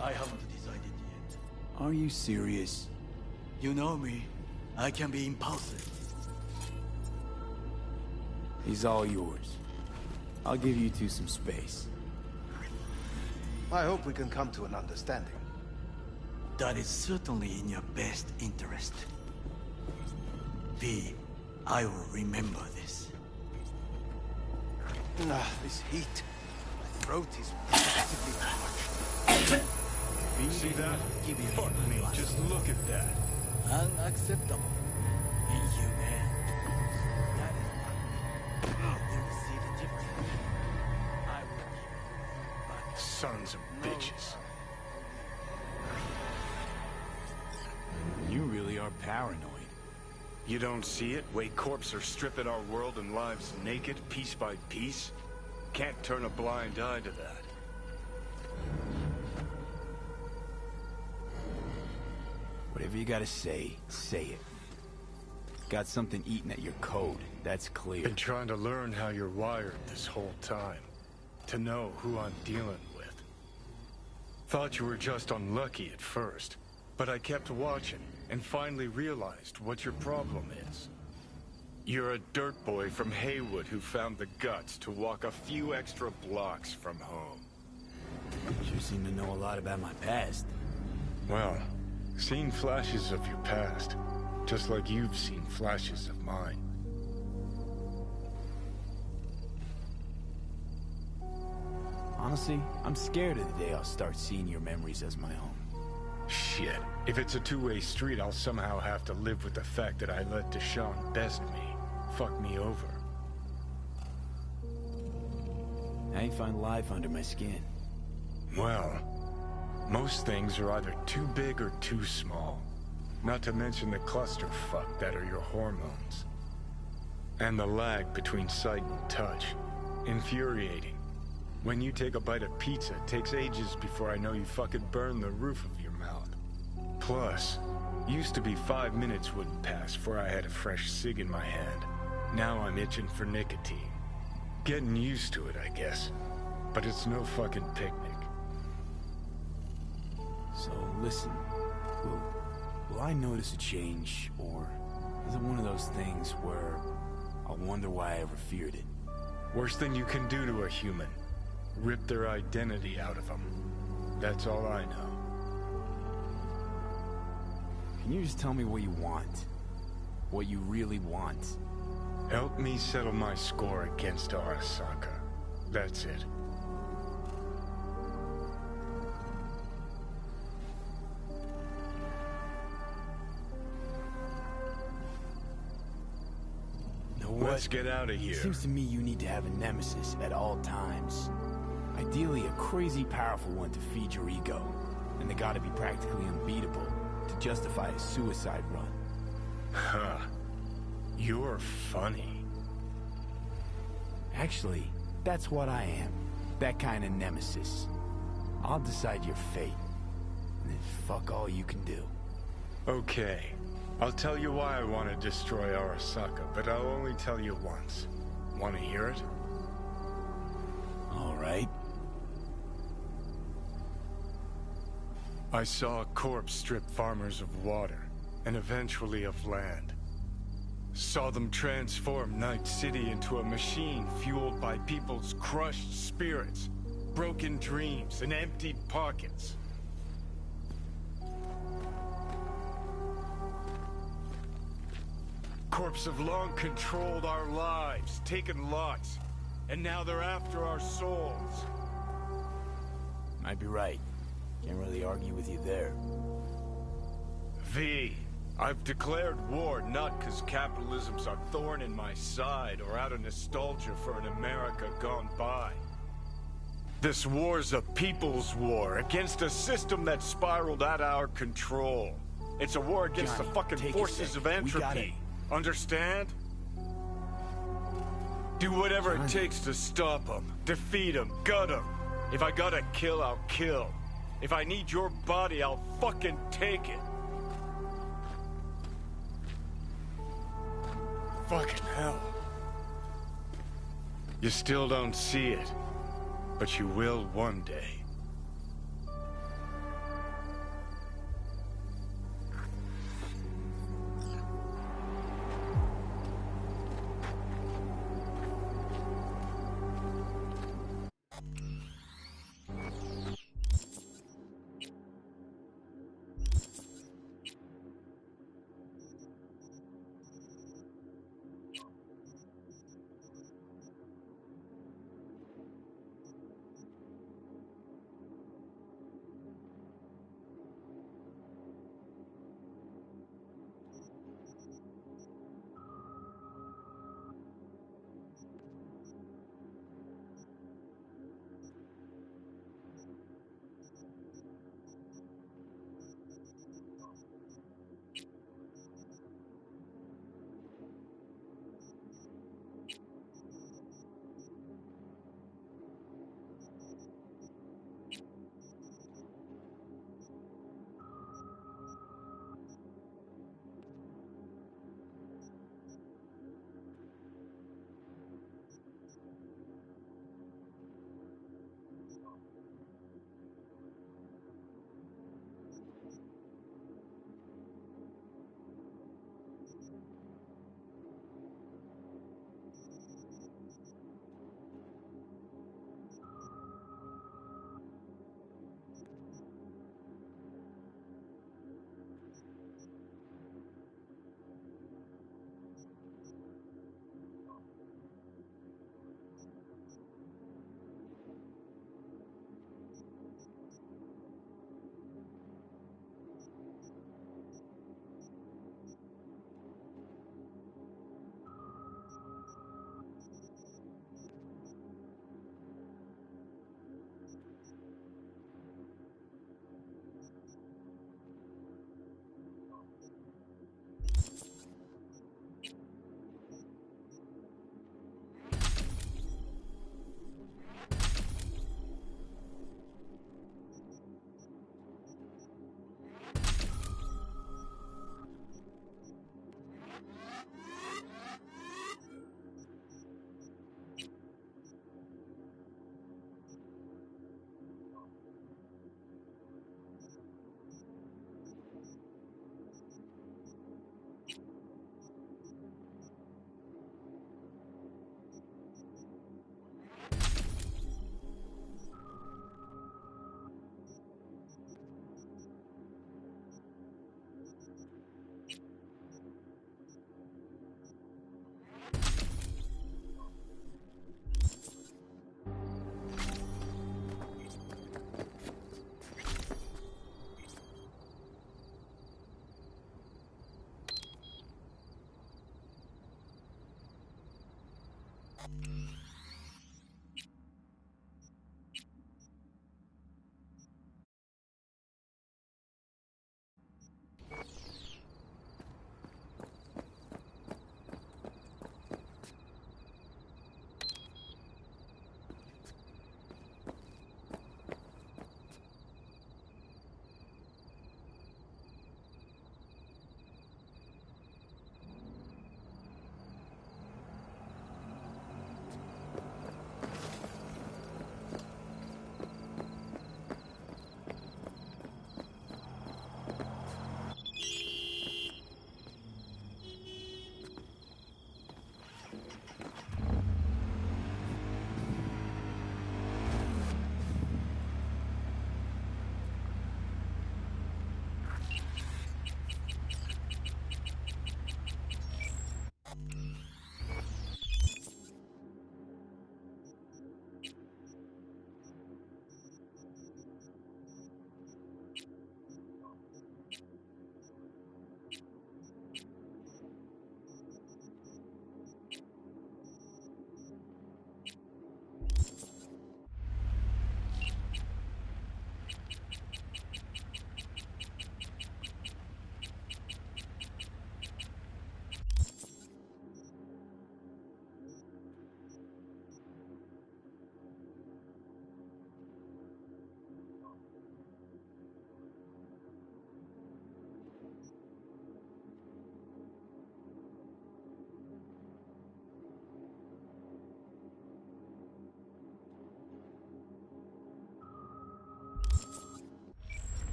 I haven't decided yet. Are you serious? You know me. I can be impulsive. He's all yours. I'll give you two some space. I hope we can come to an understanding. That is certainly in your best interest. V, I will remember this. This heat. My throat is massively parched. See that? Fuck me, just look at that. Unacceptable. Inhumane. That is why they will see the difference. I will give you. Sons of bitches. You really are paranoid. You don't see it? Way corps are stripping our world and lives naked, piece by piece? Can't turn a blind eye to that. Whatever you gotta say, say it. Got something eating at your code, that's clear. Been trying to learn how you're wired this whole time. To know who I'm dealing with. Thought you were just unlucky at first, but I kept watching and finally realized what your problem is. You're a dirt boy from Haywood who found the guts to walk a few extra blocks from home. You seem to know a lot about my past. Well, seen flashes of your past, just like you've seen flashes of mine. Honestly, I'm scared of the day I'll start seeing your memories as my own. Shit. If it's a two-way street, I'll somehow have to live with the fact that I let Deshawn best me. Fuck me over. How you find life under my skin? Well, most things are either too big or too small. Not to mention the clusterfuck that are your hormones. And the lag between sight and touch. Infuriating. When you take a bite of pizza, it takes ages before I know you fucking burn the roof of your mouth. Plus, used to be 5 minutes wouldn't pass before I had a fresh cig in my hand. Now I'm itching for nicotine. Getting used to it, I guess. But it's no fucking picnic. So, listen. Will I notice a change, or is it one of those things where I'll wonder why I ever feared it? Worst thing you can do to a human. Rip their identity out of them. That's all I know. Can you just tell me what you want? What you really want? Help me settle my score against Arasaka. That's it. Let's get out of here. Seems to me you need to have a nemesis at all times. Ideally, a crazy powerful one to feed your ego. And they gotta be practically unbeatable to justify a suicide run. Huh. You're funny. Actually, that's what I am. That kind of nemesis. I'll decide your fate. And then fuck all you can do. Okay. I'll tell you why I want to destroy Arasaka, but I'll only tell you once. Want to hear it? All right. I saw a corpse strip farmers of water, and eventually of land. Saw them transform Night City into a machine fueled by people's crushed spirits, broken dreams, and emptied pockets. Corps have long controlled our lives, taken lots, and now they're after our souls. Might be right. Can't really argue with you there. V, I've declared war not because capitalism's a thorn in my side or out of nostalgia for an America gone by. This war's a people's war against a system that spiraled out of our control. It's a war against Johnny, the fucking forces of entropy. Understand? Do whatever it takes to stop them, defeat them, gut them. If I gotta kill, I'll kill. If I need your body, I'll fucking take it. Fucking hell. You still don't see it, but you will one day.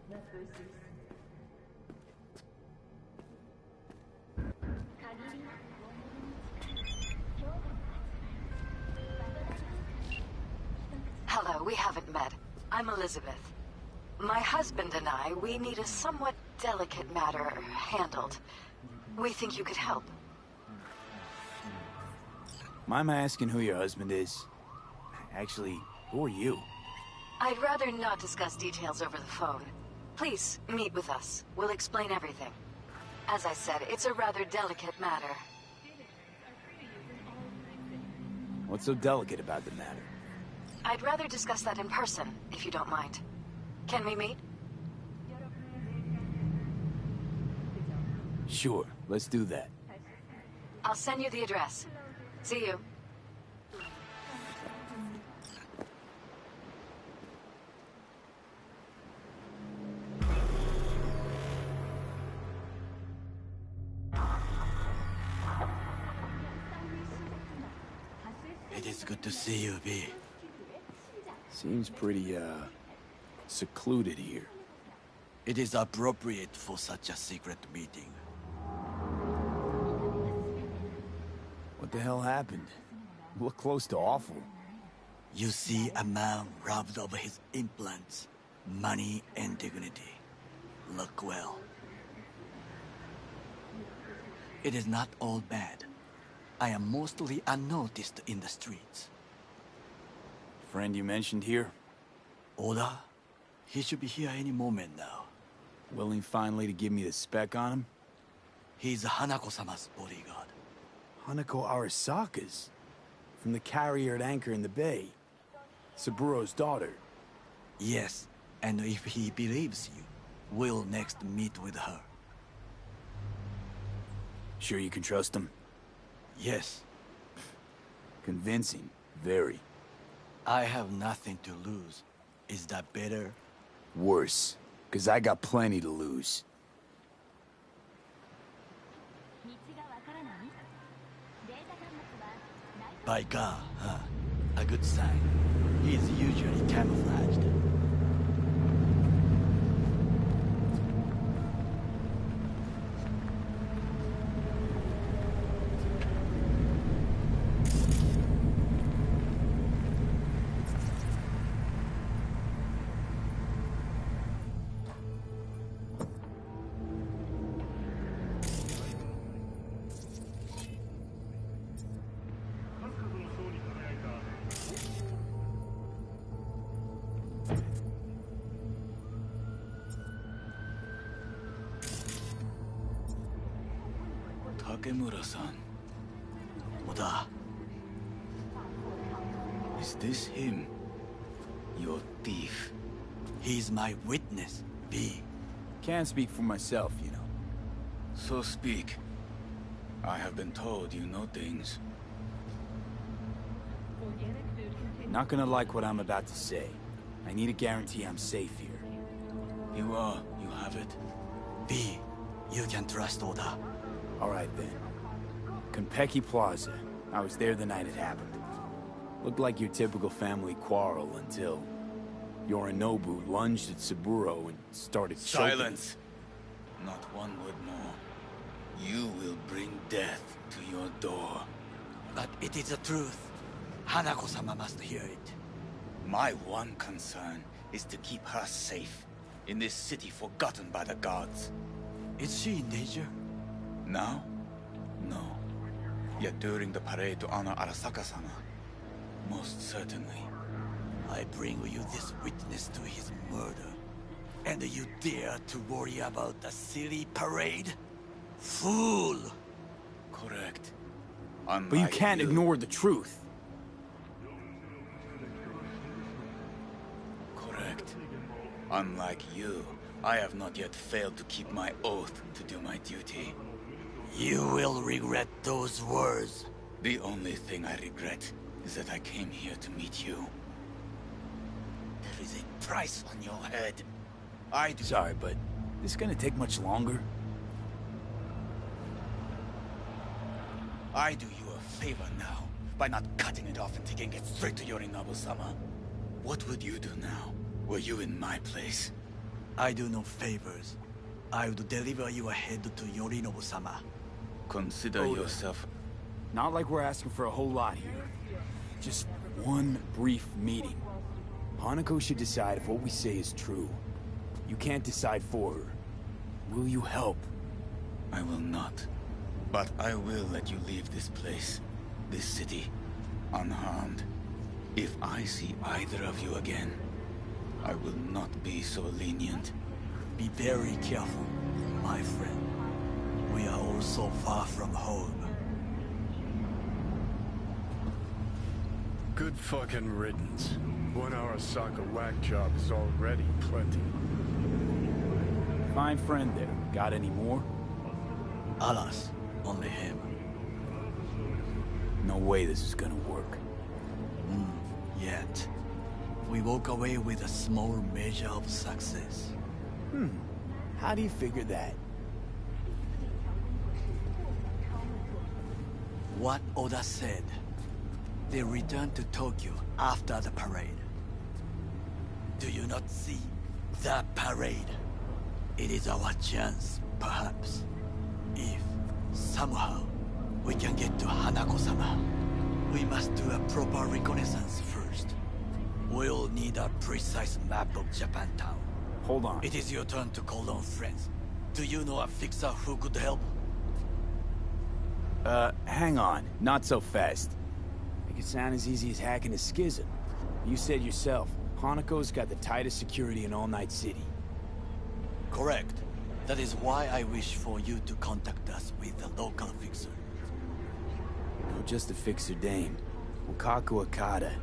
versus I'm Elizabeth. My husband and I, we need a somewhat delicate matter handled. We think you could help. Mind my asking who your husband is? Actually, who are you? I'd rather not discuss details over the phone. Please, meet with us. We'll explain everything. As I said, it's a rather delicate matter. What's so delicate about the matter? I'd rather discuss that in person, if you don't mind. Can we meet? Sure, let's do that. I'll send you the address. See you. It is good to see you, V. Seems pretty, secluded here. It is appropriate for such a secret meeting. What the hell happened? Look close to awful. You see a man robbed of his implants, money and dignity. Look well. It is not all bad. I am mostly unnoticed in the streets. Friend you mentioned here? Oda? He should be here any moment now. Willing finally to give me the spec on him? He's Hanako-sama's bodyguard. Hanako Arasaka's? From the carrier at anchor in the bay. Saburo's daughter. Yes, and if he believes you, we'll next meet with her. Sure you can trust him? Yes. Convincing. Very. I have nothing to lose. Is that better? Worse. 'Cause I got plenty to lose. By God, huh? A good sign. He is usually camouflaged. Takemura-san. Oda. Is this him? Your thief. He's my witness, V. Can't speak for myself, you know. So speak. I have been told you know things. Not gonna like what I'm about to say. I need a guarantee I'm safe here. You are. You have it. V, you can trust Oda. All right, then. Konpeki Plaza. I was there the night it happened. Looked like your typical family quarrel until Yorinobu lunged at Saburo and started choking. Silence! Not one word more. You will bring death to your door. But it is the truth. Hanako-sama must hear it. My one concern is to keep her safe in this city forgotten by the gods. Is she in danger? Now? No. Yet during the parade to honor Arasaka-sama, most certainly. I bring you this witness to his murder. And you dare to worry about a silly parade? Fool! Correct. But you can't ignore the truth. Correct. Unlike you, I have not yet failed to keep my oath to do my duty. You will regret those words. The only thing I regret is that I came here to meet you. There is a price on your head. I do. Sorry, but this gonna take much longer? I do you a favor now by not cutting it off and taking it straight to Yorinobu-sama. What would you do now, were you in my place? I do no favors. I would deliver your head to Yorinobu-sama. Consider yourself... Not like we're asking for a whole lot here. Just one brief meeting. Hanako should decide if what we say is true. You can't decide for her. Will you help? I will not. But I will let you leave this place, this city, unharmed. If I see either of you again, I will not be so lenient. Be very careful, my friend. We are all so far from home. Good fucking riddance. 1 Arasaka whack job is already plenty. Fine friend there. Got any more? Alas, only him. No way this is gonna work. Yet. We walk away with a small measure of success. How do you figure that? What Oda said. They returned to Tokyo after the parade. Do you not see that parade? It is our chance, perhaps. If, somehow, we can get to Hanako-sama, we must do a proper reconnaissance first. We'll need a precise map of Japantown. Hold on. It is your turn to call on friends. Do you know a fixer who could help? Hang on. Not so fast. Make it sound as easy as hacking a schism. You said yourself, Hanako's got the tightest security in All Night City. Correct. That is why I wish for you to contact us with a local fixer. No, just a fixer dame. Wakaku Akata.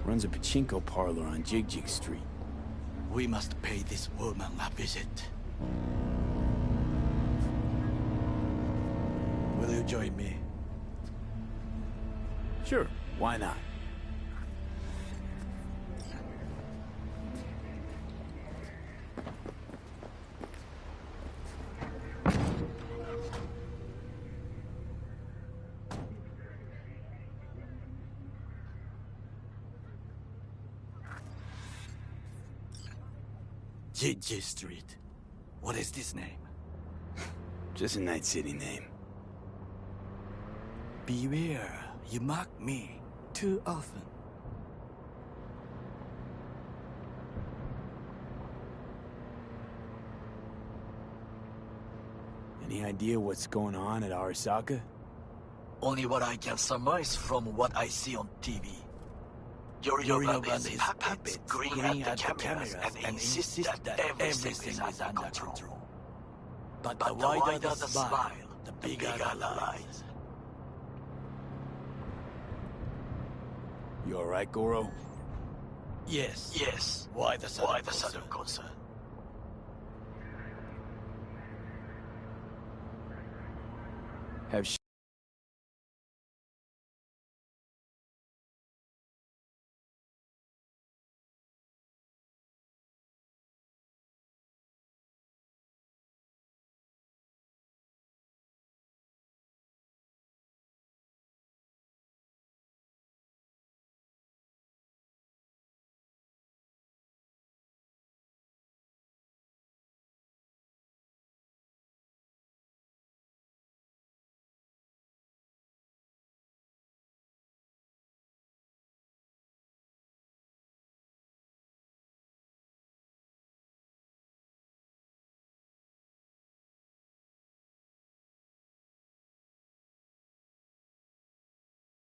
Runs a pachinko parlor on Jig Street. We must pay this woman a visit. Will you join me? Sure, why not? Jig Street. What is this name? Just a Night City name. Beware, you mock me too often. Any idea what's going on at Arasaka? Only what I can surmise from what I see on TV. Yorinobu is puppets grinning at the cameras and insist that everything is under control. But the wider the smile, the bigger the lies. You alright, Goro? Yes. Why the sudden concern? Have